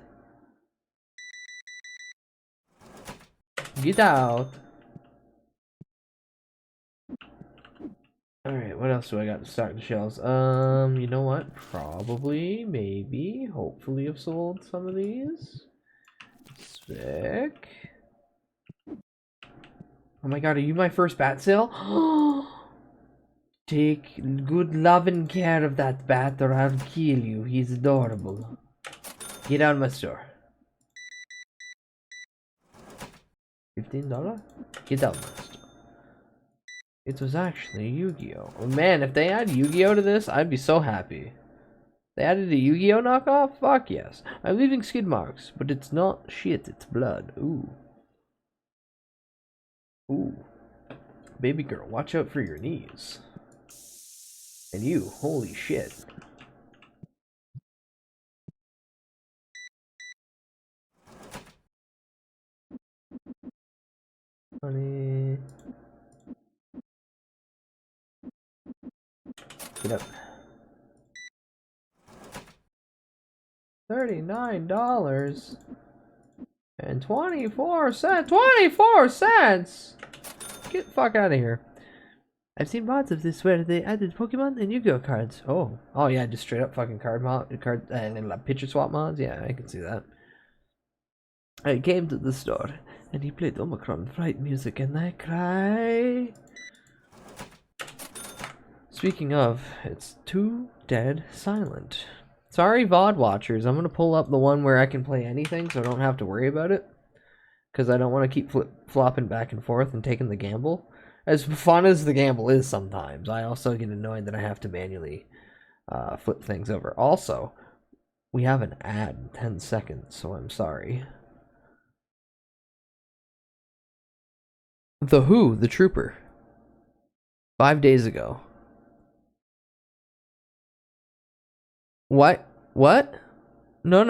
Get out. Alright, what else do I got to stock the shelves? You know what? Probably, maybe, hopefully I've sold some of these. Sick. Oh my god, are you my first bat sale? Take good loving care of that bat or I'll kill you. He's adorable. Get out of my store. $15? Get out of my store. It was actually Yu-Gi-Oh! Oh, man, if they add Yu-Gi-Oh! To this, I'd be so happy. They added a Yu-Gi-Oh! Knockoff? Fuck yes. I'm leaving skid marks, but it's not shit, it's blood. Ooh. Ooh. Baby girl, watch out for your knees. And you, holy shit. Honey. Get up. $39 and 24 cents. 24 cents! Get the fuck out of here. I've seen mods of this where they added Pokemon and Yu-Gi-Oh cards. Oh yeah, just straight up fucking card and then like picture swap mods. Yeah, I can see that. I came to the store and he played Omicron Flight music and I cry. Speaking of, it's too dead silent. Sorry, VOD watchers. I'm gonna pull up the one where I can play anything, so I don't have to worry about it. Because I don't want to keep flopping back and forth and taking the gamble. As fun as the gamble is sometimes, I also get annoyed that I have to manually flip things over. Also, we have an ad in 10 seconds, so I'm sorry. The Who, the Trooper. 5 days ago. What? What? No.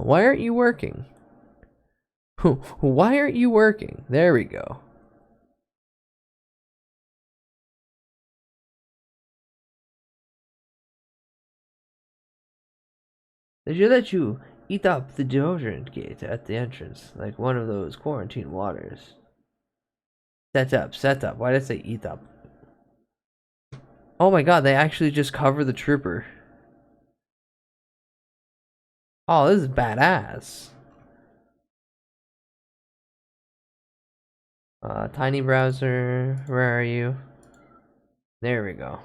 Why aren't you working? Why aren't you working? There we go. They should let you eat up the deodorant gate at the entrance, like one of those quarantine waters. Set up. Why did I say eat up? Oh my god, they actually just cover the trooper. Oh, this is badass. Tiny browser, where are you? There we go.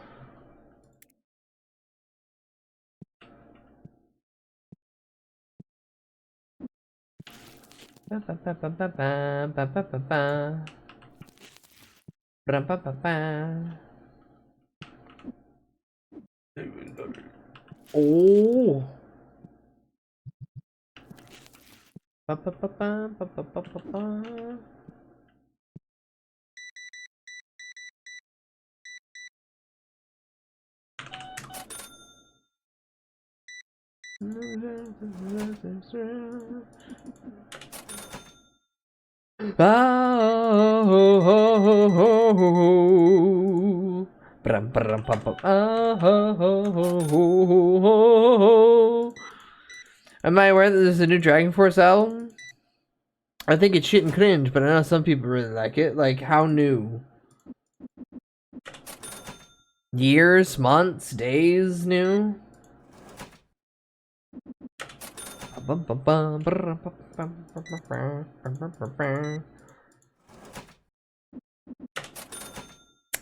Oh. Am I aware that there's a new Dragon Force album? I think it's shit and cringe, but I know some people really like it. Like, how new? Years, months, days new?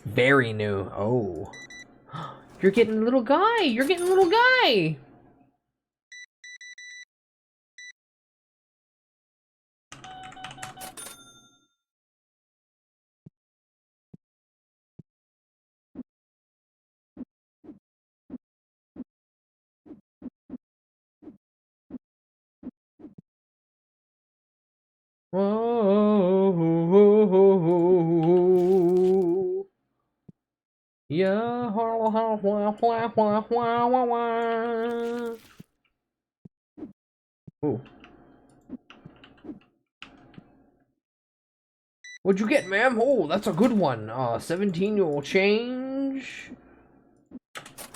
Very new. Oh. You're getting a little guy! You're getting a little guy! Whoa. Yeah. Ooh. What'd you get, ma'am? Oh, that's a good one. 17 you'll change.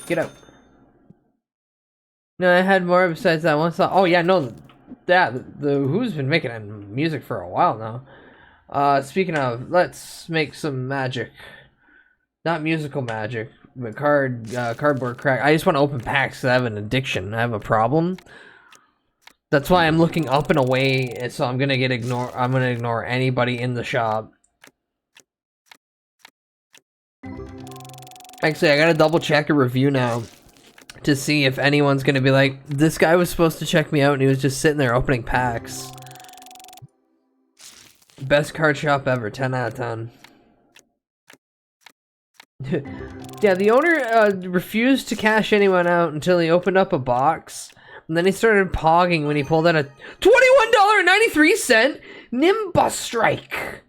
Get out. No, I had more besides that one song. Oh yeah, no, the Who's been making music for a while now. Speaking of, let's make some magic. Not musical magic, but cardboard crack. I just want to open packs 'cause I have an addiction. I have a problem. That's why I'm looking up and away, and so I'm gonna ignore anybody in the shop. Actually, I gotta double check a review now to see if anyone's gonna be like, this guy was supposed to check me out and he was just sitting there opening packs. Best card shop ever, 10 out of 10. Yeah, the owner refused to cash anyone out until he opened up a box. And then he started pogging when he pulled out a $21.93 Nimbus Strike.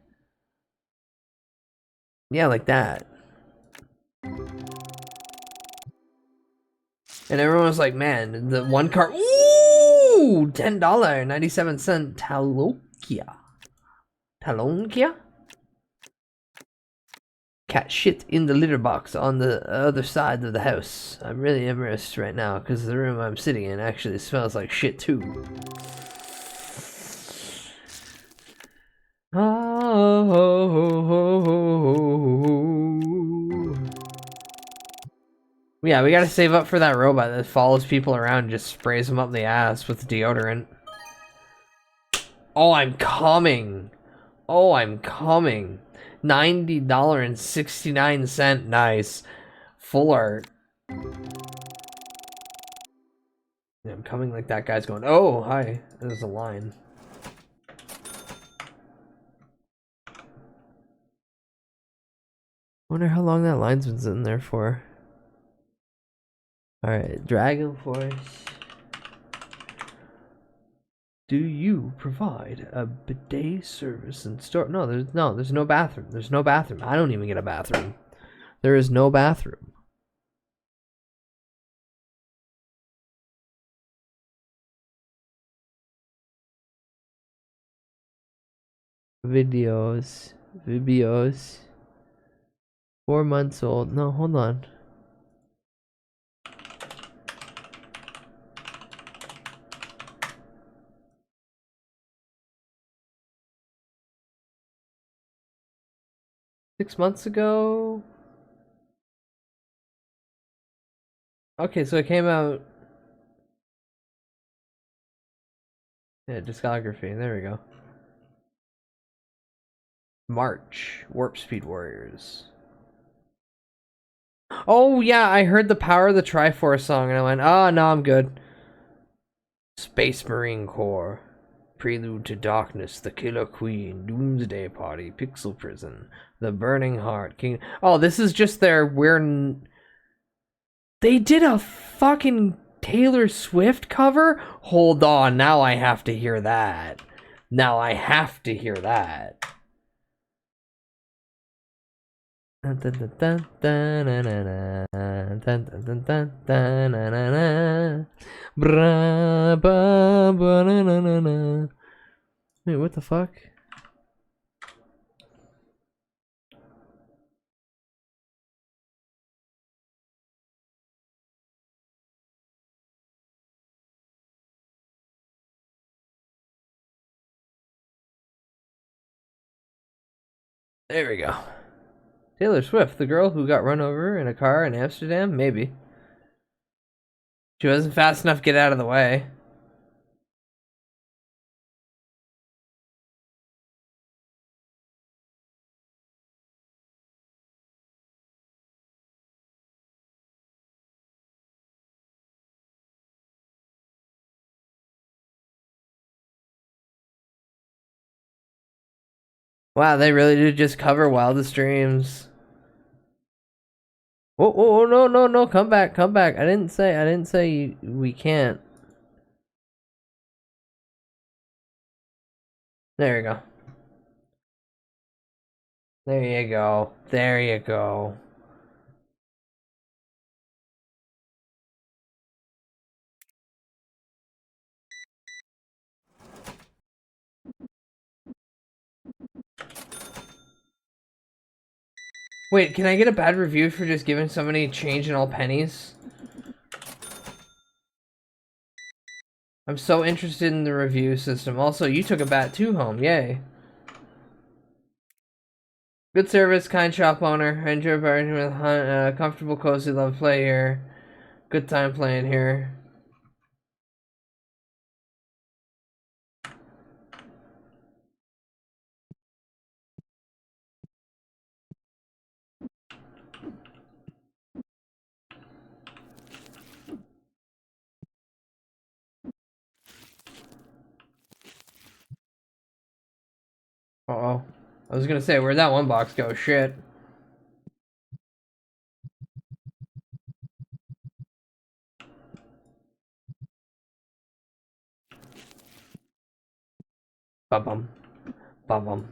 Yeah, like that. And everyone was like, man, the one card. Ooh! $10.97 Talokia. Talonkia? Cat shit in the litter box on the other side of the house. I'm really embarrassed right now because the room I'm sitting in actually smells like shit too. Yeah, we gotta save up for that robot that follows people around and just sprays them up the ass with deodorant. Oh, I'm coming. Oh, I'm coming. $90.69. Nice. Full art. Yeah, I'm coming like that guy's going, oh, hi. There's a line. Wonder how long that line's been sitting there for. Alright, Dragon Force. Do you provide a bidet service in store? No, there's no bathroom. There's no bathroom. I don't even get a bathroom. There is no bathroom. Videos. 4 months old. No, hold on. Six months ago. Okay, so it came out. Yeah, discography. There we go. March. Warp Speed Warriors. Oh yeah, I heard the Power of the Triforce song and I went, oh no, I'm good. Space Marine Corps. Prelude to Darkness, The Killer Queen, Doomsday Party, Pixel Prison, The Burning Heart, King. Oh, this is just their They did a fucking Taylor Swift cover? Hold on, now I have to hear that. Now I have to hear that. Wait, what the fuck? There we go. Taylor Swift, the girl who got run over in a car in Amsterdam? Maybe. She wasn't fast enough to get out of the way. Wow, they really did just cover Wildest Dreams. Oh, no, come back. I didn't say we can't. There you go. There you go. Wait, can I get a bad review for just giving somebody change in all pennies? I'm so interested in the review system. Also, you took a bat too home. Yay. Good service, kind shop owner. I enjoy bargaining with comfortable, cozy, love play here. Good time playing here. Uh-oh. I was gonna say, where'd that one box go? Shit. Ba-bum. Ba-bum.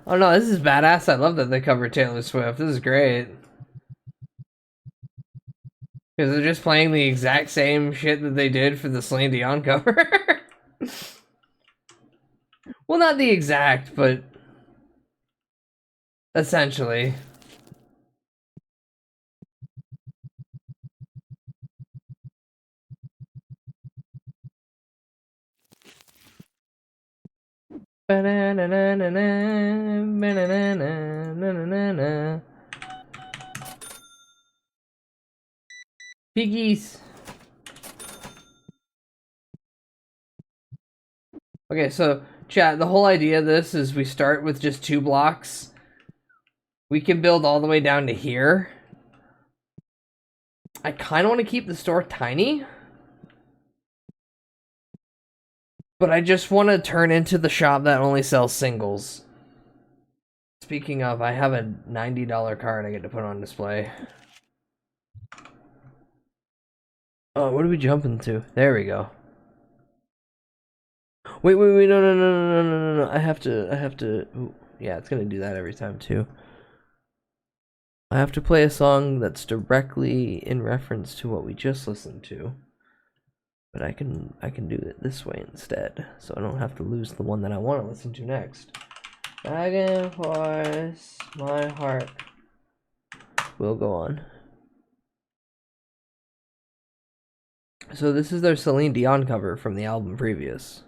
Oh no, this is badass. I love that they cover Taylor Swift. This is great. Because they're just playing the exact same shit that they did for the Celine Dion cover. Well, not the exact, but essentially. Piggies. Okay, so chat, the whole idea of this is we start with just 2 blocks. We can build all the way down to here. I kind of want to keep the store tiny. But I just want to turn into the shop that only sells singles. Speaking of, I have a $90 card I get to put on display. Oh, what are we jumping to? There we go. Wait, no. I have to. Ooh, yeah, it's gonna do that every time too. I have to play a song that's directly in reference to what we just listened to. But I can do it this way instead, so I don't have to lose the one that I want to listen to next. Back and forth, my heart will go on. So this is their Celine Dion cover from the album previous.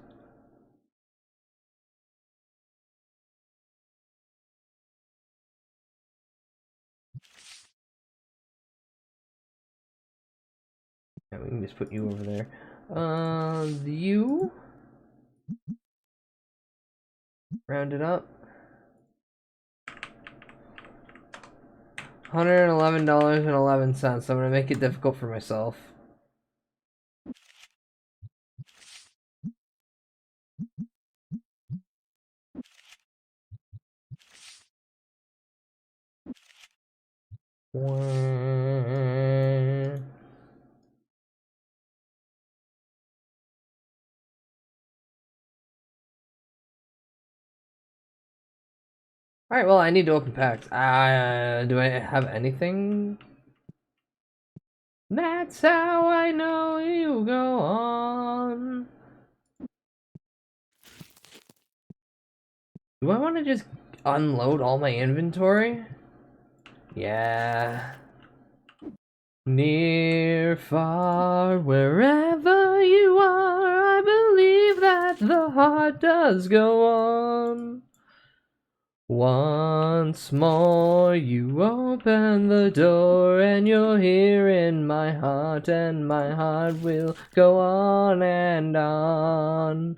Yeah, we can just put you over there. You round it up. $111.11. I'm gonna make it difficult for myself. Alright, well, I need to open packs. Do I have anything? That's how I know you go on. Do I want to just unload all my inventory? Yeah. Near, far, wherever you are, I believe that the heart does go on. Once more you open the door and you're here in my heart, and my heart will go on and on.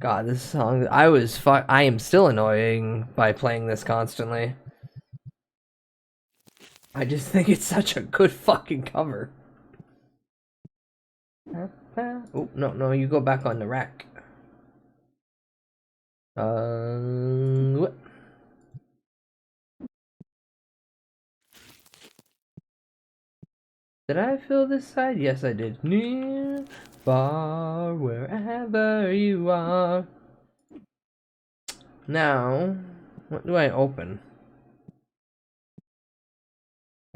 God, this song, I am still annoying by playing this constantly. I just think it's such a good fucking cover. Oh, no, you go back on the rack. What? Did I fill this side? Yes, I did. Near, far, wherever you are. Now, what do I open?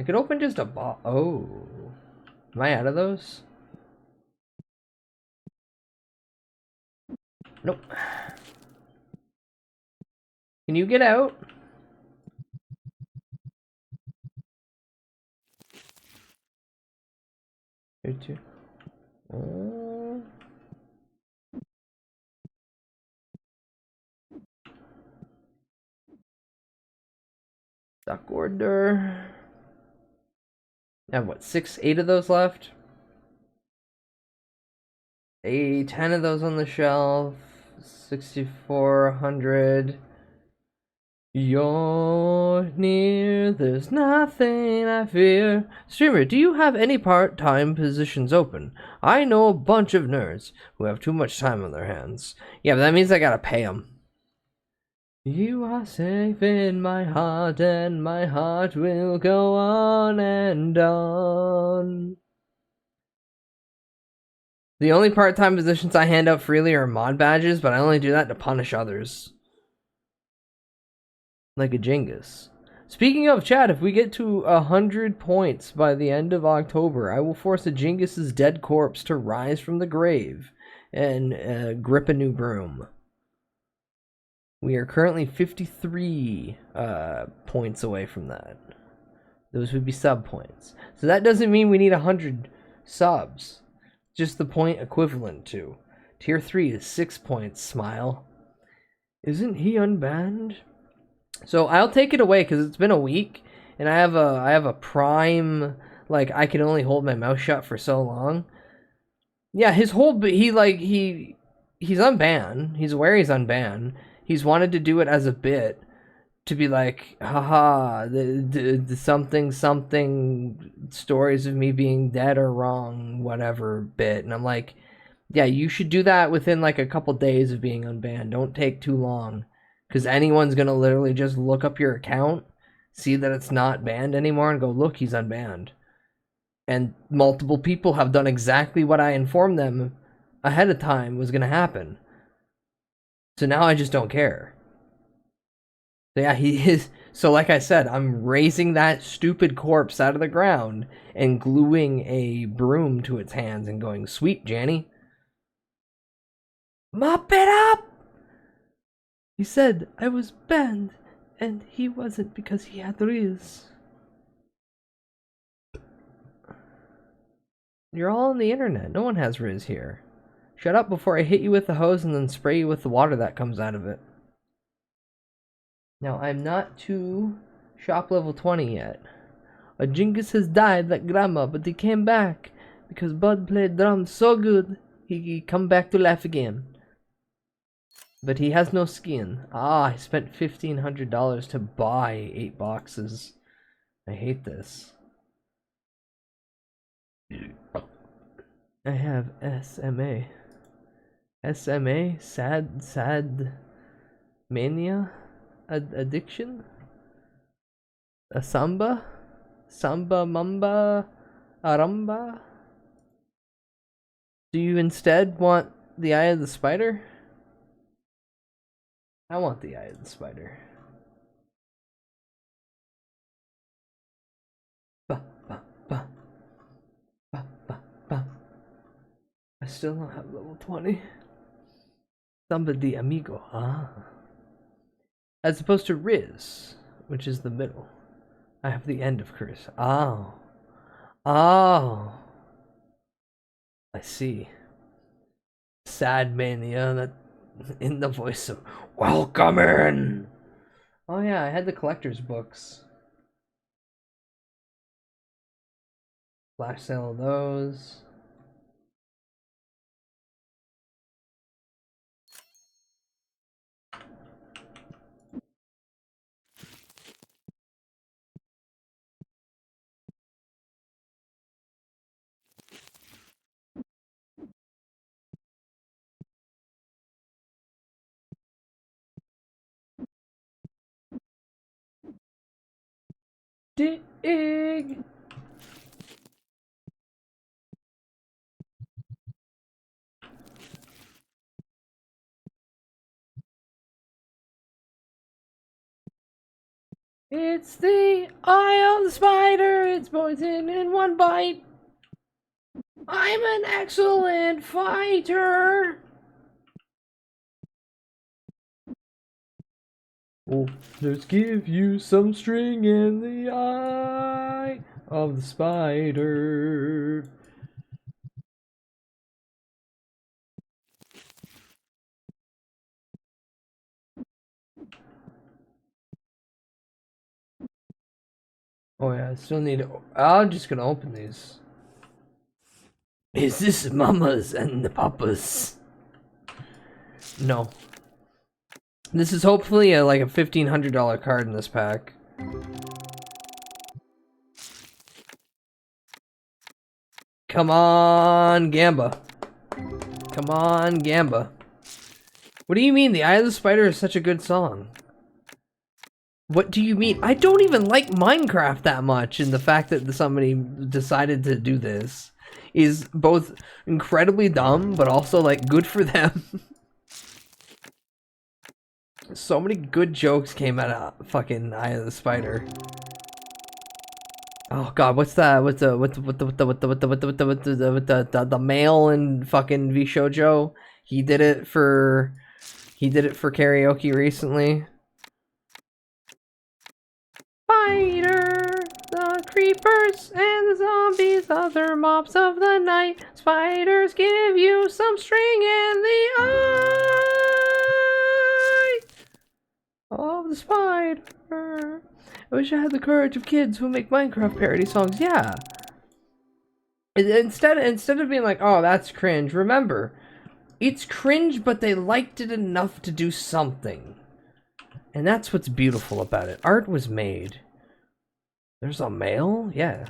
I could open just a ball. Oh. Am I out of those? Nope. Can you get out? Here too. Duck order. I have what, 8 of those left? 10 of those on the shelf. 6,400. You're near, there's nothing I fear. Streamer, do you have any part-time positions open? I know a bunch of nerds who have too much time on their hands. Yeah, but that means I gotta pay them. You are safe in my heart, and my heart will go on and on. The only part-time positions I hand out freely are mod badges, but I only do that to punish others. Like a Genghis. Speaking of, chat, if we get to 100 points by the end of October, I will force a Genghis's dead corpse to rise from the grave and grip a new broom. We are currently 53 points away from that. Those would be sub points. So that doesn't mean we need 100 subs. Just the point equivalent to. Tier 3 is 6 points, smile. Isn't he unbanned? So I'll take it away because it's been a week, and I have a prime, like, I can only hold my mouth shut for so long. Yeah, he's unbanned. He's aware he's unbanned. He's wanted to do it as a bit to be like, haha, the something stories of me being dead or wrong, whatever bit. And I'm like, yeah, you should do that within like a couple days of being unbanned. Don't take too long. Because anyone's going to literally just look up your account, see that it's not banned anymore, and go, look, he's unbanned. And multiple people have done exactly what I informed them ahead of time was going to happen. So now I just don't care. So yeah, he is. So like I said, I'm raising that stupid corpse out of the ground and gluing a broom to its hands and going, sweet, Janny. Mop it up! He said I was banned, and he wasn't because he had Riz. You're all on the internet. No one has Riz here. Shut up before I hit you with the hose and then spray you with the water that comes out of it. Now, I'm not to shop level 20 yet. A Genghis has died like grandma, but he came back because Bud played drums so good he come back to laugh again. But he has no skin. Ah, I spent $1,500 to buy 8 boxes. I hate this. I have SMA. SMA? Sad mania? Addiction? A samba? Samba mamba? Aramba? Do you instead want the eye of the spider? I want the eye of the spider. Ba, ba, ba. Ba, ba, ba. I still don't have level 20. Somebody amigo, huh? As opposed to Riz, which is the middle. I have the end of Chris. Oh. Oh. I see. Sad mania that in the voice of welcome in. Oh yeah, I had the collector's books. Flash sale of those. Dig. It's the eye of the spider. It's poison in one bite. I'm an excellent fighter. Oh, let's give you some string in the eye of the spider. Oh yeah, I still need to... I'm just gonna open these. Is this Mamas and the Papas? No. This is hopefully like a $1,500 card in this pack. Come on, Gamba. Come on, Gamba. What do you mean? The Eye of the Spider is such a good song. What do you mean? I don't even like Minecraft that much, and the fact that somebody decided to do this is both incredibly dumb, but also, like, good for them. So many good jokes came out of fucking Eye of the Spider. Oh god, what's that? What's the male in fucking VShojo? He did it for karaoke recently. Spider, the creepers and the zombies, other mobs of the night. Spiders give you some string in the eye of the spider. I wish I had the courage of kids who make Minecraft parody songs. Yeah. Instead of being like, oh, that's cringe, remember, it's cringe, but they liked it enough to do something. And that's what's beautiful about it. Art was made. There's a male? Yeah.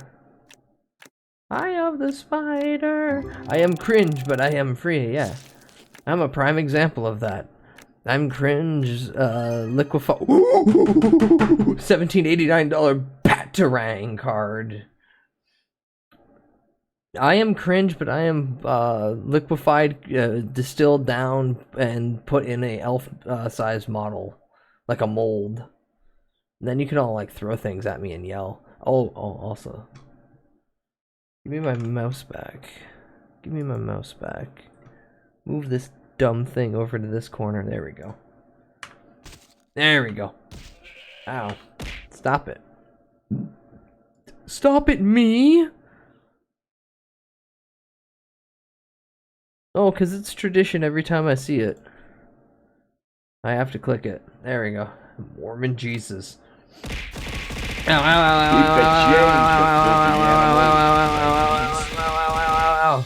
Eye of the spider. I am cringe, but I am free. Yeah. I'm a prime example of that. I'm cringe, liquefy. $1,789 Batarang card. I am cringe, but I am liquefied, distilled down, and put in a elf size model, like a mold. And then you can all like throw things at me and yell. Oh, also, give me my mouse back. Give me my mouse back. Move this dumb thing over to this corner. There we go. There we go. Ow. Stop it. Stop it, me! Oh, because it's tradition every time I see it. I have to click it. There we go. Mormon Jesus. Ow, ow, ow, ow, ow, ow, ow.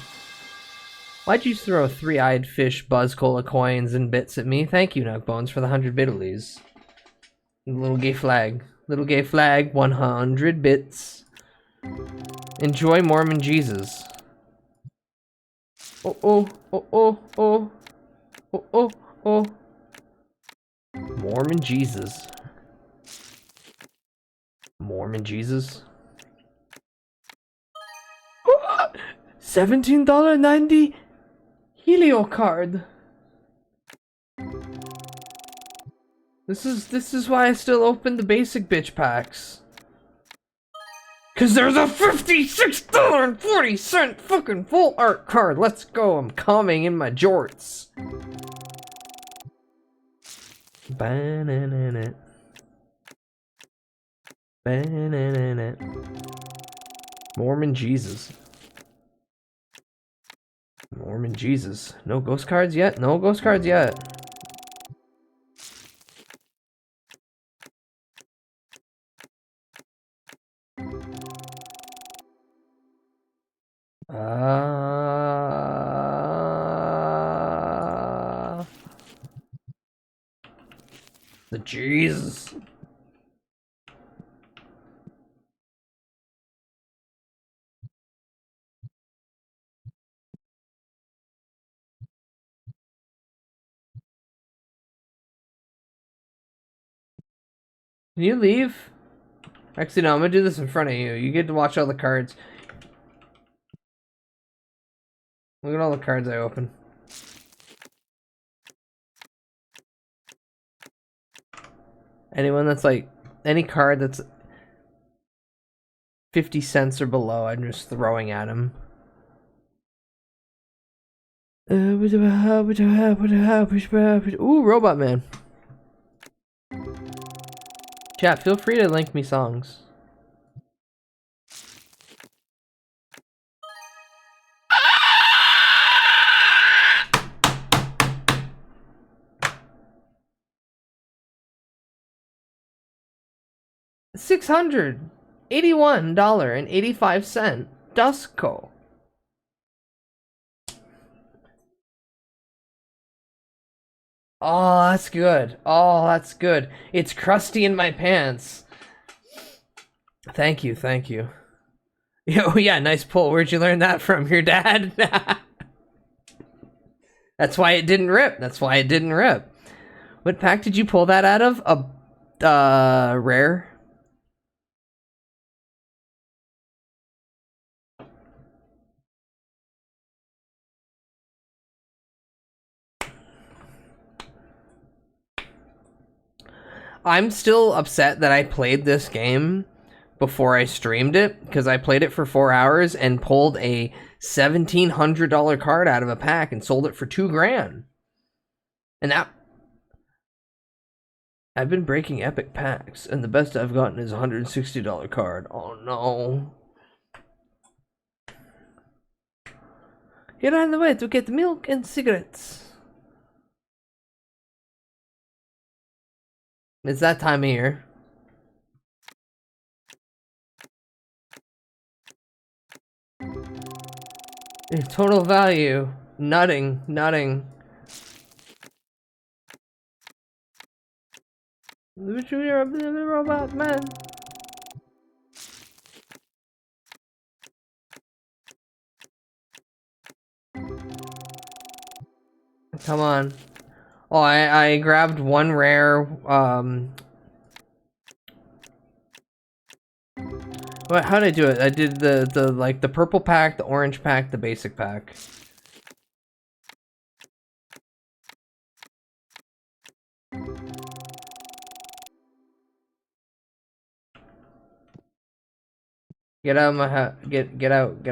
Why'd you throw three-eyed fish, Buzz Cola coins, and bits at me? Thank you, Nugbones, for the 100 biddies. Little gay flag. Little gay flag, 100 bits. Enjoy Mormon Jesus. Oh, oh, oh, oh, oh. Oh, oh, oh. Mormon Jesus. Mormon Jesus. $17.90 Helio card. This is why I still open the basic bitch packs. Cause there's a $56.40 fucking full art card. Let's go. I'm calming in my jorts. Banana. Banana. Mormon Jesus. Mormon Jesus. No ghost cards yet? No ghost cards yet. The Jesus. Can you leave? Actually, no, I'm gonna do this in front of you. You get to watch all the cards. Look at all the cards I open. Anyone that's like, any card that's 50 cents or below, I'm just throwing at him. Ooh, Robot Man. Chat, feel free to link me songs. $681.85. Dusko. Oh, that's good. Oh, that's good. It's crusty in my pants. Thank you, thank you. Oh yeah, nice pull. Where'd you learn that from? Your dad? That's why it didn't rip. That's why it didn't rip. What pack did you pull that out of? A rare? I'm still upset that I played this game before I streamed it, because I played it for 4 hours and pulled a $1,700 card out of a pack and sold it for $2 grand. And that... I've been breaking epic packs, and the best I've gotten is a $160 card. Oh no. You're on the way to get milk and cigarettes. It's that time of year. Your total value. Nutting. You're a robot man. Come on. Oh, I grabbed one rare, What, how did I do it? I did the purple pack, the orange pack, the basic pack. Get out of my house. Get out.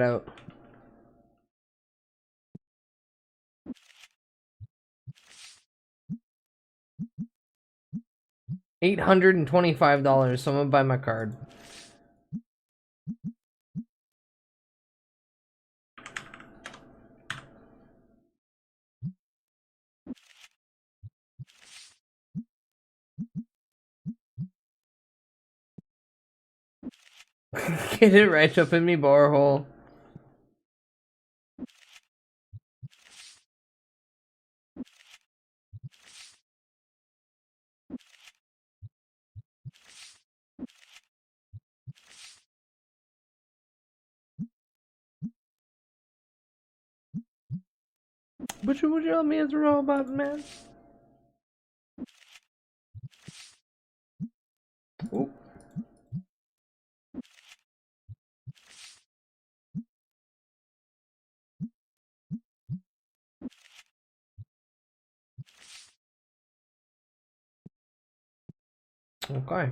$825. Someone buy my card. Get it right up in me borehole. What you want me as a robot, man? Oh. Okay.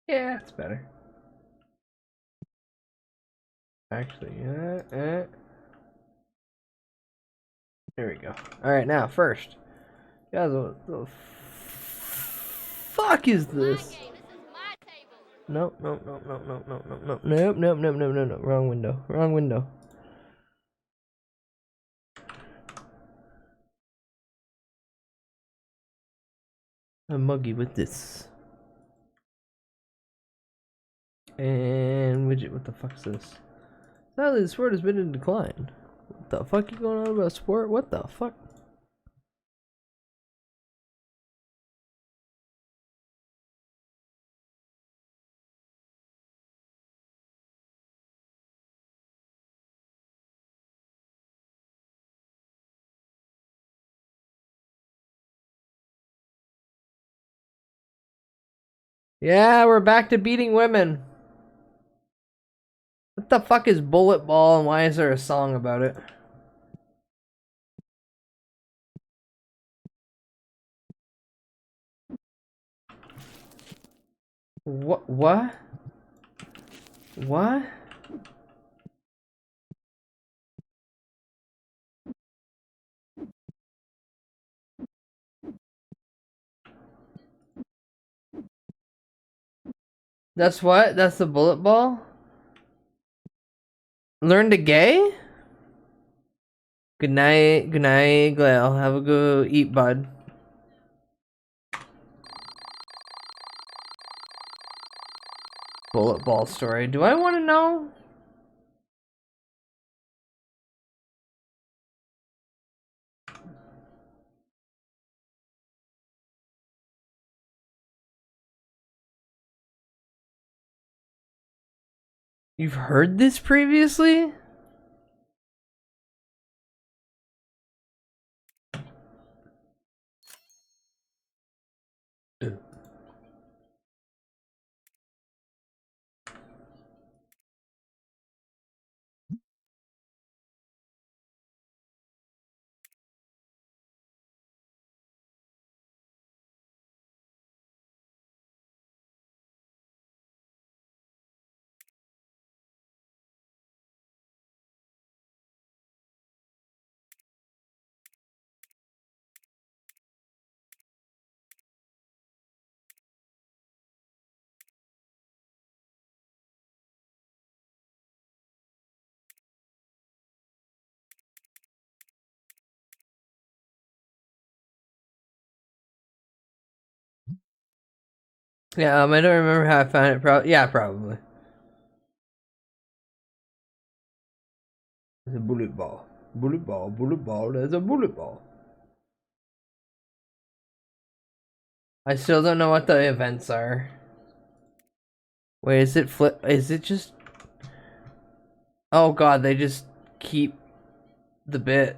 Yeah, it's better. Actually, Here we go. Alright, now, first. Guys, what the fuck is this? Nope. Wrong window. I'm muggy with this. And widget, what the fuck is this? Sadly, the sport has been in decline. What the fuck you going on about sport? What the fuck? Yeah, we're back to beating women. What the fuck is Bullet Ball and why is there a song about it? What? What? What? That's what? That's the Bullet Ball? Learn to gay? Good night, Glail. Have a good eat, bud. Bullet Ball story. Do I want to know? You've heard this previously? Yeah, I don't remember how I found it. Yeah, probably. There's a bullet ball. Bullet ball, bullet ball, there's a bullet ball. I still don't know what the events are. Wait, is it flip? Is it just... Oh god, they just keep the bit.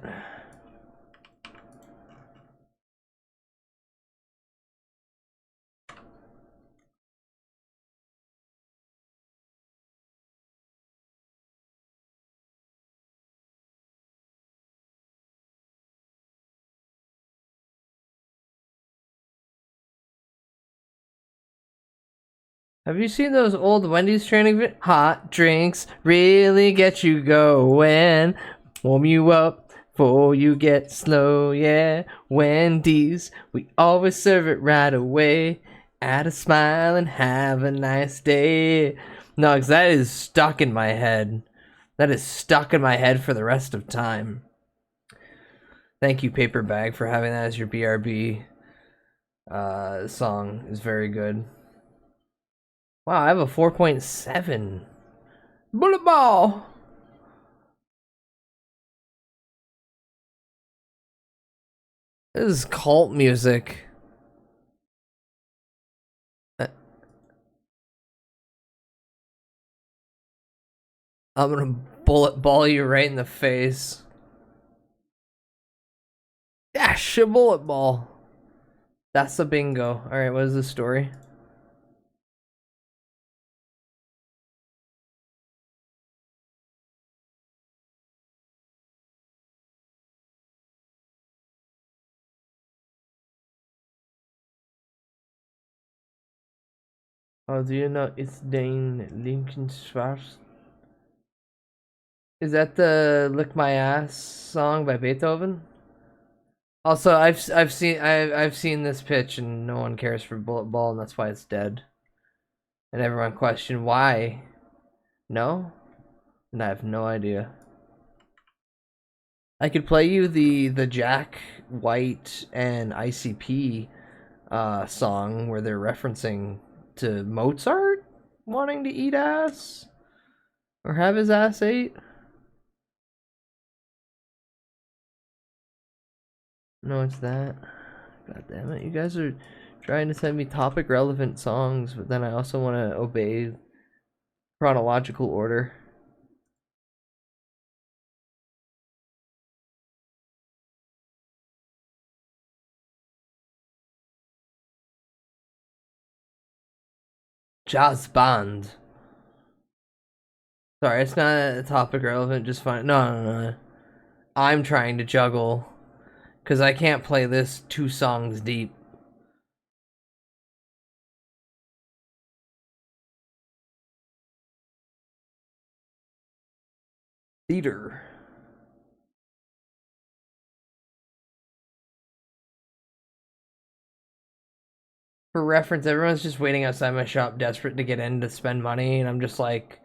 Have you seen those old Wendy's training hot drinks really get you going, warm you up before you get slow, yeah. Wendy's, we always serve it right away. Add a smile and have a nice day. No, because that is stuck in my head. That is stuck in my head for the rest of time. Thank you, Paper Bag, for having that as your BRB song. Is very good. Wow, I have a 4.7. Bullet ball! This is cult music. I'm gonna bullet ball you right in the face. Dash a bullet ball. That's a bingo. Alright, what is the story? Oh, do you know it's Dane Lincoln Schwartz? Is that the "Lick My Ass" song by Beethoven? Also, I've seen this pitch and no one cares for Bullet Ball and that's why it's dead. And everyone questioned why. No? And I have no idea. I could play you the Jack White and ICP song where they're referencing to Mozart wanting to eat ass or have his ass ate. No, it's that. God damn it. You guys are trying to send me topic relevant songs, but then I also want to obey chronological order. Jazz band. Sorry, it's not a topic relevant, just fine. No. I'm trying to juggle. Because I can't play this 2 songs deep. Theater. For reference, everyone's just waiting outside my shop desperate to get in to spend money, and I'm just like,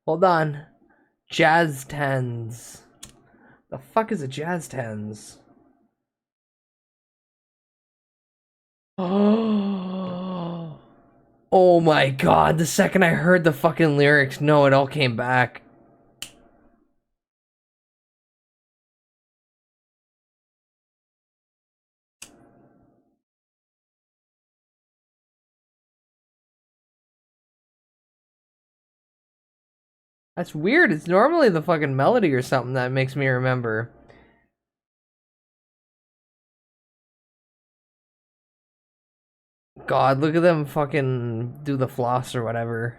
hold on. Jazz Tens. The fuck is a Jazz Tens? Oh my god, the second I heard the fucking lyrics, no, it all came back. That's weird. It's normally the fucking melody or something that makes me remember. God, look at them fucking do the floss or whatever.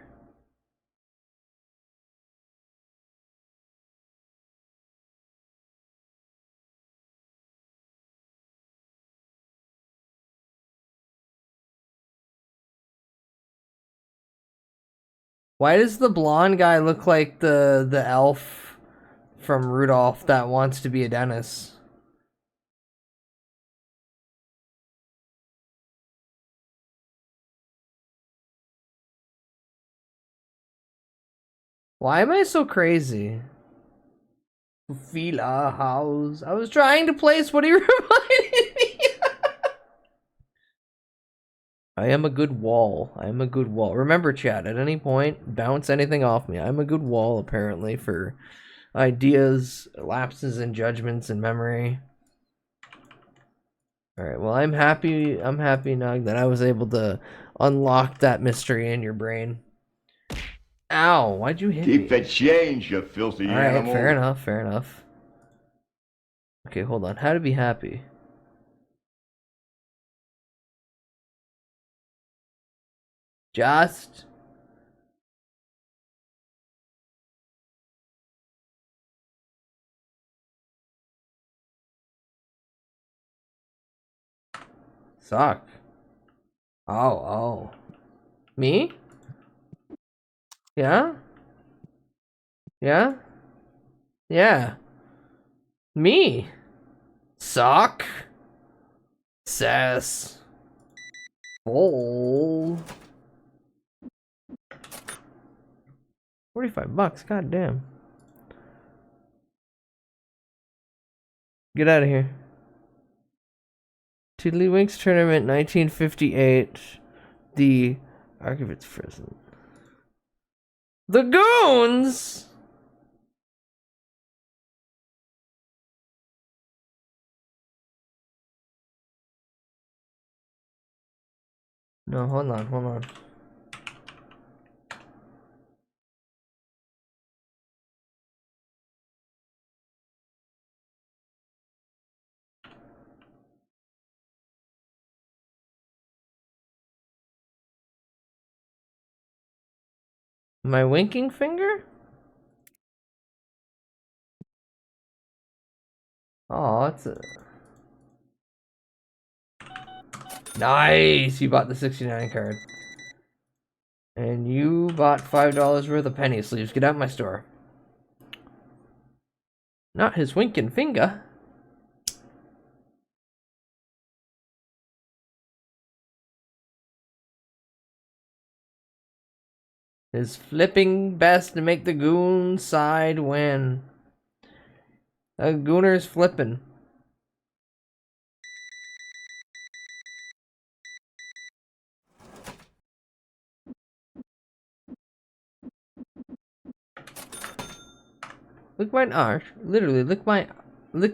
Why does the blonde guy look like the elf from Rudolph that wants to be a dentist? Why am I so crazy? Fila house. I was trying to place what he reminded me. I am a good wall. I am a good wall. Remember, chat, at any point, bounce anything off me. I'm a good wall, apparently, for ideas, lapses in judgments and memory. Alright, well, I'm happy, Nug, that I was able to unlock that mystery in your brain. Ow, why'd you hit me? Keep the change, you filthy animal. Alright, fair enough. Okay, hold on. How to be happy? Just... suck. Oh. Me? Yeah? Yeah? Yeah. Me. Suck. Sass. Bowl. $45, god damn. Get out of here. Tiddlywinks Tournament 1958. The Archivist's Prison. The Goons! No, hold on. My winking finger? Oh, it's a... Nice! You bought the 69 card. And you bought $5 worth of penny sleeves. Get out of my store. Not his winking finger. Is flipping best to make the goon side win. The gooner's flipping. Lick my arse. Literally, lick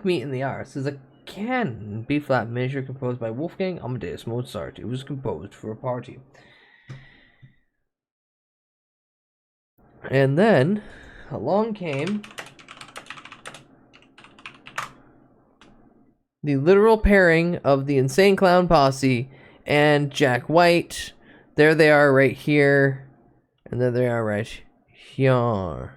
me in the arse. Is a canon B-flat measure composed by Wolfgang Amadeus Mozart. It was composed for a party. And then, along came the literal pairing of the Insane Clown Posse and Jack White. There they are right here. And there they are right here.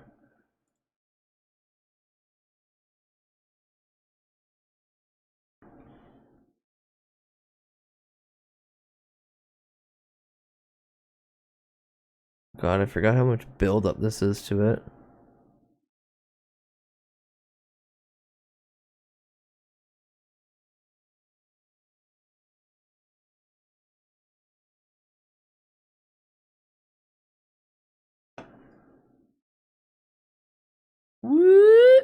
God, I forgot how much build up this is to it. Woo!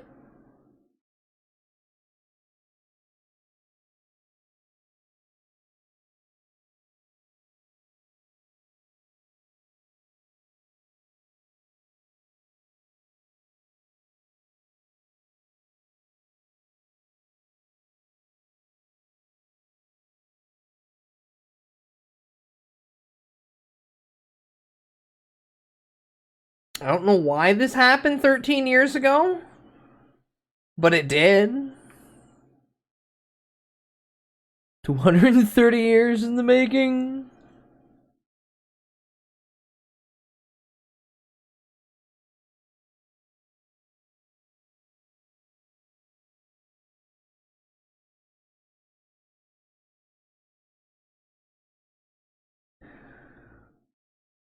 I don't know why this happened 13 years ago, but it did. 230 years in the making.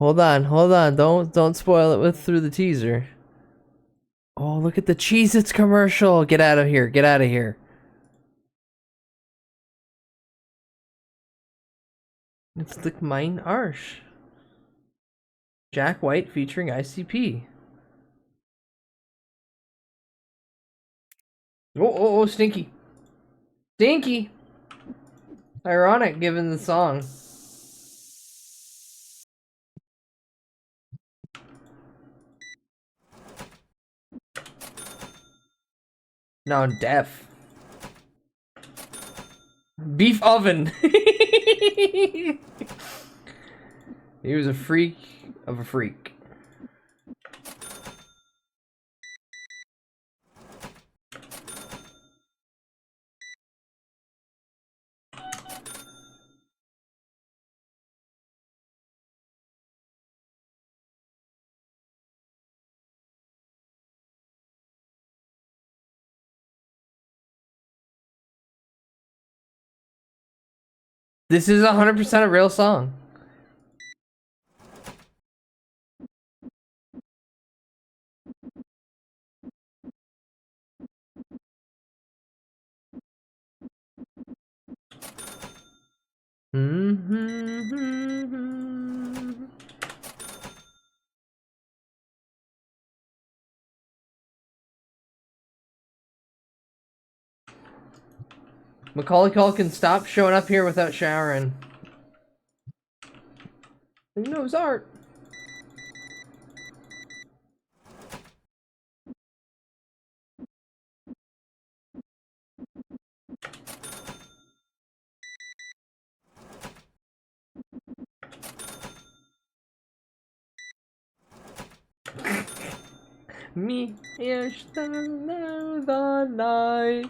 Hold on. Don't spoil it with through the teaser. Oh, look at the Cheez-Its commercial. Get out of here. Get out of here. It's like Mein Arsch. Jack White featuring ICP. Oh, Stinky. Stinky! Ironic given the song. Now I'm deaf. Beef oven! He was a freak of a freak. This is 100% a real song. Macaulay Culkin, stop showing up here without showering. Who knows art? Me is the night.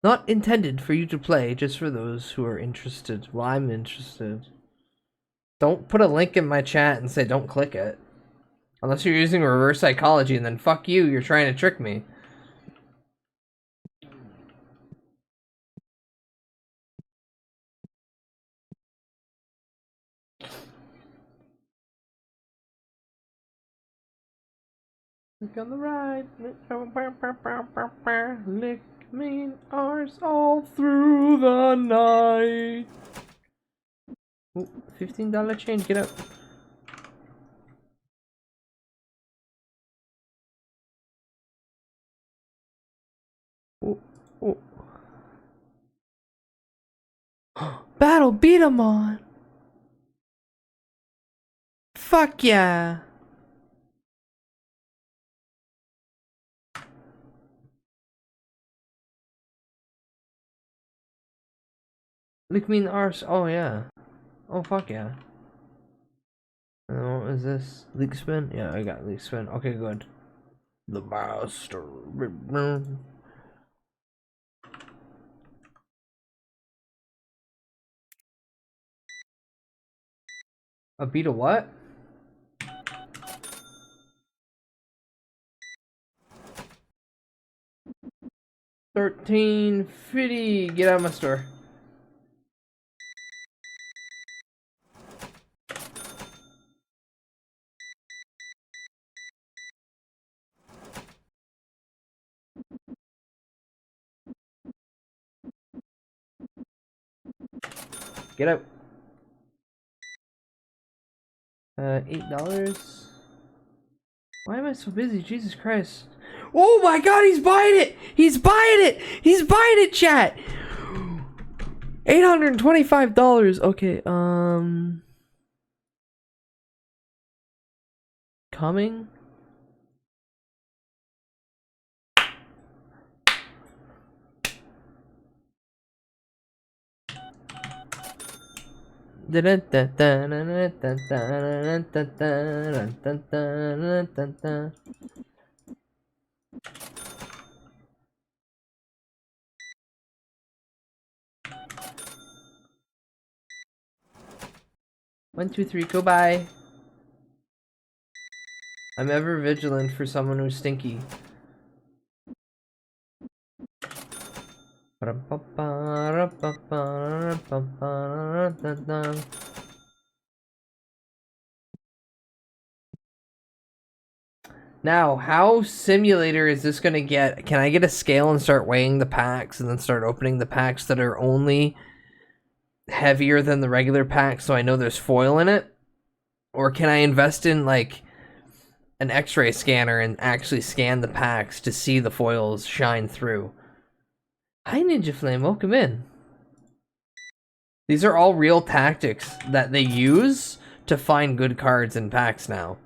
Not intended for you to play, just for those who are interested. Well, I'm interested. Don't put a link in my chat and say don't click it. Unless you're using reverse psychology, and then fuck you, you're trying to trick me. Look on the right. Lick me ours all through the night. Ooh, $15 change, get up. Ooh, ooh. Battle beat 'em on. Fuck yeah. Lick me in the arse. Oh yeah. Oh fuck yeah. What is this? Leak spin? Yeah, I got leak spin. Okay, good. The master. A beat of what? $13.50. Get out of my store. Get out. $8. Why am I so busy? Jesus Christ. Oh my god, he's buying it! He's buying it! He's buying it, chat! $825. Okay, coming? One, two, three, go by. I'm ever vigilant for someone who's stinky. Now, how simulator is this gonna get? Can I get a scale and start weighing the packs and then start opening the packs that are only heavier than the regular pack so I know there's foil in it? Or can I invest in like an x-ray scanner and actually scan the packs to see the foils shine through? Hi Ninja Flame, welcome in. These are all real tactics that they use to find good cards in packs now.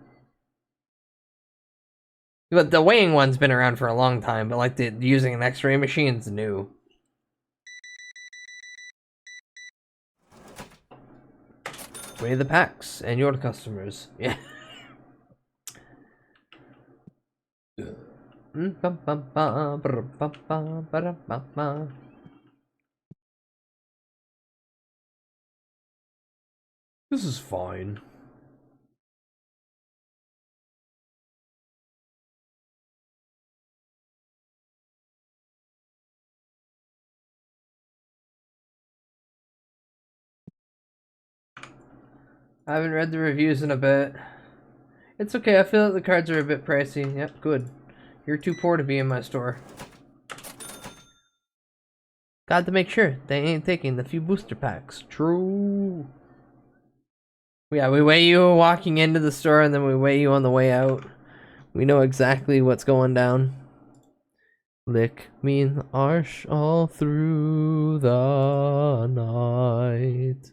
But the weighing one's been around for a long time, but like using an x-ray machine's new. Weigh the packs and your customers. Yeah. This is fine. I haven't read the reviews in a bit. It's okay, I feel like the cards are a bit pricey. Yep, good. You're too poor to be in my store. Got to make sure they ain't taking the few booster packs. True. Yeah, we weigh you walking into the store and then we weigh you on the way out. We know exactly what's going down. Lick me in the arse all through the night.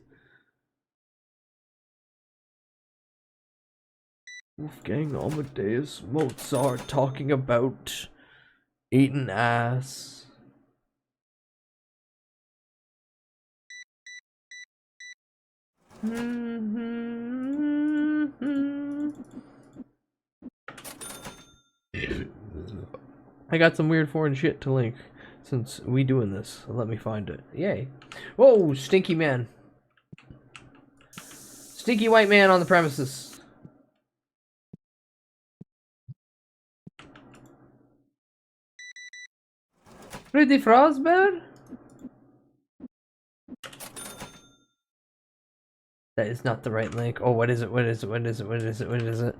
Wolfgang Amadeus Mozart talking about eating ass. I got some weird foreign shit to link since we doing this. Let me find it. Yay. Whoa, stinky man. Stinky white man on the premises. Freddy Frostbear? That is not the right link. Oh, what is it? What is it? What is it? What is it? What is it?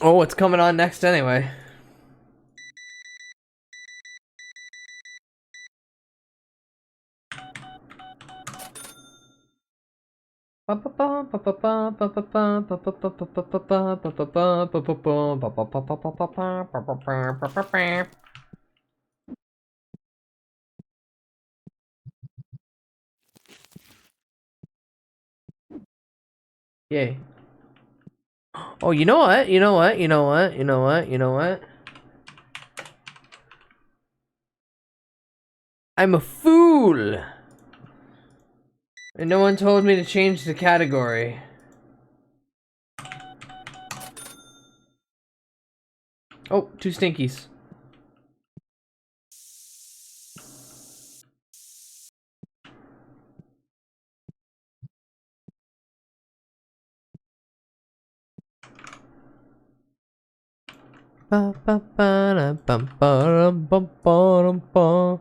Oh, it's coming on next anyway. Yay. Oh, you know what? You know what? You know what? You know what? You know what? I'm a fool! And no one told me to change the category. Oh, 2 stinkies. Ba ba ba da bum ba bum ba ba.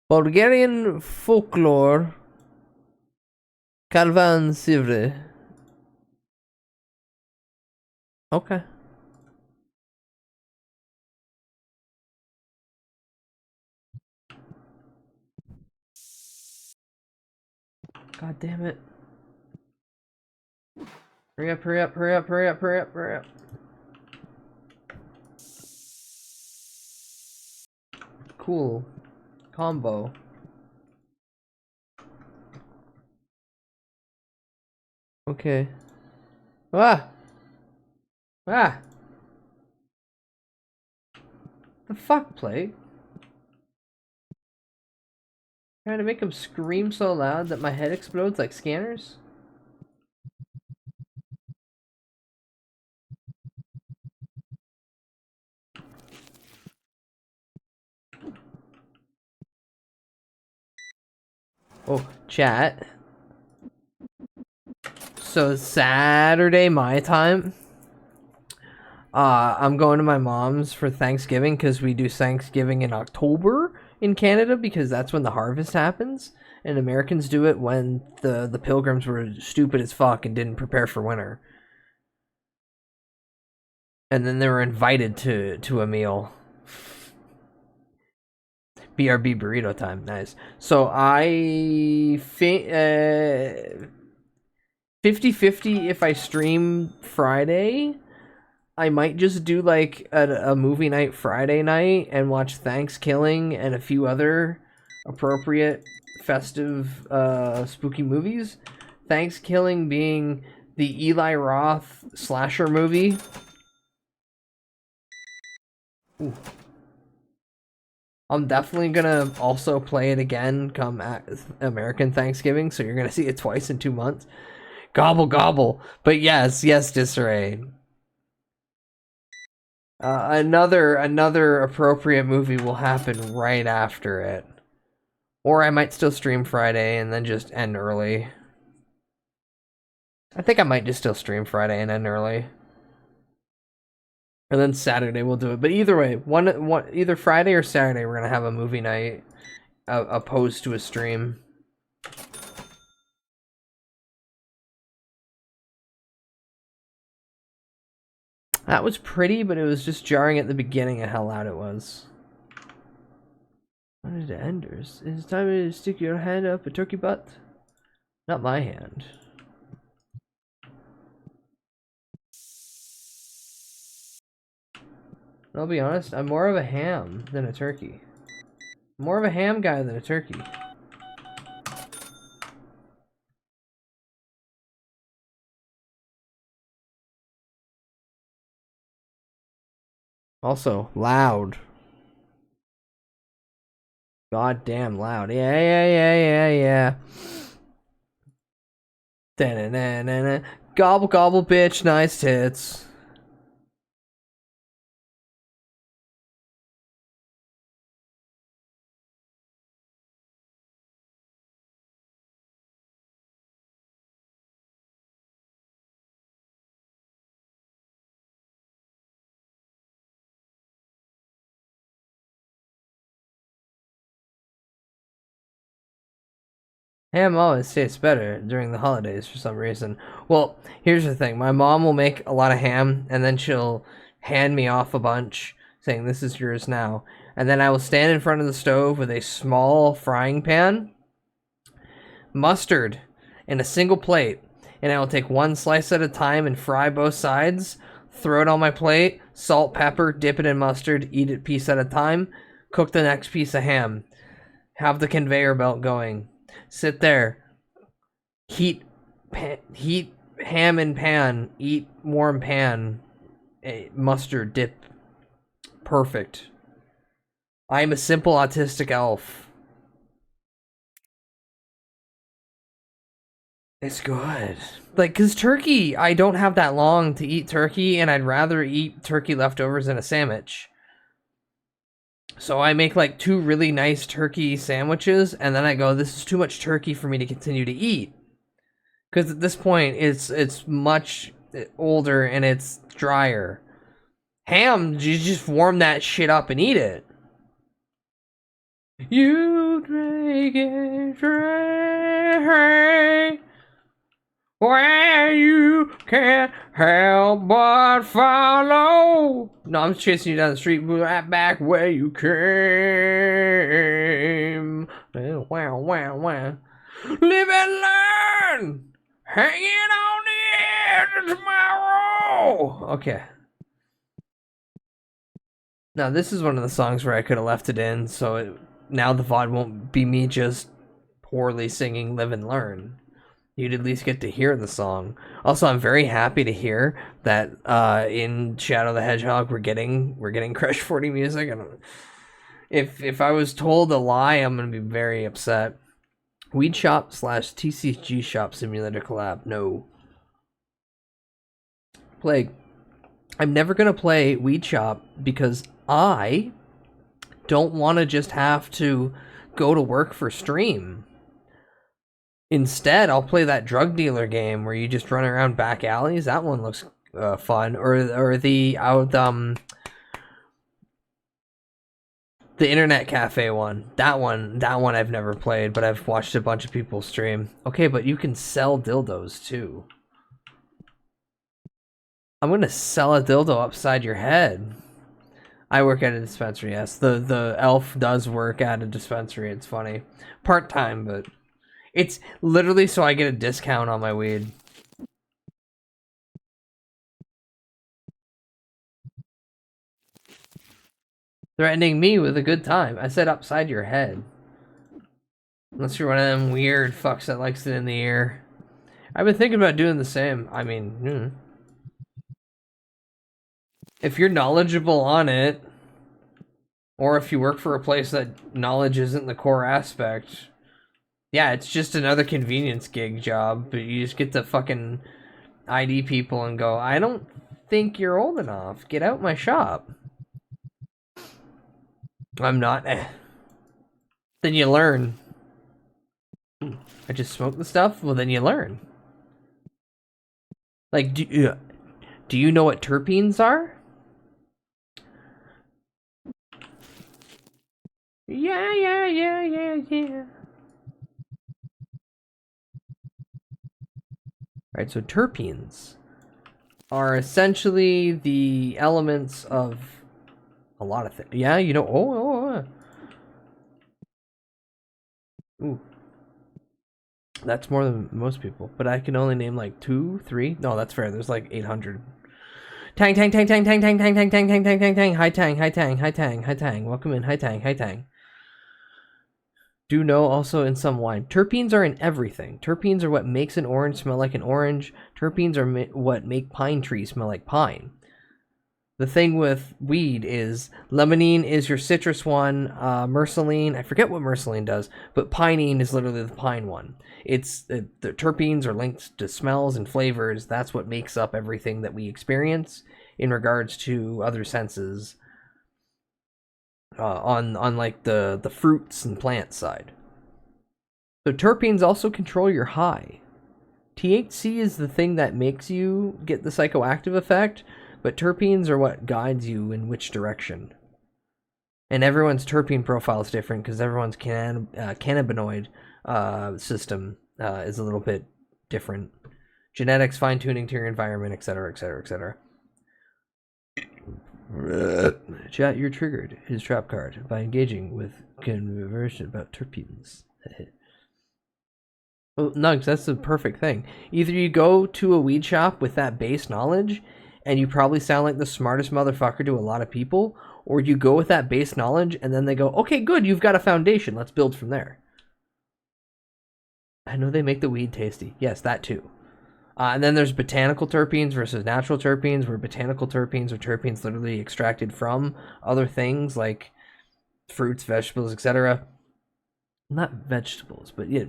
Bulgarian folklore. Calvan Sivre. Okay. God damn it. Hurry up, hurry up, hurry up, hurry up, hurry up, hurry up. Cool. Combo. Okay. Ah! Ah! The fuck, Plague? Trying to make him scream so loud that my head explodes like scanners? Oh, chat. So Saturday my time, I'm going to my mom's for Thanksgiving because we do Thanksgiving in October in Canada because that's when the harvest happens, and Americans do it when the Pilgrims were stupid as fuck and didn't prepare for winter, and then they were invited to a meal. BRB burrito time, nice. So I 50-50 if I stream Friday. I might just do like a movie night Friday night and watch Thanksgiving and a few other appropriate festive spooky movies. Thanksgiving being the Eli Roth slasher movie. Ooh. I'm definitely gonna also play it again come American Thanksgiving, so you're gonna see it twice in 2 months. Gobble gobble. But yes, Disarray. Another appropriate movie will happen right after it. Or I might still stream Friday and then just end early. I think I might just still stream Friday and end early. And then Saturday we'll do it. But either way, either Friday or Saturday we're gonna have a movie night opposed to a stream. That was pretty, but it was just jarring at the beginning at how loud it was. What is it, Enders? Is it time to stick your hand up a turkey butt? Not my hand. I'll be honest, I'm more of a ham than a turkey. More of a ham guy than a turkey. Also, loud. Goddamn loud. Yeah. Da-na-na-na-na. Gobble gobble bitch, nice tits. Ham always tastes better during the holidays for some reason. Well, here's the thing. My mom will make a lot of ham, and then she'll hand me off a bunch, saying, this is yours now. And then I will stand in front of the stove with a small frying pan, mustard, in a single plate, and I will take one slice at a time and fry both sides, throw it on my plate, salt, pepper, dip it in mustard, eat it piece at a time, cook the next piece of ham, have the conveyor belt going. Sit there, heat ham in pan, eat warm pan, mustard, dip, Perfect. I am a simple autistic elf. It's good. Like, cause turkey, I don't have that long to eat turkey, and I'd rather eat turkey leftovers in a sandwich. So I make like 2 really nice turkey sandwiches, and then I go, this is too much turkey for me to continue to eat. Because at this point, it's much older and it's drier. Ham, you just warm that shit up and eat it. You drink and drink where you can't help but follow. No, I'm chasing you down the street, right back where you came. Wow, wow, wow. Live and learn. Hanging on the edge of tomorrow. Okay. Now, this is one of the songs where I could have left it in, so now the VOD won't be me just poorly singing Live and Learn. You'd at least get to hear the song. Also, I'm very happy to hear that in Shadow the Hedgehog we're getting Crush 40 music. I don't, if I was told a lie, I'm gonna be very upset. Weed Shop / TCG Shop Simulator collab. No. Plague. I'm never gonna play Weed Shop because I don't want to just have to go to work for stream. Instead, I'll play that drug dealer game where you just run around back alleys. That one looks fun. Or the internet cafe one. That one I've never played, but I've watched a bunch of people stream. Okay, but you can sell dildos too. I'm gonna sell a dildo upside your head. I work at a dispensary, yes. The elf does work at a dispensary. It's funny. Part-time, but it's literally so I get a discount on my weed. Threatening me with a good time. I said upside your head. Unless you're one of them weird fucks that likes it in the ear. I've been thinking about doing the same. I mean, if you're knowledgeable on it, or if you work for a place that knowledge isn't the core aspect, yeah, it's just another convenience gig job, but you just get to fucking ID people and go, I don't think you're old enough. Get out my shop. I'm not. Then you learn. I just smoke the stuff? Well, then you learn. Like, do you know what terpenes are? Yeah. Alright, so terpenes are essentially the elements of a lot of things. Yeah, you know, Ooh. That's more than most people, but I can only name like 2, 3. No, that's fair. There's like 800. Tang. Hi Tang. Welcome in. Hi Tang. Do know also in some wine. Terpenes are in everything. Terpenes are what makes an orange smell like an orange. Terpenes are what make pine trees smell like pine. The thing with weed is limonene is your citrus one, myrcene, I forget what myrcene does, but pinene is literally the pine one. It's the terpenes are linked to smells and flavors. That's what makes up everything that we experience in regards to other senses. On like the fruits and plant side. So terpenes also control your high. THC is the thing that makes you get the psychoactive effect, but terpenes are what guides you in which direction. And everyone's terpene profile is different because everyone's cannabinoid system is a little bit different. Genetics, fine-tuning to your environment, etc., etc., etc. Chat, you're triggered. His trap card by engaging with conversation about terpenes. Well, Nugs, that's the perfect thing. Either you go to a weed shop with that base knowledge, and you probably sound like the smartest motherfucker to a lot of people, or you go with that base knowledge, and then they go, okay, good, you've got a foundation. Let's build from there. I know they make the weed tasty. Yes, that too. And then there's botanical terpenes versus natural terpenes, where botanical terpenes are terpenes literally extracted from other things like fruits, vegetables, etc. Not vegetables, but yeah,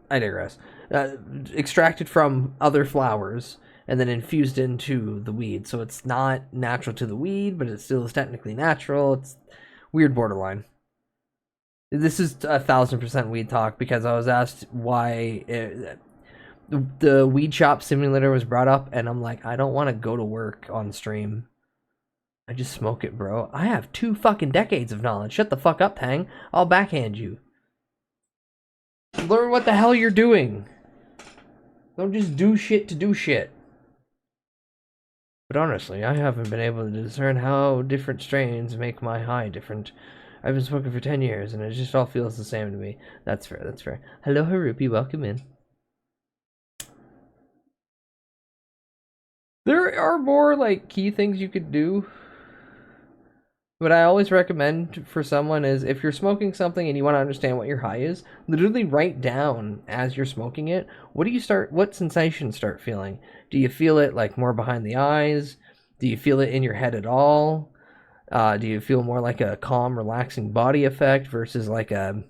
I digress. Extracted from other flowers and then infused into the weed. So it's not natural to the weed, but it still is technically natural. It's weird borderline. This is 1000% weed talk because I was asked why the weed shop simulator was brought up, and I'm like, I don't want to go to work on stream. I just smoke it, bro. I have 2 fucking decades of knowledge. Shut the fuck up, Tang. I'll backhand you. Learn what the hell you're doing. Don't just do shit to do shit. But honestly, I haven't been able to discern how different strains make my high different. I've been smoking for 10 years, and it just all feels the same to me. That's fair, that's fair. Hello, Harupi, welcome in. There are more, like, key things you could do. What I always recommend for someone is, if you're smoking something and you want to understand what your high is, literally write down as you're smoking it, what sensations start feeling? Do you feel it, like, more behind the eyes? Do you feel it in your head at all? Do you feel more like a calm, relaxing body effect versus like a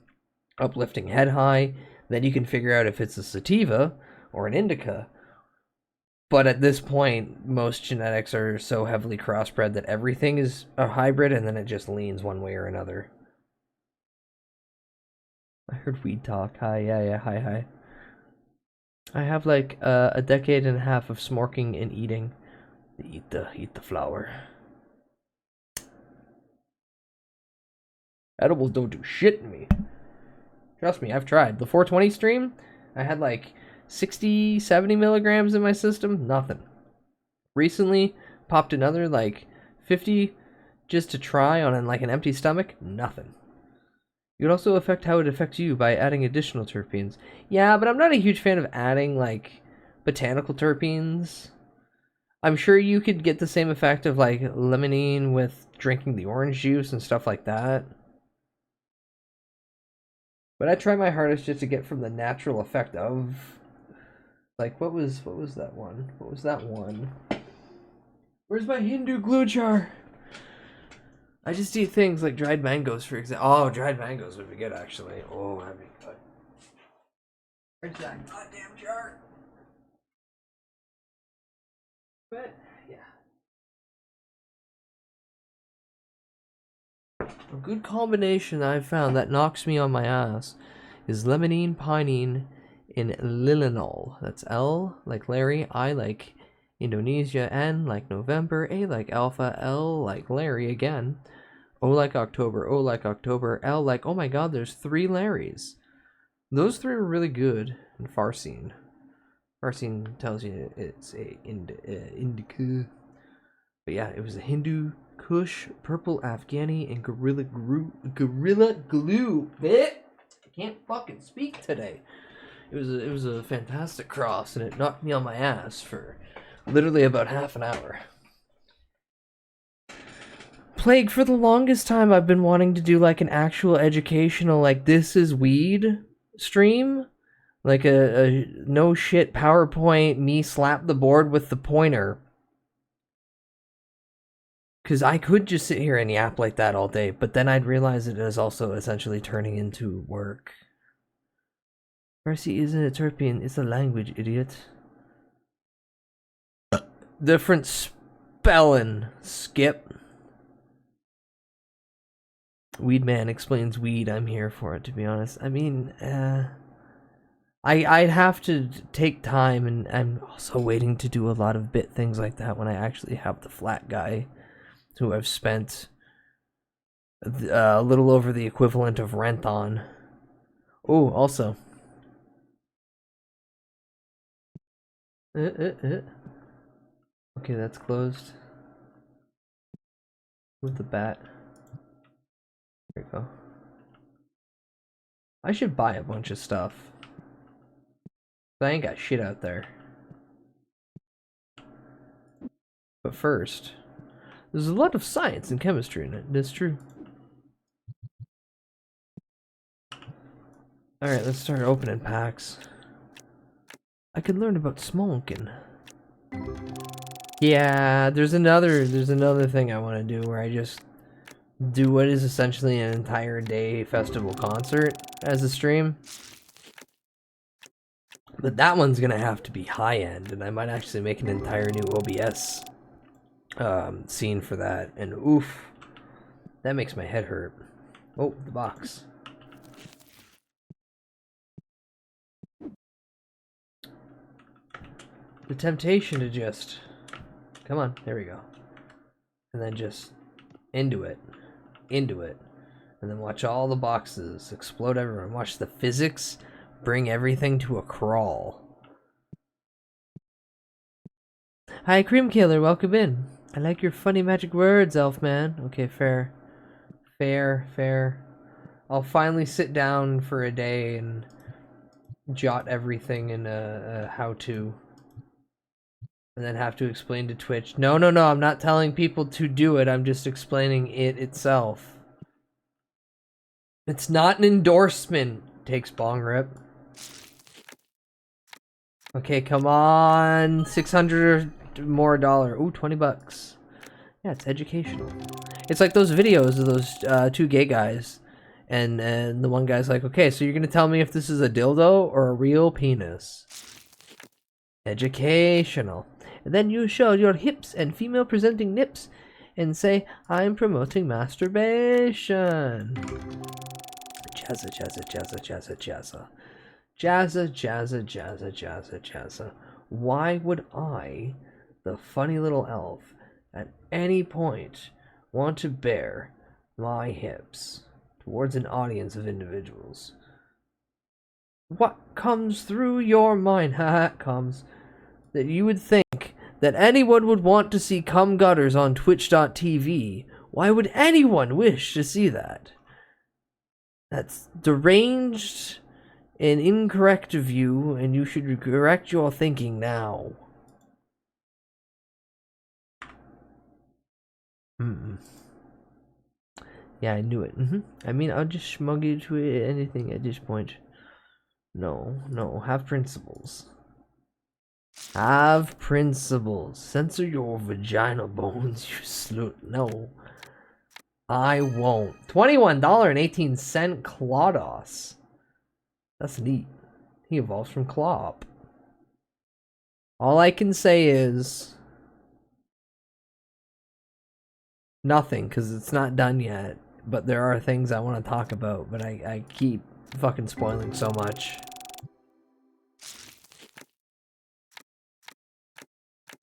uplifting head high? Then you can figure out if it's a sativa or an indica. But at this point, most genetics are so heavily crossbred that everything is a hybrid, and then it just leans one way or another. I heard weed talk. Hi, yeah, hi. I have like a decade and a half of smoking and eating. Eat the flower. Edibles don't do shit to me. Trust me, I've tried. The 420 stream, I had like 60, 70 milligrams in my system. Nothing. Recently, popped another like 50 just to try on like an empty stomach. Nothing. It would also affect how it affects you by adding additional terpenes. Yeah, but I'm not a huge fan of adding like botanical terpenes. I'm sure you could get the same effect of like limonene with drinking the orange juice and stuff like that. But I try my hardest just to get from the natural effect of, like, what was that one? What was that one? Where's my Hindu glue jar? I just eat things like dried mangoes, for example. Oh, dried mangoes would be good, actually. Oh, that'd be good. Where's that goddamn jar? But, yeah. A good combination I've found that knocks me on my ass is limonene, pinene, and lilinol. That's L like Larry, I like Indonesia, N like November, A like Alpha, L like Larry again, O like October, L like, oh my god, there's 3 Larrys. Those 3 are really good. And Farcine. Farcine tells you it's a indica. But yeah, it was a Hindu, Kush, Purple Afghani, and Gorilla Glue. I can't fucking speak today. It was a fantastic cross, and it knocked me on my ass for literally about half an hour. Plague, for the longest time I've been wanting to do like an actual educational, like, this is weed stream. Like a no shit PowerPoint, me slap the board with the pointer. Because I could just sit here and yap like that all day, but then I'd realize it is also essentially turning into work. Farsi isn't a terpene, it's a language, idiot. Different spelling, Skip. Weed Man explains weed, I'm here for it, to be honest. I mean, I'd have to take time, and I'm also waiting to do a lot of bit things like that when I actually have the flat guy, who I've spent a little over the equivalent of rent on. Oh, also. Okay, that's closed. With the bat. There we go. I should buy a bunch of stuff. I ain't got shit out there. But first, there's a lot of science and chemistry in it. That's true. Alright, let's start opening packs. I can learn about smoking. Yeah, there's another thing I want to do where I just do what is essentially an entire day festival concert as a stream. But that one's gonna have to be high end, and I might actually make an entire new OBS scene for that. And oof, that makes my head hurt. Oh, the box. The temptation to just, come on, there we go. And then just into it, and then watch all the boxes explode everywhere, and watch the physics bring everything to a crawl. Hi, Cream Killer, welcome in. I like your funny magic words, Elfman. Okay, fair. I'll finally sit down for a day and jot everything in a how-to. And then have to explain to Twitch. No, I'm not telling people to do it, I'm just explaining it itself. It's not an endorsement, takes Bong Rip. Okay, come on, $600 more. Ooh, $20. Yeah, it's educational. It's like those videos of those two gay guys, and the one guy's like, okay, so you're gonna tell me if this is a dildo or a real penis? Educational. And then you show your hips and female presenting nips and say, I'm promoting masturbation. Jazza, jazza, jazza, jazza, jazza. Jazza, jazza, jazza, jazza, jazza. Why would I, the funny little elf, at any point want to bare my hips towards an audience of individuals? What comes through your mind? It comes that you would think that anyone would want to see cum gutters on Twitch.tv. Why would anyone wish to see that? That's deranged and incorrect of you, and you should correct your thinking now. Yeah, I knew it. I mean, I'll just smug you to anything at this point. No, have principles. Have principles. Censor your vaginal bones, you slut. No, I won't. $21.18 Clodos. That's neat. He evolves from Clop. All I can say is nothing, because it's not done yet. But there are things I want to talk about, but I keep fucking spoiling so much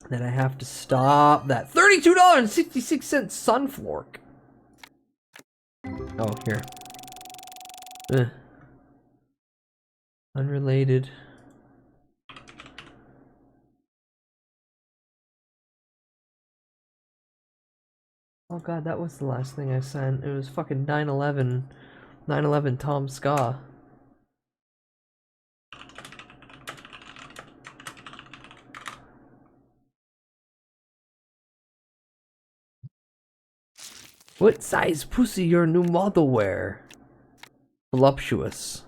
that I have to stop that. $32.66 Sunflork. Oh, here. Unrelated. Oh god, that was the last thing I sent. It was fucking 9/11 Tom Ska. What size pussy your new model wear? Voluptuous.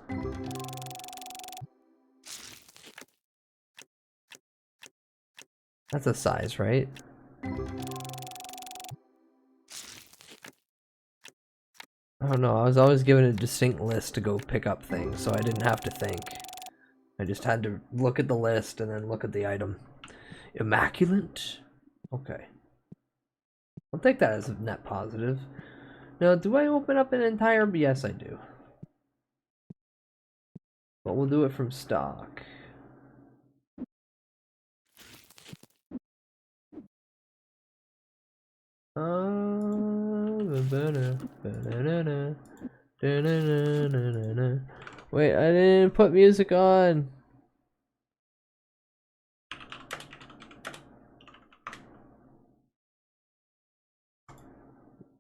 That's a size, right? I don't know, I was always given a distinct list to go pick up things, so I didn't have to think. I just had to look at the list and then look at the item. Immaculate? Okay. I'll take that as a net positive. Now, do I open up an entire? Yes, I do. But we'll do it from stock. Wait, I didn't put music on.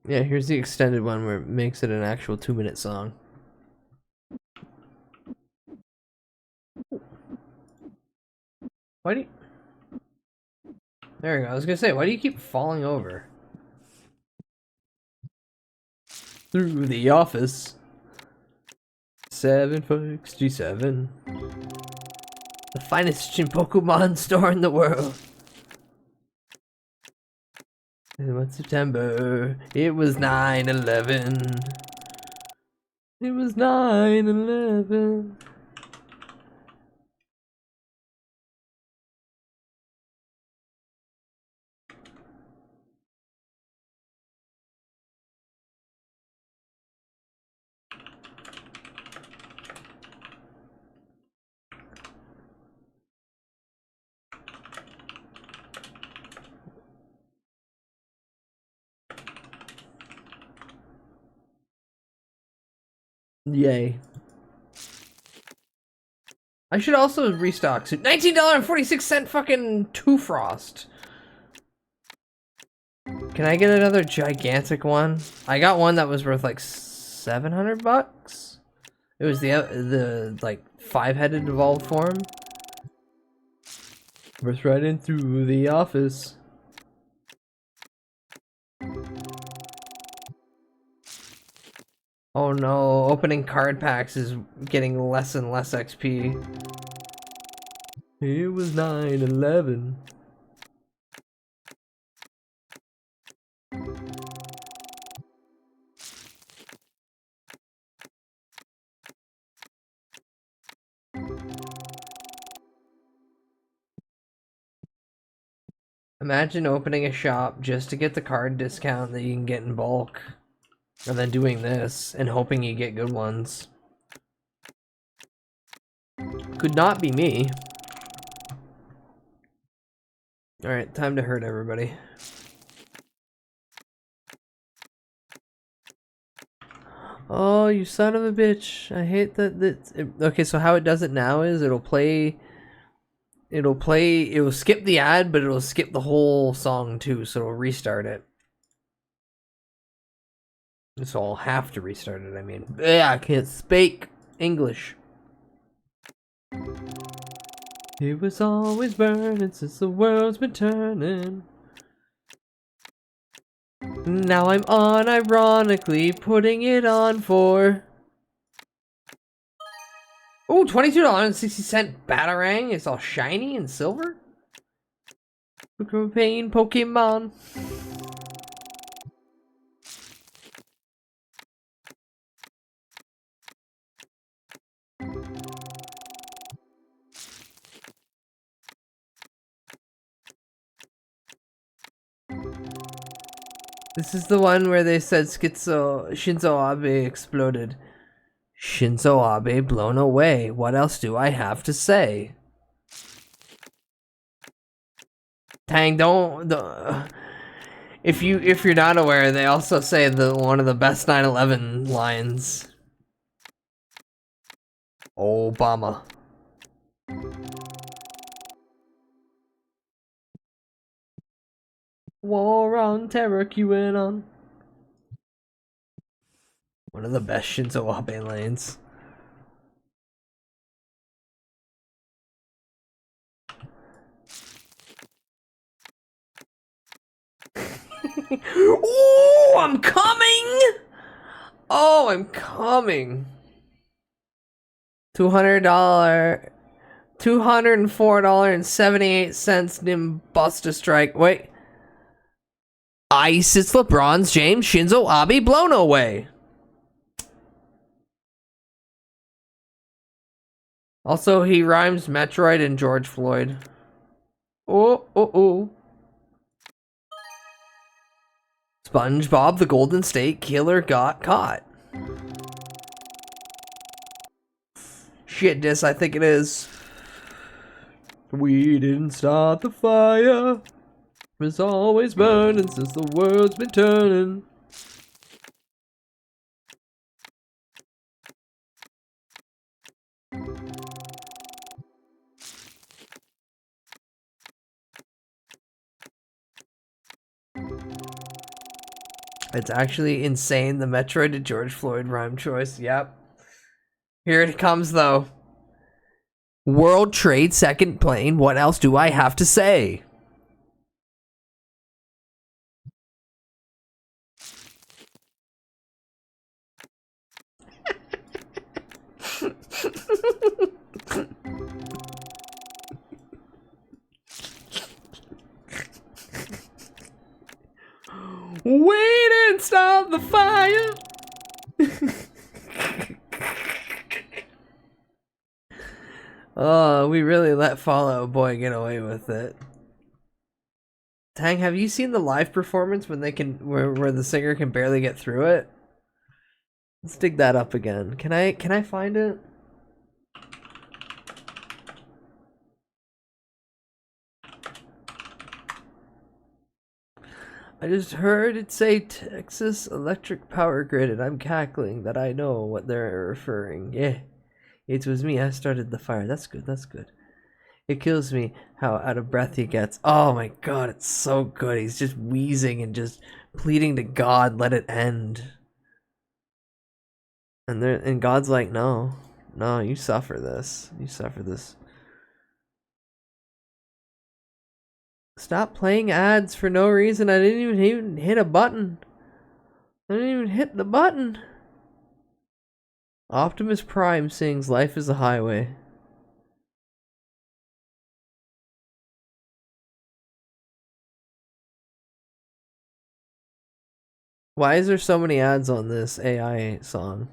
Yeah, here's the extended one where it makes it an actual 2-minute song. Why do you... There we go. I was gonna say, why do you keep falling over? Through the office. 767. The finest Pokemon store in the world. What September? It was 9/11. It was 9/11. Yay. I should also restock soon. $19.46 fucking Two Frost. Can I get another gigantic one? I got one that was worth like $700. It was the like 5-headed evolved form. Burst right in through the office. Oh no, opening card packs is getting less and less XP. It was 9/11. Imagine opening a shop just to get the card discount that you can get in bulk. And then doing this and hoping you get good ones. Could not be me. Alright, time to hurt everybody. Oh, you son of a bitch. I hate that. Okay, so how it does it now is it'll skip the ad, but it'll skip the whole song too, so it'll restart it. So I'll have to restart it, I mean. I can't speak English. It was always burning since the world's been turning. Now I'm unironically putting it on for... Ooh, $22.60 Batarang. It's all shiny and silver. Pain Pokemon. This is the one where they said Shinzo Abe exploded. Shinzo Abe blown away. What else do I have to say? Tang, if you're not aware, they also say one of the best 9/11 lines. Obama. War on Terror QAnon. One of the best Shinzo Abe lanes. Ooh, I'm coming! Oh, I'm coming. $204.78 Nimbusta Strike. Wait. Ice, it's LeBron's James Shinzo Abe blown away. Also, he rhymes Metroid and George Floyd. Oh. SpongeBob the Golden State Killer got caught. Shit, Dis, I think it is. We didn't start the fire. It's always burning since the world's been turning. It's actually insane, the Metroid to George Floyd rhyme choice. Yep. Here it comes, though. World Trade second plane. What else do I have to say? We didn't start the fire. Oh, we really let Fall Out Boy get away with it. Tang, have you seen the live performance when they can where the singer can barely get through it? Let's dig that up again. Can I find it? I just heard it say Texas Electric Power Grid and I'm cackling that I know what they're referring. Yeah. It was me, I started the fire. That's good, that's good. It kills me how out of breath he gets. Oh my god, it's so good. He's just wheezing and just pleading to God, let it end. And God's like, no, you suffer this. You suffer this. Stop playing ads for no reason. I didn't even hit a button. I didn't even hit the button. Optimus Prime sings Life is a Highway. Why is there so many ads on this AI song?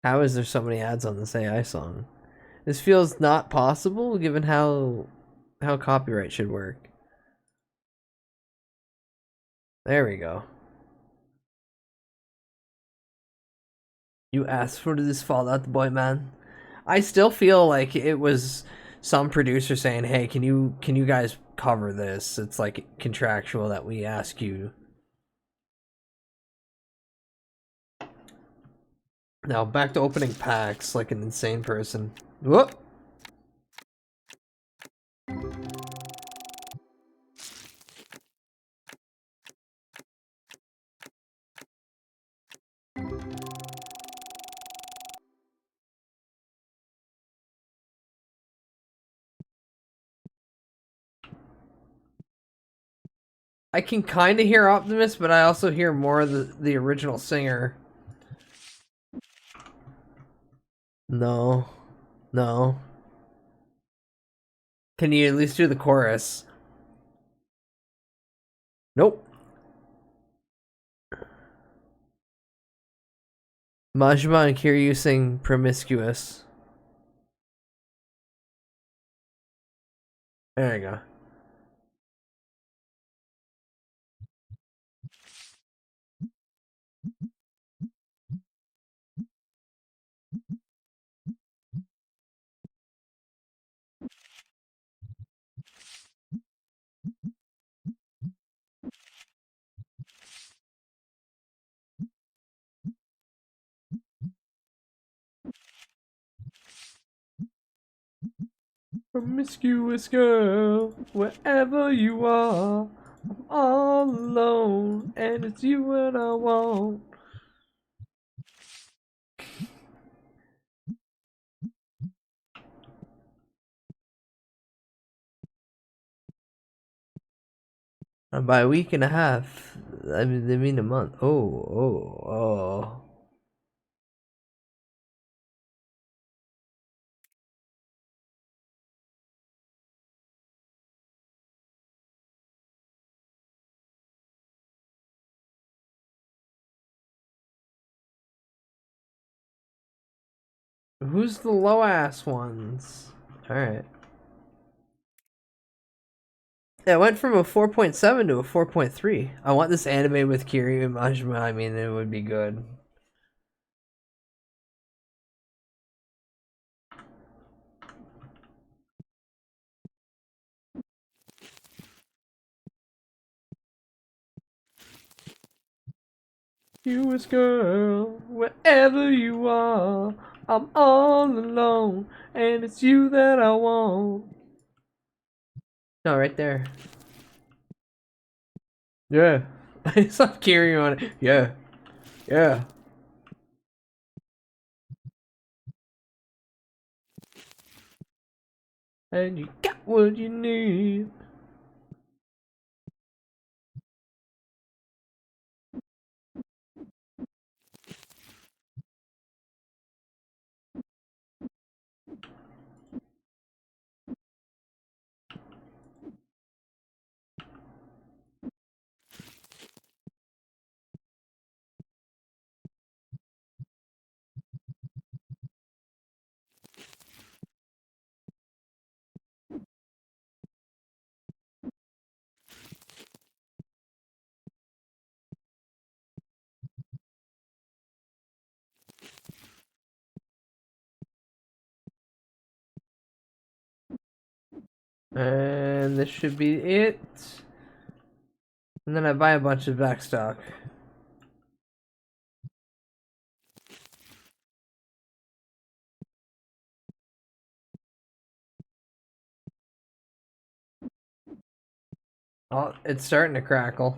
How is there so many ads on this AI song? This feels not possible given how copyright should work. There we go. You asked for this, Fall Out Boy, man. I still feel like it was some producer saying, "Hey, can you guys cover this? It's like contractual that we ask you." Now back to opening packs like an insane person. Whoop. I can kind of hear Optimus, but I also hear more of the original singer. No. No. Can you at least do the chorus? Nope. Majima and Kiryu sing Promiscuous. There you go. Promiscuous girl, wherever you are, I'm all alone, and it's you and I want. And by a week and a half, I mean, they mean a month. Oh. Who's the low ass ones? Alright. Yeah, it went from a 4.7 to a 4.3. I want this anime with Kiryu and Majima. I mean, it would be good. Promiscuous girl, wherever you are, I'm all alone, and it's you that I want. No, right there. Yeah. I saw Kiryu on it. Yeah. Yeah. And you got what you need. And this should be it. And then I buy a bunch of back stock. Oh, it's starting to crackle.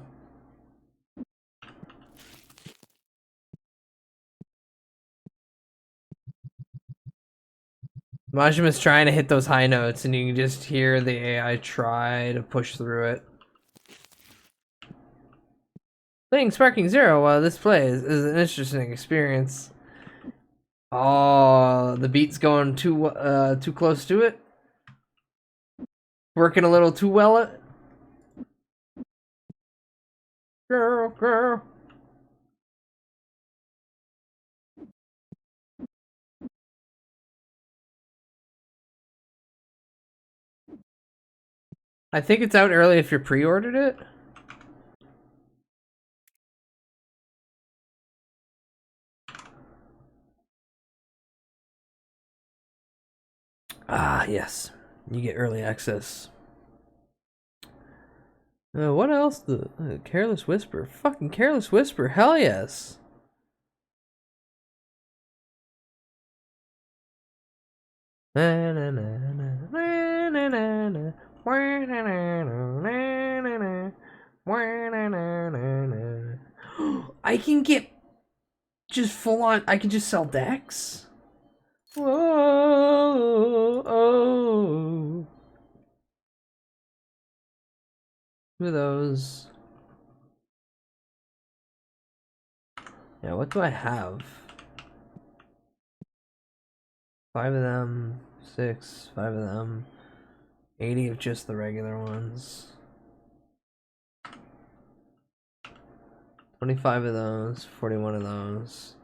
Majima's trying to hit those high notes, and you can just hear the AI try to push through it. Playing Sparking Zero while this plays is an interesting experience. Oh, the beat's going too close to it. Working a little too well. Girl. I think it's out early if you pre-ordered it. Ah, yes. You get early access. What else? The Careless Whisper. Fucking Careless Whisper. Hell yes. I can get just full on. I can just sell decks. Whoa, oh. Who are those? Yeah, what do I have? 5 of them, 6, 5 of them, 80 of just the regular ones. 25 of those, 41 of those.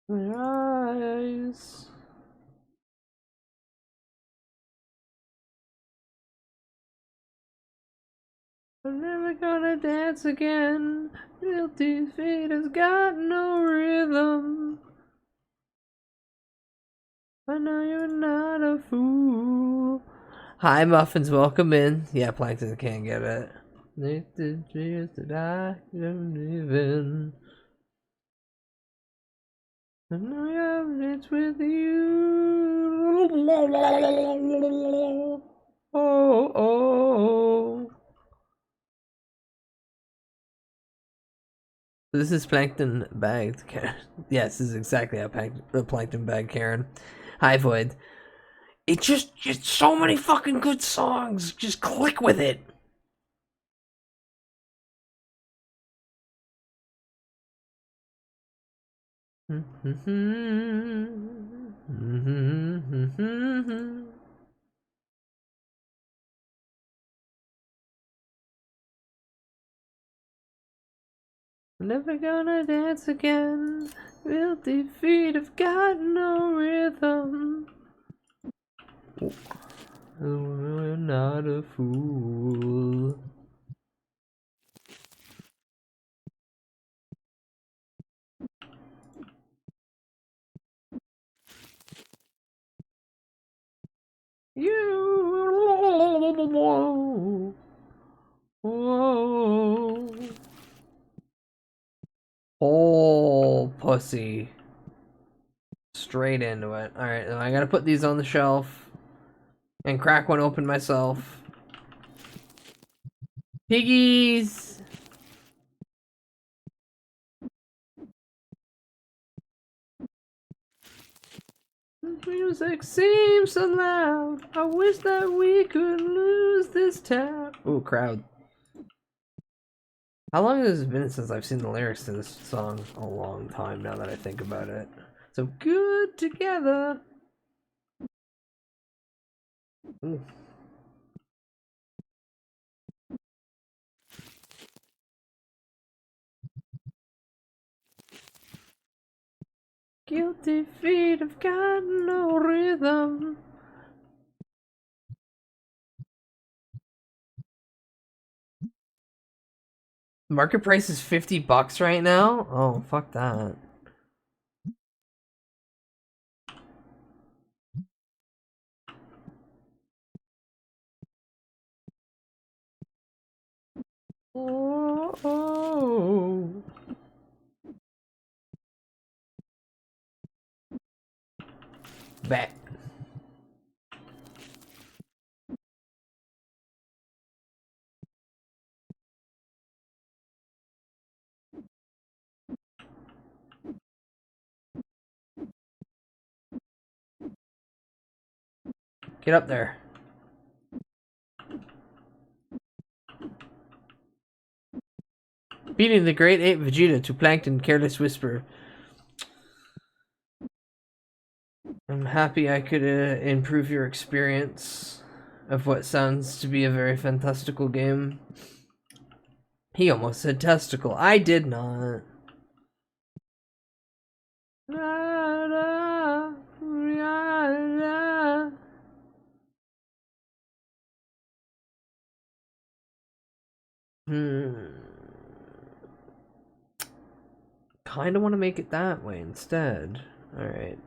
My eyes. I'm never gonna dance again. Guilty feet has got no rhythm. I know you're not a fool. Hi, Muffins, welcome in. Yeah, Plankton can't get it. They did years that I don't live in. I know it's with you. Oh. This is Plankton bagged, Karen. Yes, this is exactly how Plankton bagged Karen. Hi, Void. It's so many fucking good songs. Just click with it. Never gonna dance again. Guilty feet have got no rhythm. We're not a fool. You. Whoa. Oh, pussy. Straight into it. Alright, I gotta put these on the shelf. And crack one open myself. Piggies! Music seems so loud. I wish that we could lose this town. Ooh, crowd. How long has it been since I've seen the lyrics to this song? A long time now that I think about it. So good together. Ooh. Guilty feet have got no rhythm. Market price is $50 right now? Oh, fuck that. Oh. Bet. Get up there. Beating the great ape Vegeta to Plankton Careless Whisper. I'm happy I could improve your experience of what sounds to be a very fantastical game. He almost said testicle. I did not. Kinda want to make it that way instead. Alright.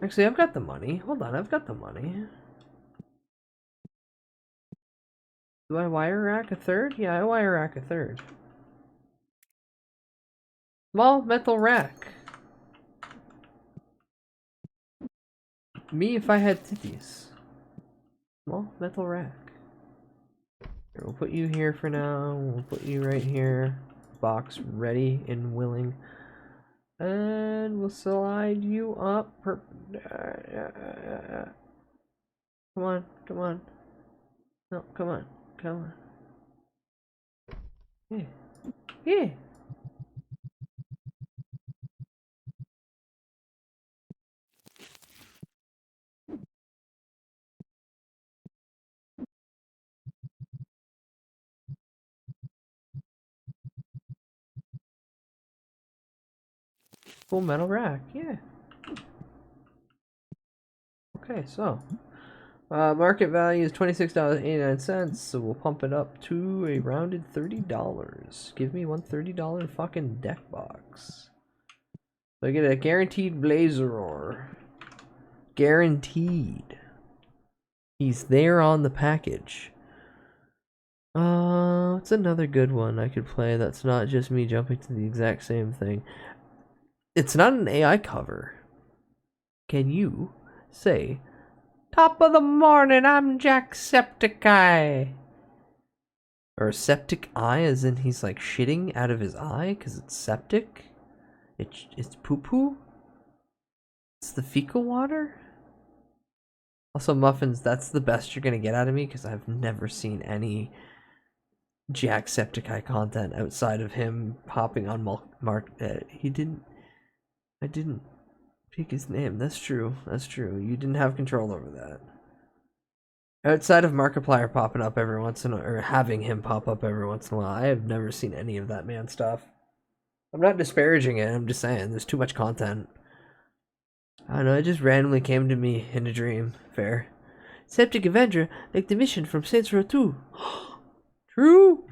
Actually, I've got the money. Hold on, I've got the money. Do I wire rack a third? Yeah, I wire rack a third. Small metal rack. Me if I had titties. Small metal rack. Here, we'll put you here for now. We'll put you right here. Box ready and willing. And we'll slide you up. Come on, come on. No, come on, come on. Yeah. Yeah. Full metal rack, yeah. Okay, so market value is $26.89, so we'll pump it up to a rounded $30. Give me one $30 fucking deck box. So I get a guaranteed Blazeror. Guaranteed. He's there on the package. What's another good one I could play that's not just me jumping to the exact same thing? It's not an AI cover. Can you say, "Top of the morning, I'm Jacksepticeye"? Or septic eye, as in he's like shitting out of his eye because it's septic? It's poo-poo? It's the fecal water? Also, Muffins, that's the best you're gonna get out of me because I've never seen any Jacksepticeye content outside of him hopping on I didn't pick his name. That's true. That's true. You didn't have control over that. Outside of Markiplier popping up every once in a while, or having him pop up every once in a while, I have never seen any of that man stuff. I'm not disparaging it. I'm just saying there's too much content. I don't know. It just randomly came to me in a dream. Fair. Septic Avenger, like the mission from Saints Row 2. True.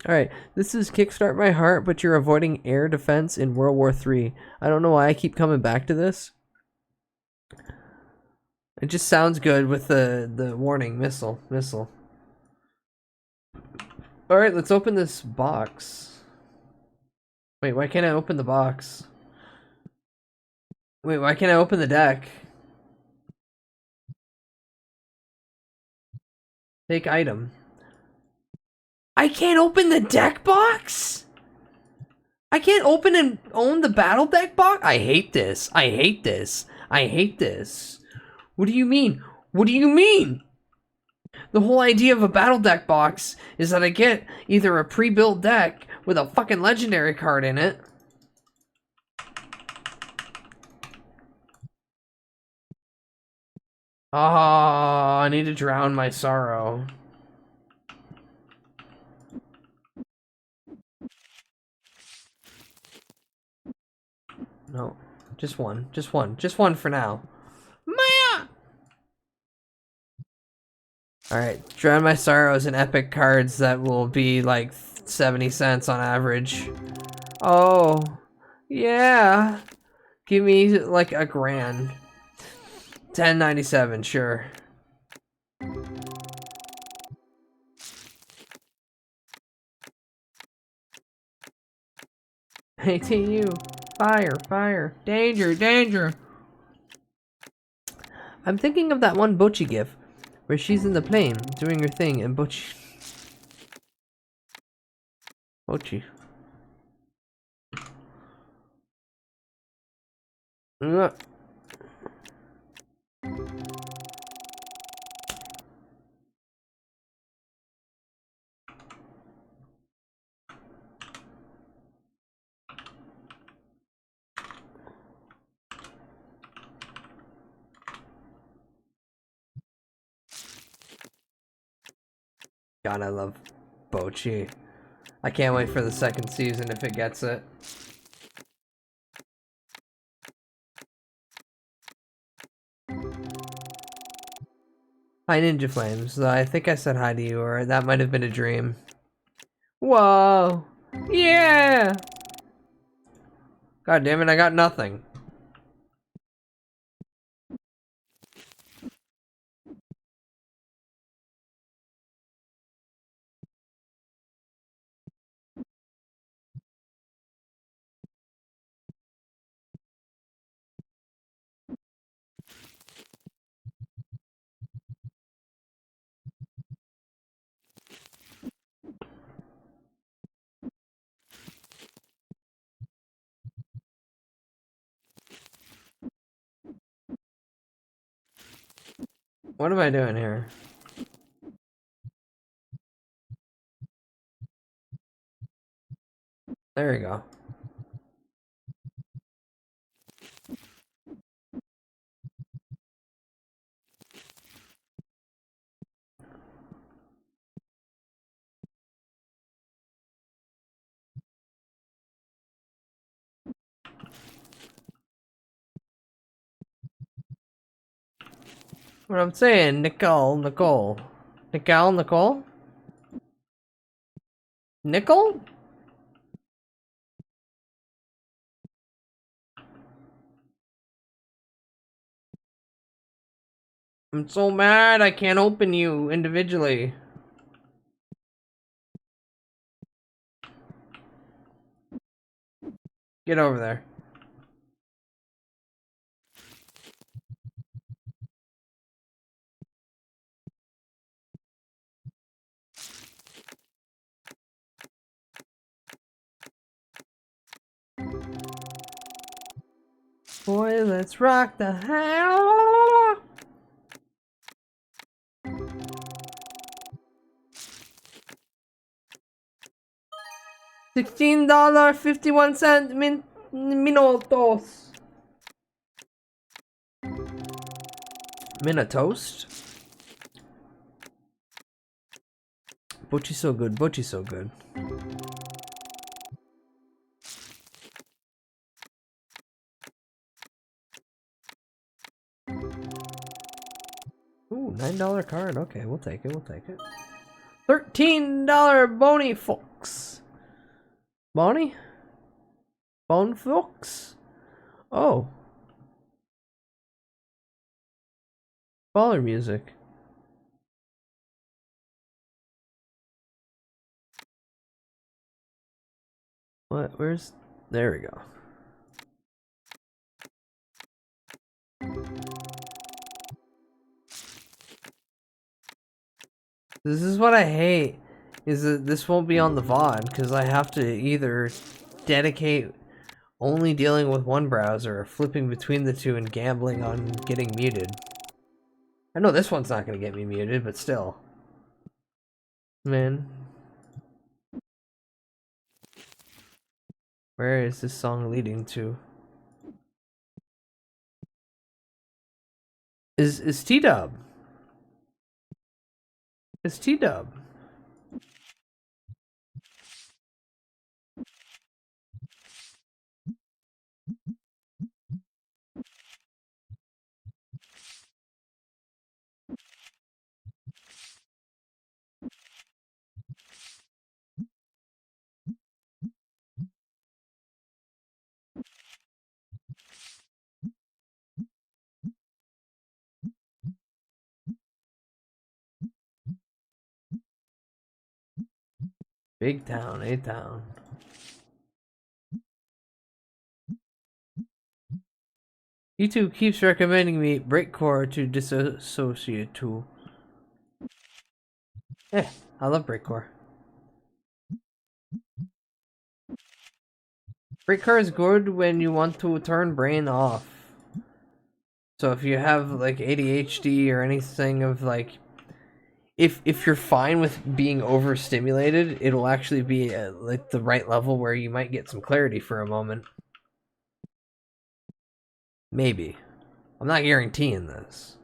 Alright, this is Kickstart My Heart, but you're avoiding air defense in World War III. I don't know why I keep coming back to this. It just sounds good with the warning, missile. Alright, let's open this box. Wait, why can't I open the box? Wait, why can't I open the deck? Take item. I can't open the deck box? I can't open and own the battle deck box? I hate this. I hate this. I hate this. What do you mean? What do you mean? The whole idea of a battle deck box is that I get either a pre-built deck with a fucking legendary card in it. Ah, I need to drown my sorrow. No, just one for now. Maya! Alright, Drown My Sorrows and epic cards that will be like 70 cents on average. Oh, yeah. Give me like a grand. $10.97, sure. ATU. Fire, fire. Danger, danger. I'm thinking of that one Bocchi gif where she's in the plane doing her thing and Bocchi. Ugh. God, I love Bocchi. I can't wait for the second season if it gets it. Hi, Ninja Flames. I think I said hi to you, or that might have been a dream. Whoa! Yeah! God damn it, I got nothing. What am I doing here? There we go. What I'm saying, Nicole. Nickel? Nickel? I'm so mad I can't open you individually. Get over there. Boy, let's rock the house. $16.51 minutos. Minatoast? Bocchi's so good, Bocchi's so good. Ooh, $9 card. Okay, we'll take it, we'll take it. $13 Bony Fox. Bonnie? Bone Fox? Oh. Baller music. What? Where's... There we go. This is what I hate, is that this won't be on the VOD, because I have to either dedicate only dealing with one browser, or flipping between the two and gambling on getting muted. I know this one's not going to get me muted, but still. Man. Where is this song leading to? Is T-Dub? It's T-Dub. Big town, A-town. YouTube keeps recommending me Breakcore to disassociate to. Yeah, I love Breakcore. Breakcore is good when you want to turn brain off. So if you have like ADHD or anything of like, if you're fine with being overstimulated, it'll actually be at like the right level where you might get some clarity for a moment. Maybe. I'm not guaranteeing this.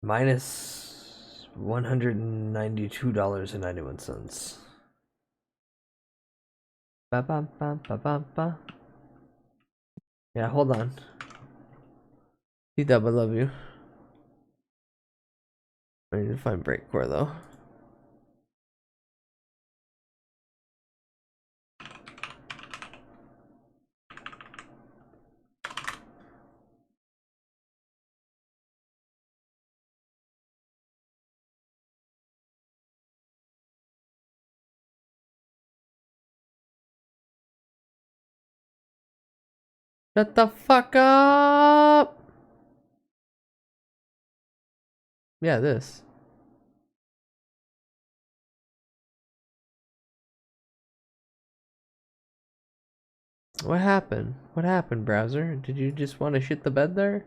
Minus $192.91. Ba ba ba ba ba ba. Yeah, hold on. C-Dub, I love you. I need to find Breakcore though. Shut the fuck up! Yeah, this. What happened? What happened, browser? Did you just want to shit the bed there?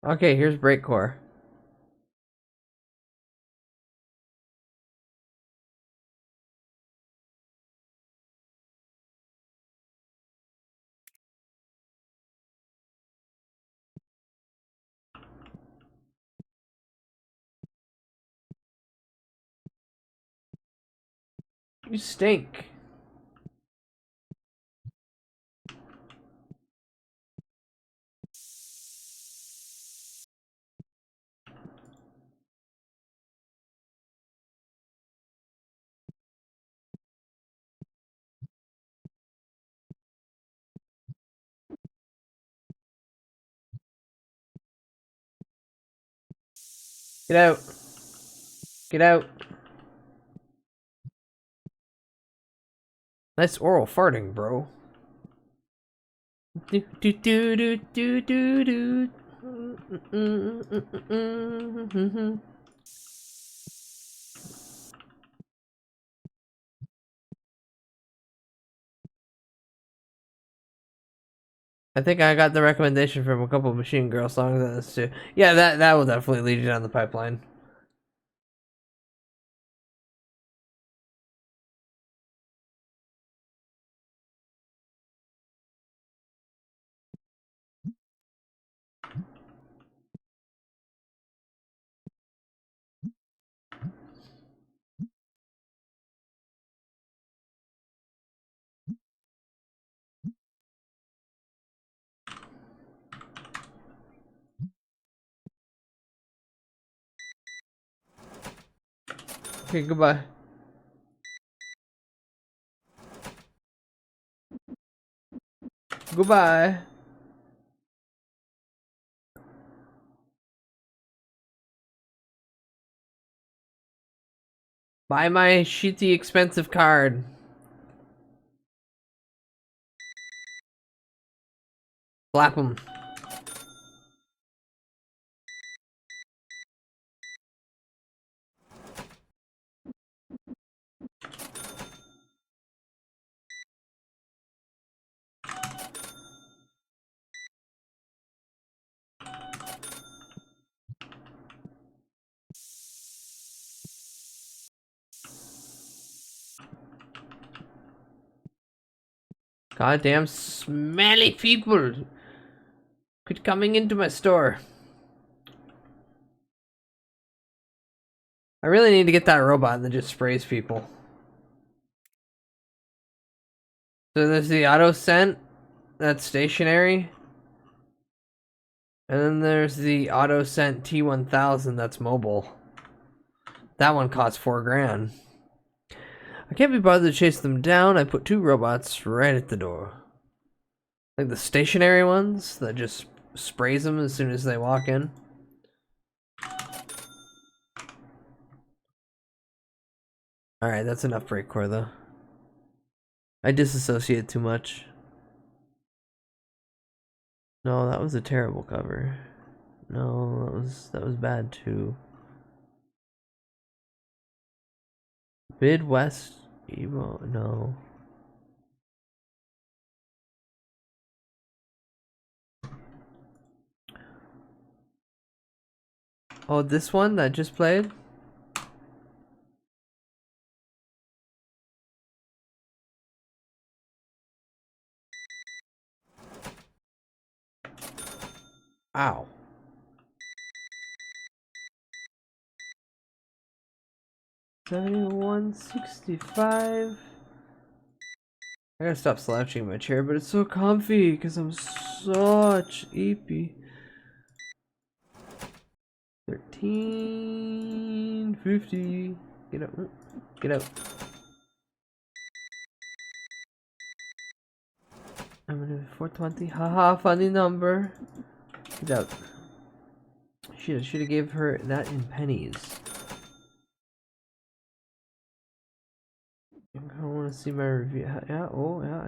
Okay, here's Breakcore. You stink. Get out. Get out. Nice oral farting, bro. Do do do do do do do. I think I got the recommendation from a couple of Machine Girl songs on this too. Yeah, that will definitely lead you down the pipeline. Okay, goodbye. Goodbye. Buy my shitty expensive card. Slap him. Goddamn smelly people. Quit coming into my store. I really need to get that robot that just sprays people. So there's the auto scent, that's stationary. And then there's the auto scent T1000 that's mobile. That one cost $4,000. I can't be bothered to chase them down. I put 2 robots right at the door. Like the stationary ones that just sprays them as soon as they walk in. Alright, that's enough breakcore though. I disassociate too much. No, that was a terrible cover. No, that was bad too. Midwest emo, no. Oh, this one that I just played? Ow. $71.65. I gotta stop slouching in my chair, but it's so comfy because I'm such EP. $13.50. Get out. Get out. I'm gonna 420. Haha, funny number. Get out. Shit, I should have gave her that in pennies. I don't want to see my review. Yeah, oh, yeah.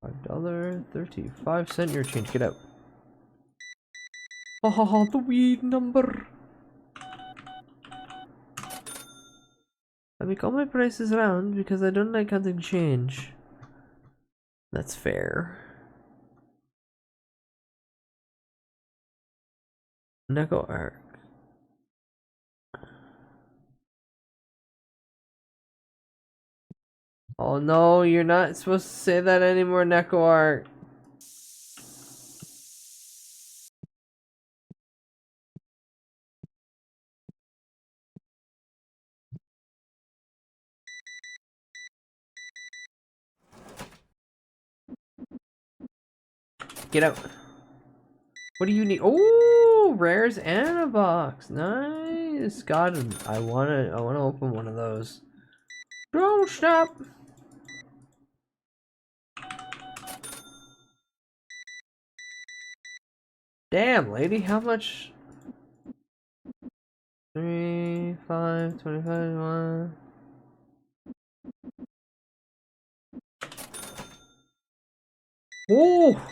$5.35 your change. Get out. Oh, the weed number. I make all my prices round because I don't like counting change. That's fair. Neko Arc. Oh no, you're not supposed to say that anymore, Neko Arc. Get out. What do you need? Oh, rares and a box. Nice. God, I wanna open one of those. Don't stop. Damn, lady, how much? 3, 5, 25, 1. Oh!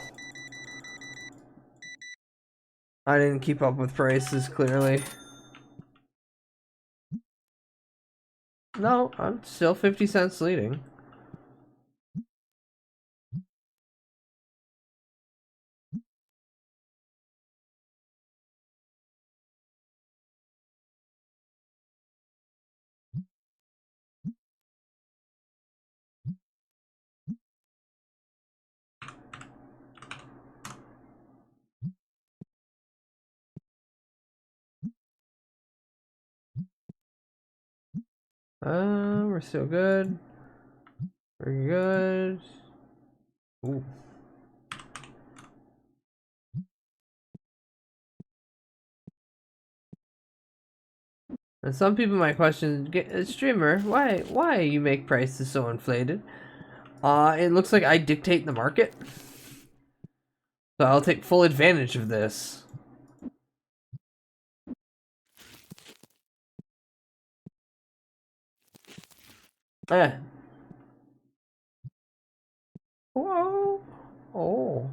I didn't keep up with prices, clearly. No, I'm still 50 cents leading. We're still good. We're good. Ooh. And some people might question, streamer, why you make prices so inflated? It looks like I dictate the market. So I'll take full advantage of this. Whoa. Oh.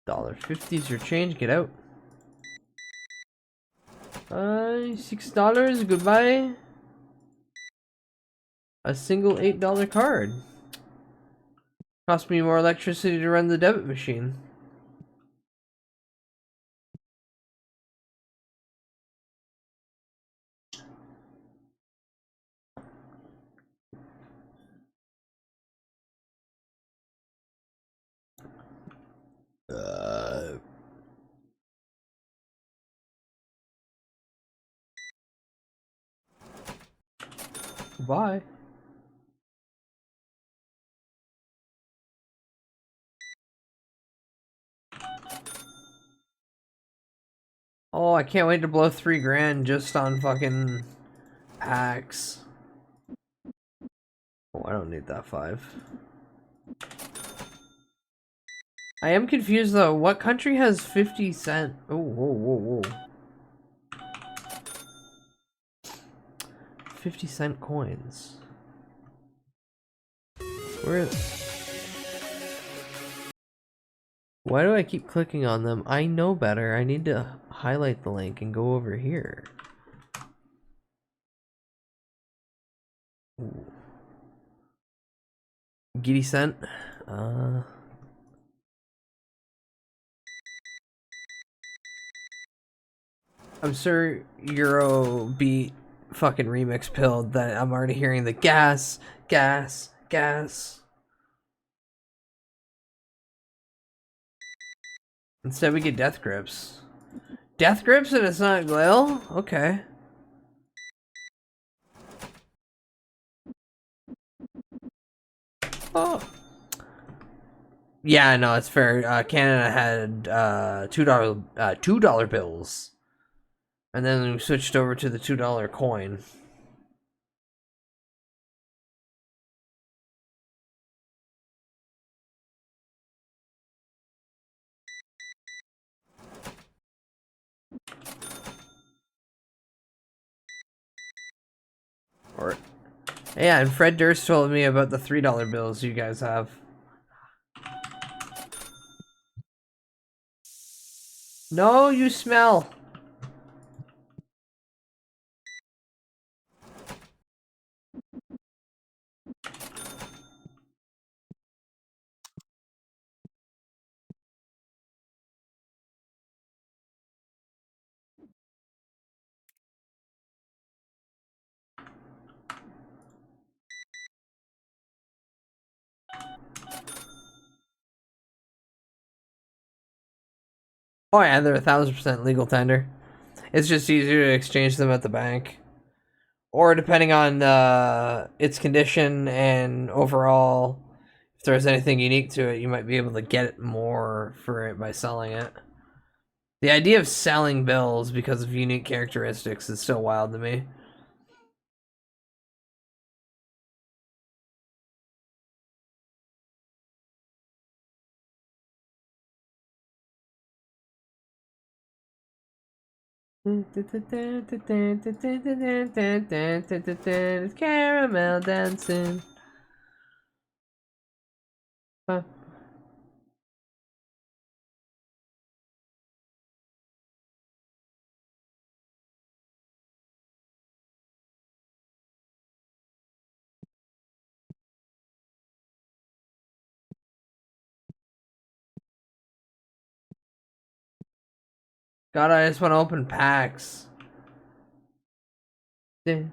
$1.50 is your change. Get out. $6. Goodbye. A single $8 card. Cost me more electricity to run the debit machine. Bye. Oh, I can't wait to blow $3,000 just on fucking packs. Oh, I don't need that 5. I am confused though. What country has 50 cent? Oh, whoa, whoa, whoa. 50 cent coins. Where is... Why do I keep clicking on them? I know better. I need to highlight the link and go over here. Ooh. Giddy cent. I'm sure Euro beat fucking remix pilled that I'm already hearing the gas, gas, gas. Instead we get death grips. Death grips and it's not Glail? Okay. Oh. Yeah, no, it's fair. Canada had $2 bills. And then we switched over to the $2 coin. Or, yeah, and Fred Durst told me about the $3 bills you guys have. No, you smell. Oh yeah, they're 1,000% legal tender. It's just easier to exchange them at the bank. Or depending on its condition and overall, if there's anything unique to it, you might be able to get more for it by selling it. The idea of selling bills because of unique characteristics is still wild to me. It's caramel dancing. God, I just want to open packs. Oh.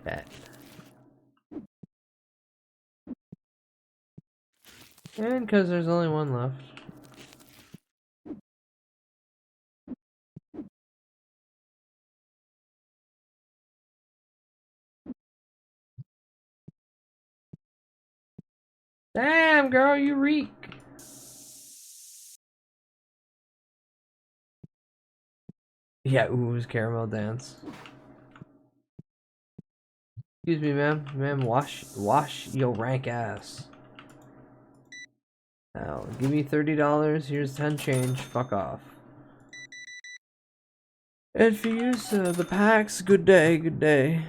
Bet. And because there's only one left. Damn, girl, you reek. Yeah, ooze, caramel dance. Excuse me, ma'am. Ma'am, wash your rank ass. Now, give me $30. Here's 10 change. Fuck off. And for you, the packs, good day, good day.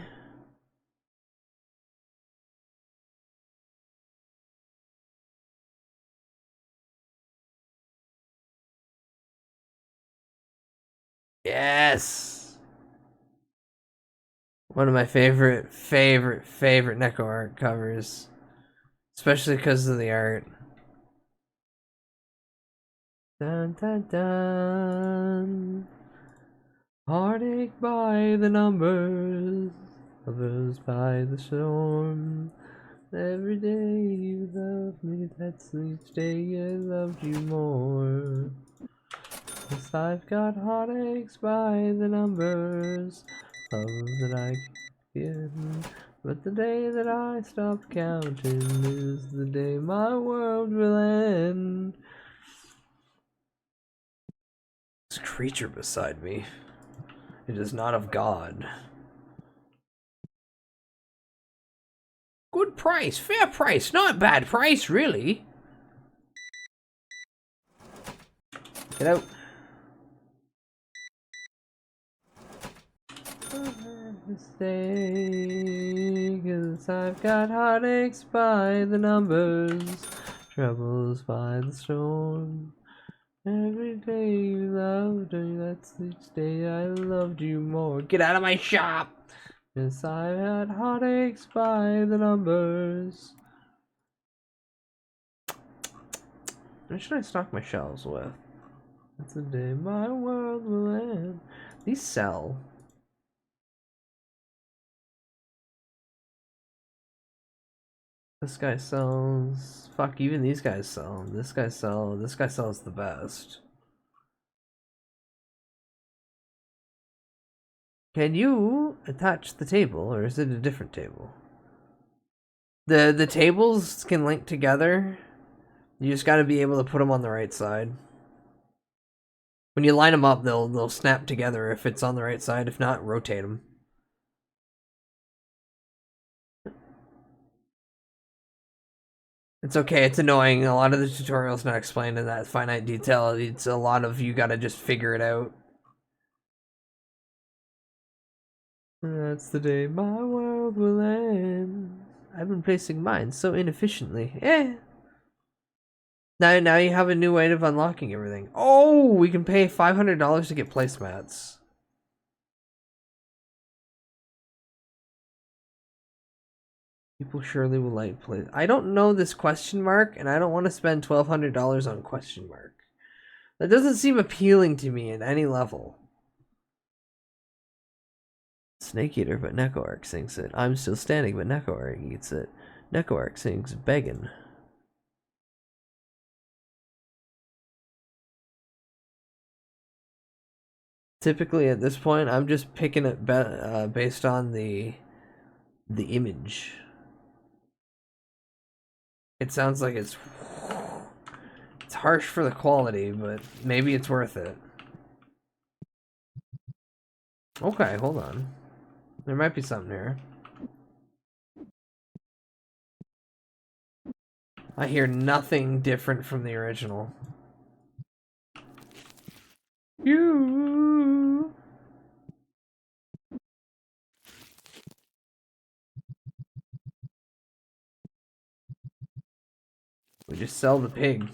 Yes! One of my favorite Neko art covers. Especially because of the art. Dun dun dun. Heartache by the numbers, lovers by the storm. Every day you love me, that's each day I loved you more. 'Cause I've got heartaches by the numbers, love that I give. But the day that I stop counting is the day my world will end. This creature beside me, it is not of God. Good price, fair price, not bad price, really. Get out. Mistake, 'cause I've got heartaches by the numbers, troubles by the storm. Every day you loved me, that's each day I loved you more. Get out of my shop! 'Cause I've had heartaches by the numbers. What should I stock my shelves with? That's the day my world will end. These sell. This guy sells. Fuck, even these guys sell. This guy sells. This guy sells the best. Can you attach the table, or is it a different table? The tables can link together. You just got to be able to put them on the right side. When you line them up, they'll snap together if it's on the right side. If not, rotate them. It's okay, it's annoying. A lot of the tutorial's not explained in that finite detail. It's a lot of you gotta just figure it out. That's the day my world will end. I've been placing mine so inefficiently. Now you have a new way of unlocking everything. Oh, we can pay $500 to get placemats. People surely will like play. I don't know this question mark, and I don't want to spend $1,200 on question mark. That doesn't seem appealing to me at any level. Snake Eater, but NekoArk sings it. I'm still standing, but NekoArk eats it. NekoArk sings beggin'. Typically at this point, I'm just picking it based on the image. It sounds like it's harsh for the quality, but maybe it's worth it. Okay, hold on. There might be something here. I hear nothing different from the original. You. We just sell the pig.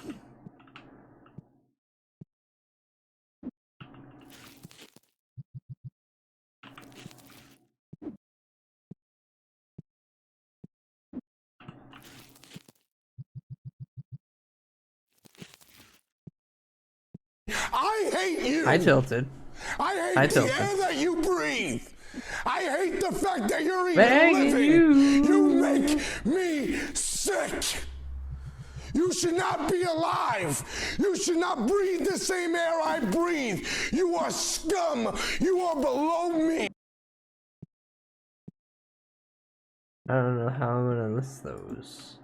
I hate you. I tilted. I hate the air that you breathe. I hate the fact that you're even living. You make me sick. You should not be alive. You should not breathe the same air I breathe. You are scum. You are below me. I don't know how I'm gonna list those.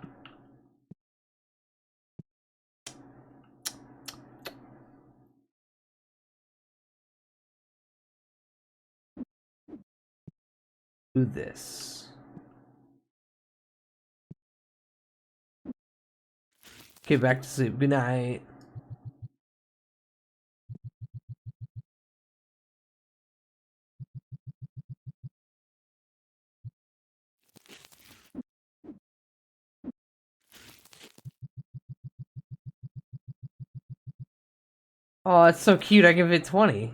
Do this. Okay, back to sleep. Good night. Oh, it's so cute. I give it 20.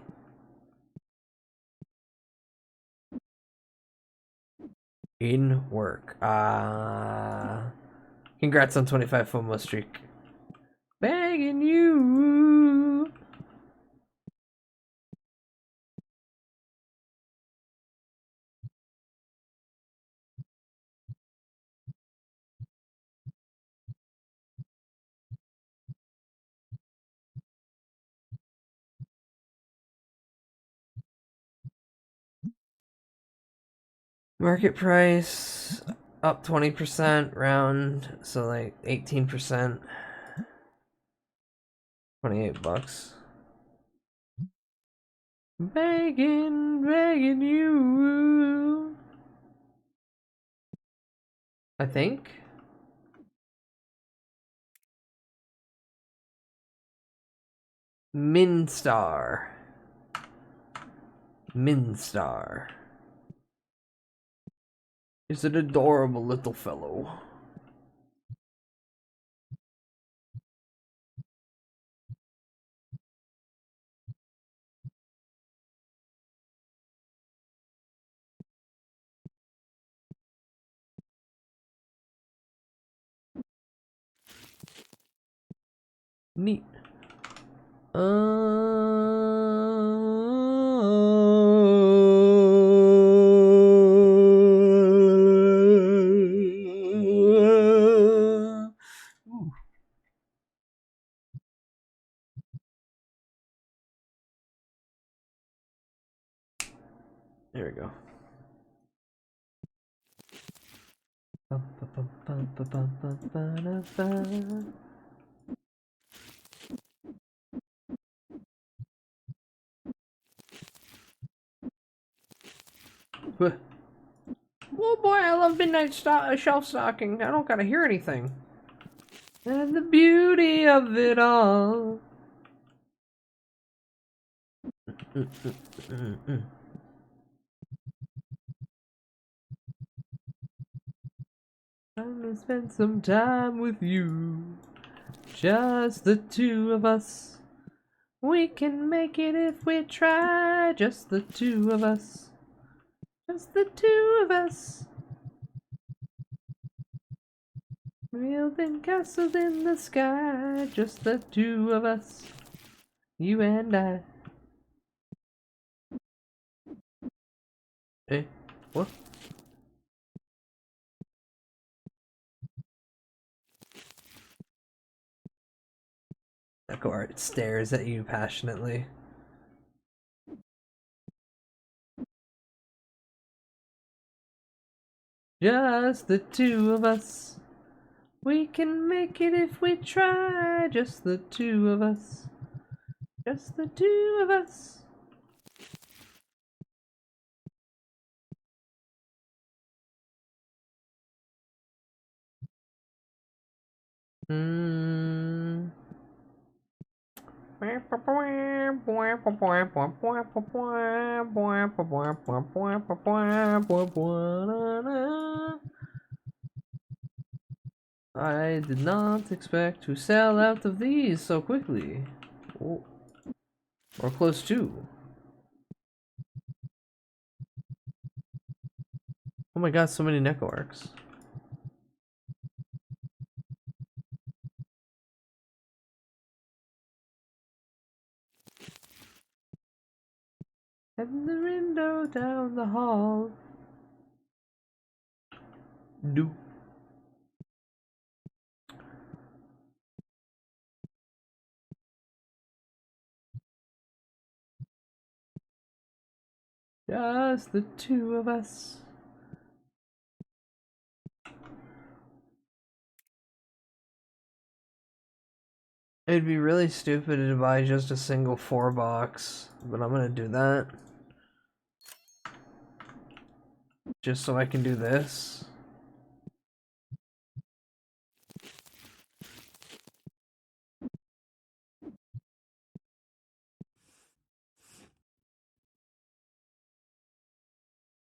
In work. Congrats on 25 FOMO streak. Bang! begging you. Market price up 20% round, so like 18%. $28. Begging you. I think. Minstar. Is an adorable little fellow. Neat. There we go. Oh boy, I love midnight shelf stocking. I don't gotta hear anything. And the beauty of it all. I'm gonna spend some time with you. Just the two of us. We can make it if we try. Just the two of us. Just the two of us. Building castles in the sky. Just the two of us. You and I. Hey, what? Echo Art stares at you passionately. Just the two of us. We can make it if we try. Just the two of us. Just the two of us. I did not expect to sell out of these so quickly. Oh. Or close to. Oh my god, so many Neko arcs. And the window down the hall. Do. Just the two of us. It'd be really stupid to buy just a single 4-box, but I'm gonna do that. Just so I can do this.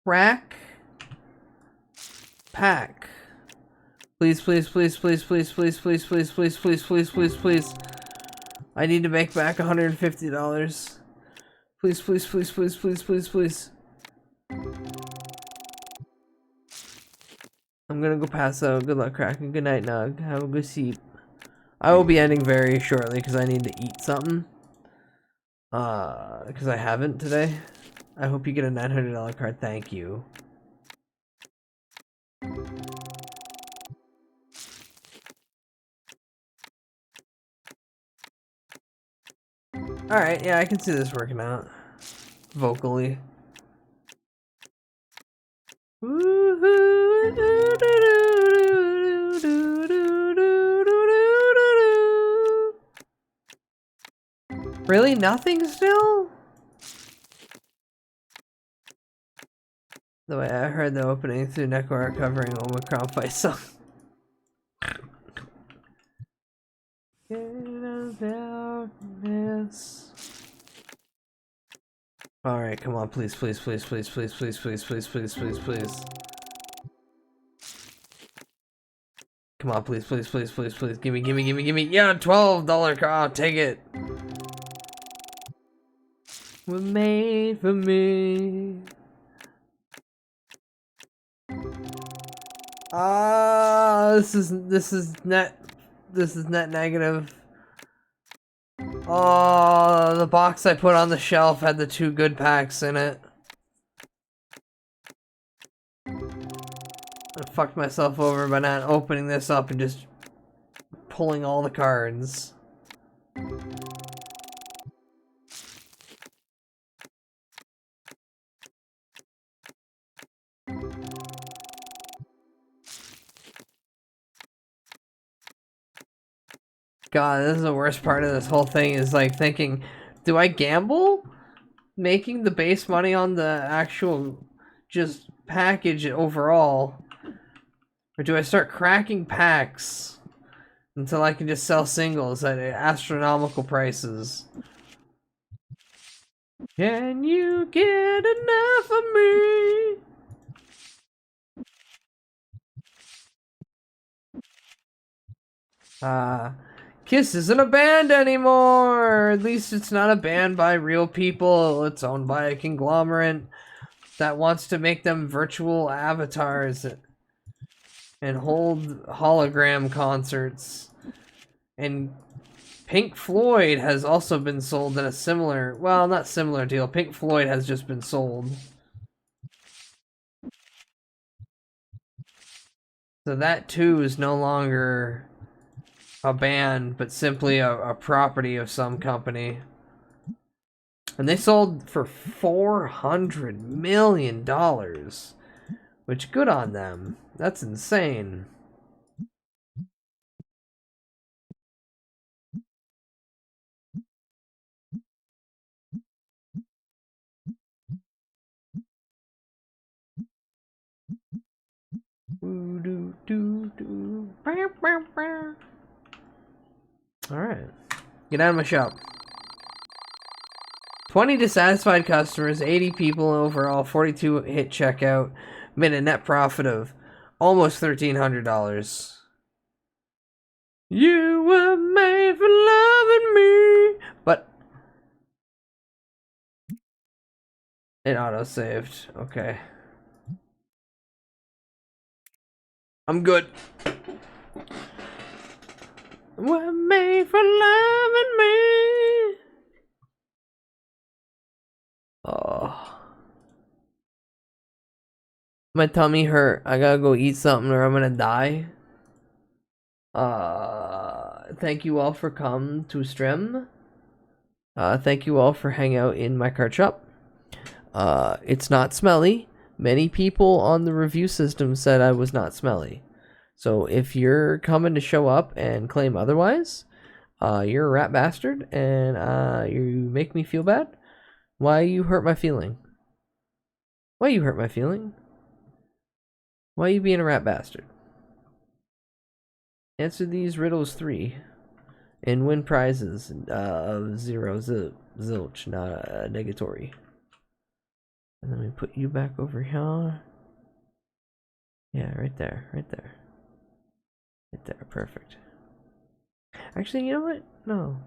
Rack. Pack. Please, please, please, please, please, please, please, please, please, please, please, please, please. I need to make back $150. Please, please, please, please, please, please, please. I'm gonna go pass out. Good luck, Kraken. Good night, Nog. Have a good sleep. I will be ending very shortly because I need to eat something. Because I haven't today. I hope you get a $900 card. Thank you. Alright, yeah, I can see this working out. Vocally. Really? Nothing still? The way I heard the opening through Neko are covering Omicron fight song. Get out of darkness. Alright, come on, please, please, please, please, please, please, please, please, please, please, please. Come on, please, please, please, please, please. Gimme, gimme, gimme, gimme. Yeah, $12 car, I'll take it. Were made for me. This is net negative. Oh, the box I put on the shelf had the 2 good packs in it. I fucked myself over by not opening this up and just pulling all the cards. God, this is the worst part of this whole thing is like thinking, do I gamble? Making the base money on the actual just package overall? Or do I start cracking packs until I can just sell singles at astronomical prices? Can you get enough of me? Kiss isn't a band anymore! At least it's not a band by real people. It's owned by a conglomerate that wants to make them virtual avatars and hold hologram concerts. And Pink Floyd has also been sold in a similar, well, not similar deal. Pink Floyd has just been sold. So that too is no longer a band, but simply a property of some company. And they sold for $400 million. Which, good on them. That's insane. Alright. Get out of my shop. 20 dissatisfied customers, 80 people overall, 42 hit checkout, made a net profit of almost $1,300. You were made for loving me. But it auto-saved. Okay. I'm good. We're made for loving me. Oh. My tummy hurt. I gotta go eat something or I'm gonna die. Thank you all for coming to stream. Thank you all for hanging out in my card shop. It's not smelly. Many people on the review system said I was not smelly. So if you're coming to show up and claim otherwise, you're a rat bastard and you make me feel bad. Why you hurt my feeling? Why you hurt my feeling? Why you being a rat bastard? Answer these riddles 3 and win prizes of 0 zilch, not negatory. And then we put you back over here. Yeah, right there, right there. Right there, perfect. Actually, you know what? No,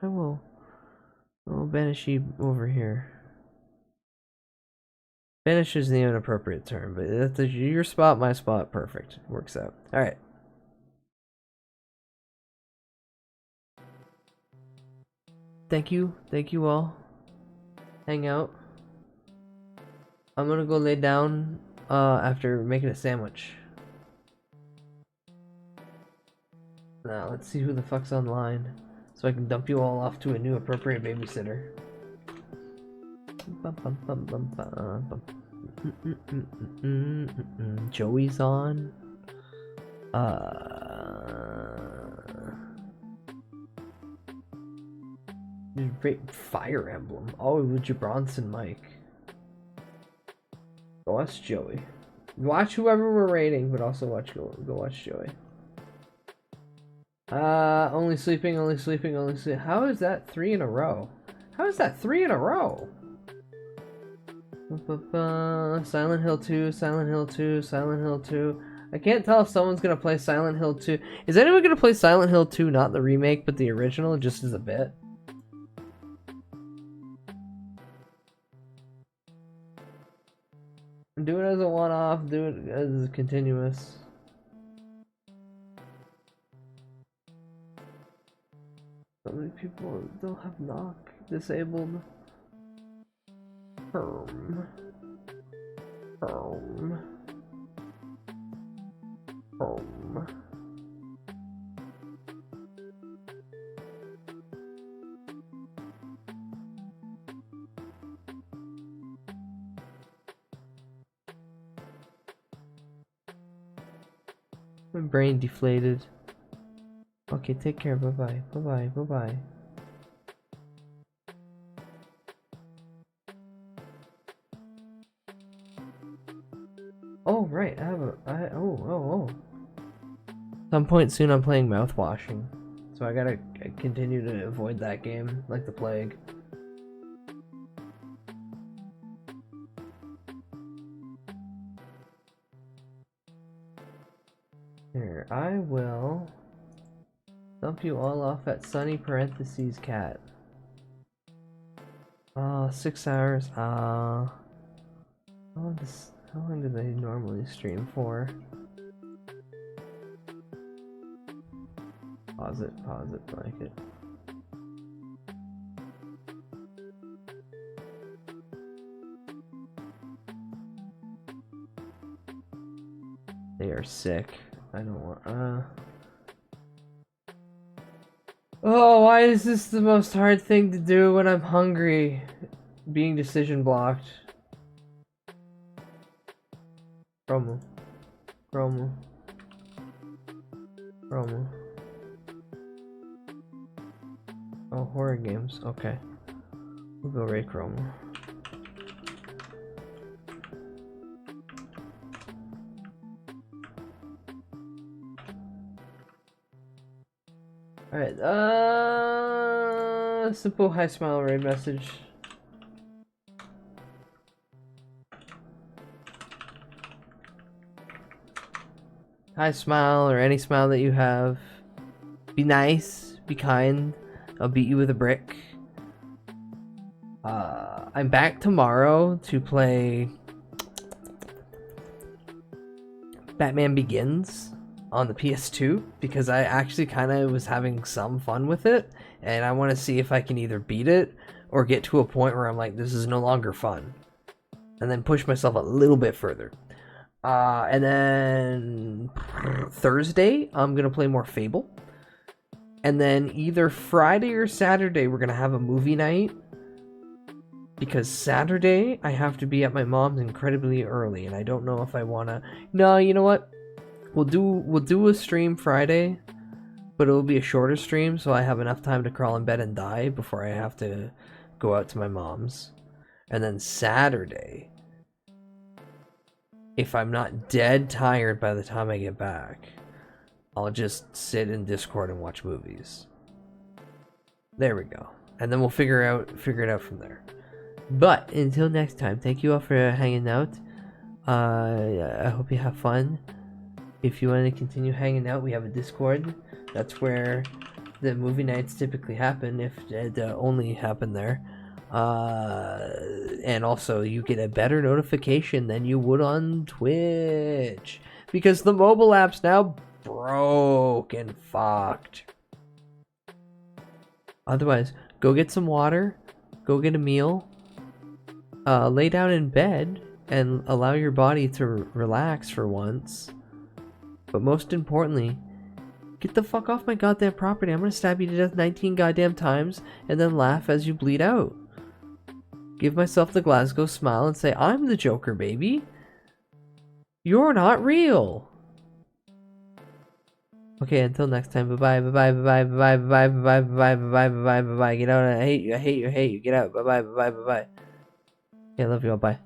I will. I'll banish you over here. Banish is the inappropriate term, but that's your spot, my spot, perfect. Works out. Alright. Thank you all. Hang out. I'm gonna go lay down after making a sandwich. Now let's see who the fuck's online, so I can dump you all off to a new appropriate babysitter. Joey's on. Fire Emblem. Oh, with Bronson Mike. Go watch Joey. Watch whoever we're rating, but also go watch Joey. Only sleeping. How is that 3 in a row? How is that 3 in a row? Silent Hill 2, Silent Hill 2, Silent Hill 2. I can't tell if someone's gonna play Silent Hill 2. Is anyone gonna play Silent Hill 2, not the remake, but the original, just as a bit? Do it as a one-off, do it as continuous. So many people don't have knock disabled. Firm. My brain deflated. Okay, take care. Bye bye. Oh right, oh. Some point soon I'm playing mouthwashing, so I gotta continue to avoid that game like the plague. Here, I will dump you all off at Sunny parentheses cat. 6 hours. How long do they normally stream for? Pause it, blanket. They are sick. I don't want, Oh, why is this the most hard thing to do when I'm hungry? Being decision blocked. Promo. Oh, horror games. Okay. We'll go Ray Chromo. Alright, simple hi smile raid message. Hi smile, or any smile that you have. Be nice, be kind. I'll beat you with a brick. I'm back tomorrow to play Batman Begins on the PS2 because I actually kind of was having some fun with it, and I want to see if I can either beat it or get to a point where I'm like, this is no longer fun, and then push myself a little bit further. And then Thursday I'm gonna play more Fable, and then either Friday or Saturday we're gonna have a movie night, because Saturday I have to be at my mom's incredibly early, and I don't know if I wanna. No, you know what? We'll do a stream Friday, but it'll be a shorter stream, so I have enough time to crawl in bed and die before I have to go out to my mom's. And then Saturday, if I'm not dead tired by the time I get back, I'll just sit in Discord and watch movies. There we go. And then we'll figure it out from there. But until next time, thank you all for hanging out. I hope you have fun. If you want to continue hanging out, we have a Discord. That's where the movie nights typically happen, if it only happen there. And also, you get a better notification than you would on Twitch, because the mobile app's now broke and fucked. Otherwise, go get some water, go get a meal, lay down in bed, and allow your body to relax for once. But most importantly, get the fuck off my goddamn property. I'm gonna stab you to death 19 goddamn times and then laugh as you bleed out. Give myself the Glasgow smile and say, I'm the Joker, baby. You're not real. Okay, until next time. Bye-bye, bye-bye, bye-bye, bye-bye, bye-bye, bye-bye, bye-bye, bye-bye, bye-bye, bye-bye. Get out. I hate you, I hate you, I hate you. Get out. Bye-bye, bye-bye, bye-bye. Yeah, I love you all. Bye.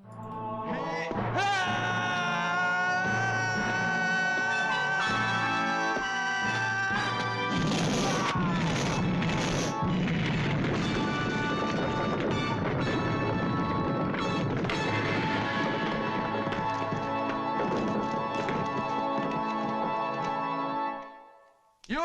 You're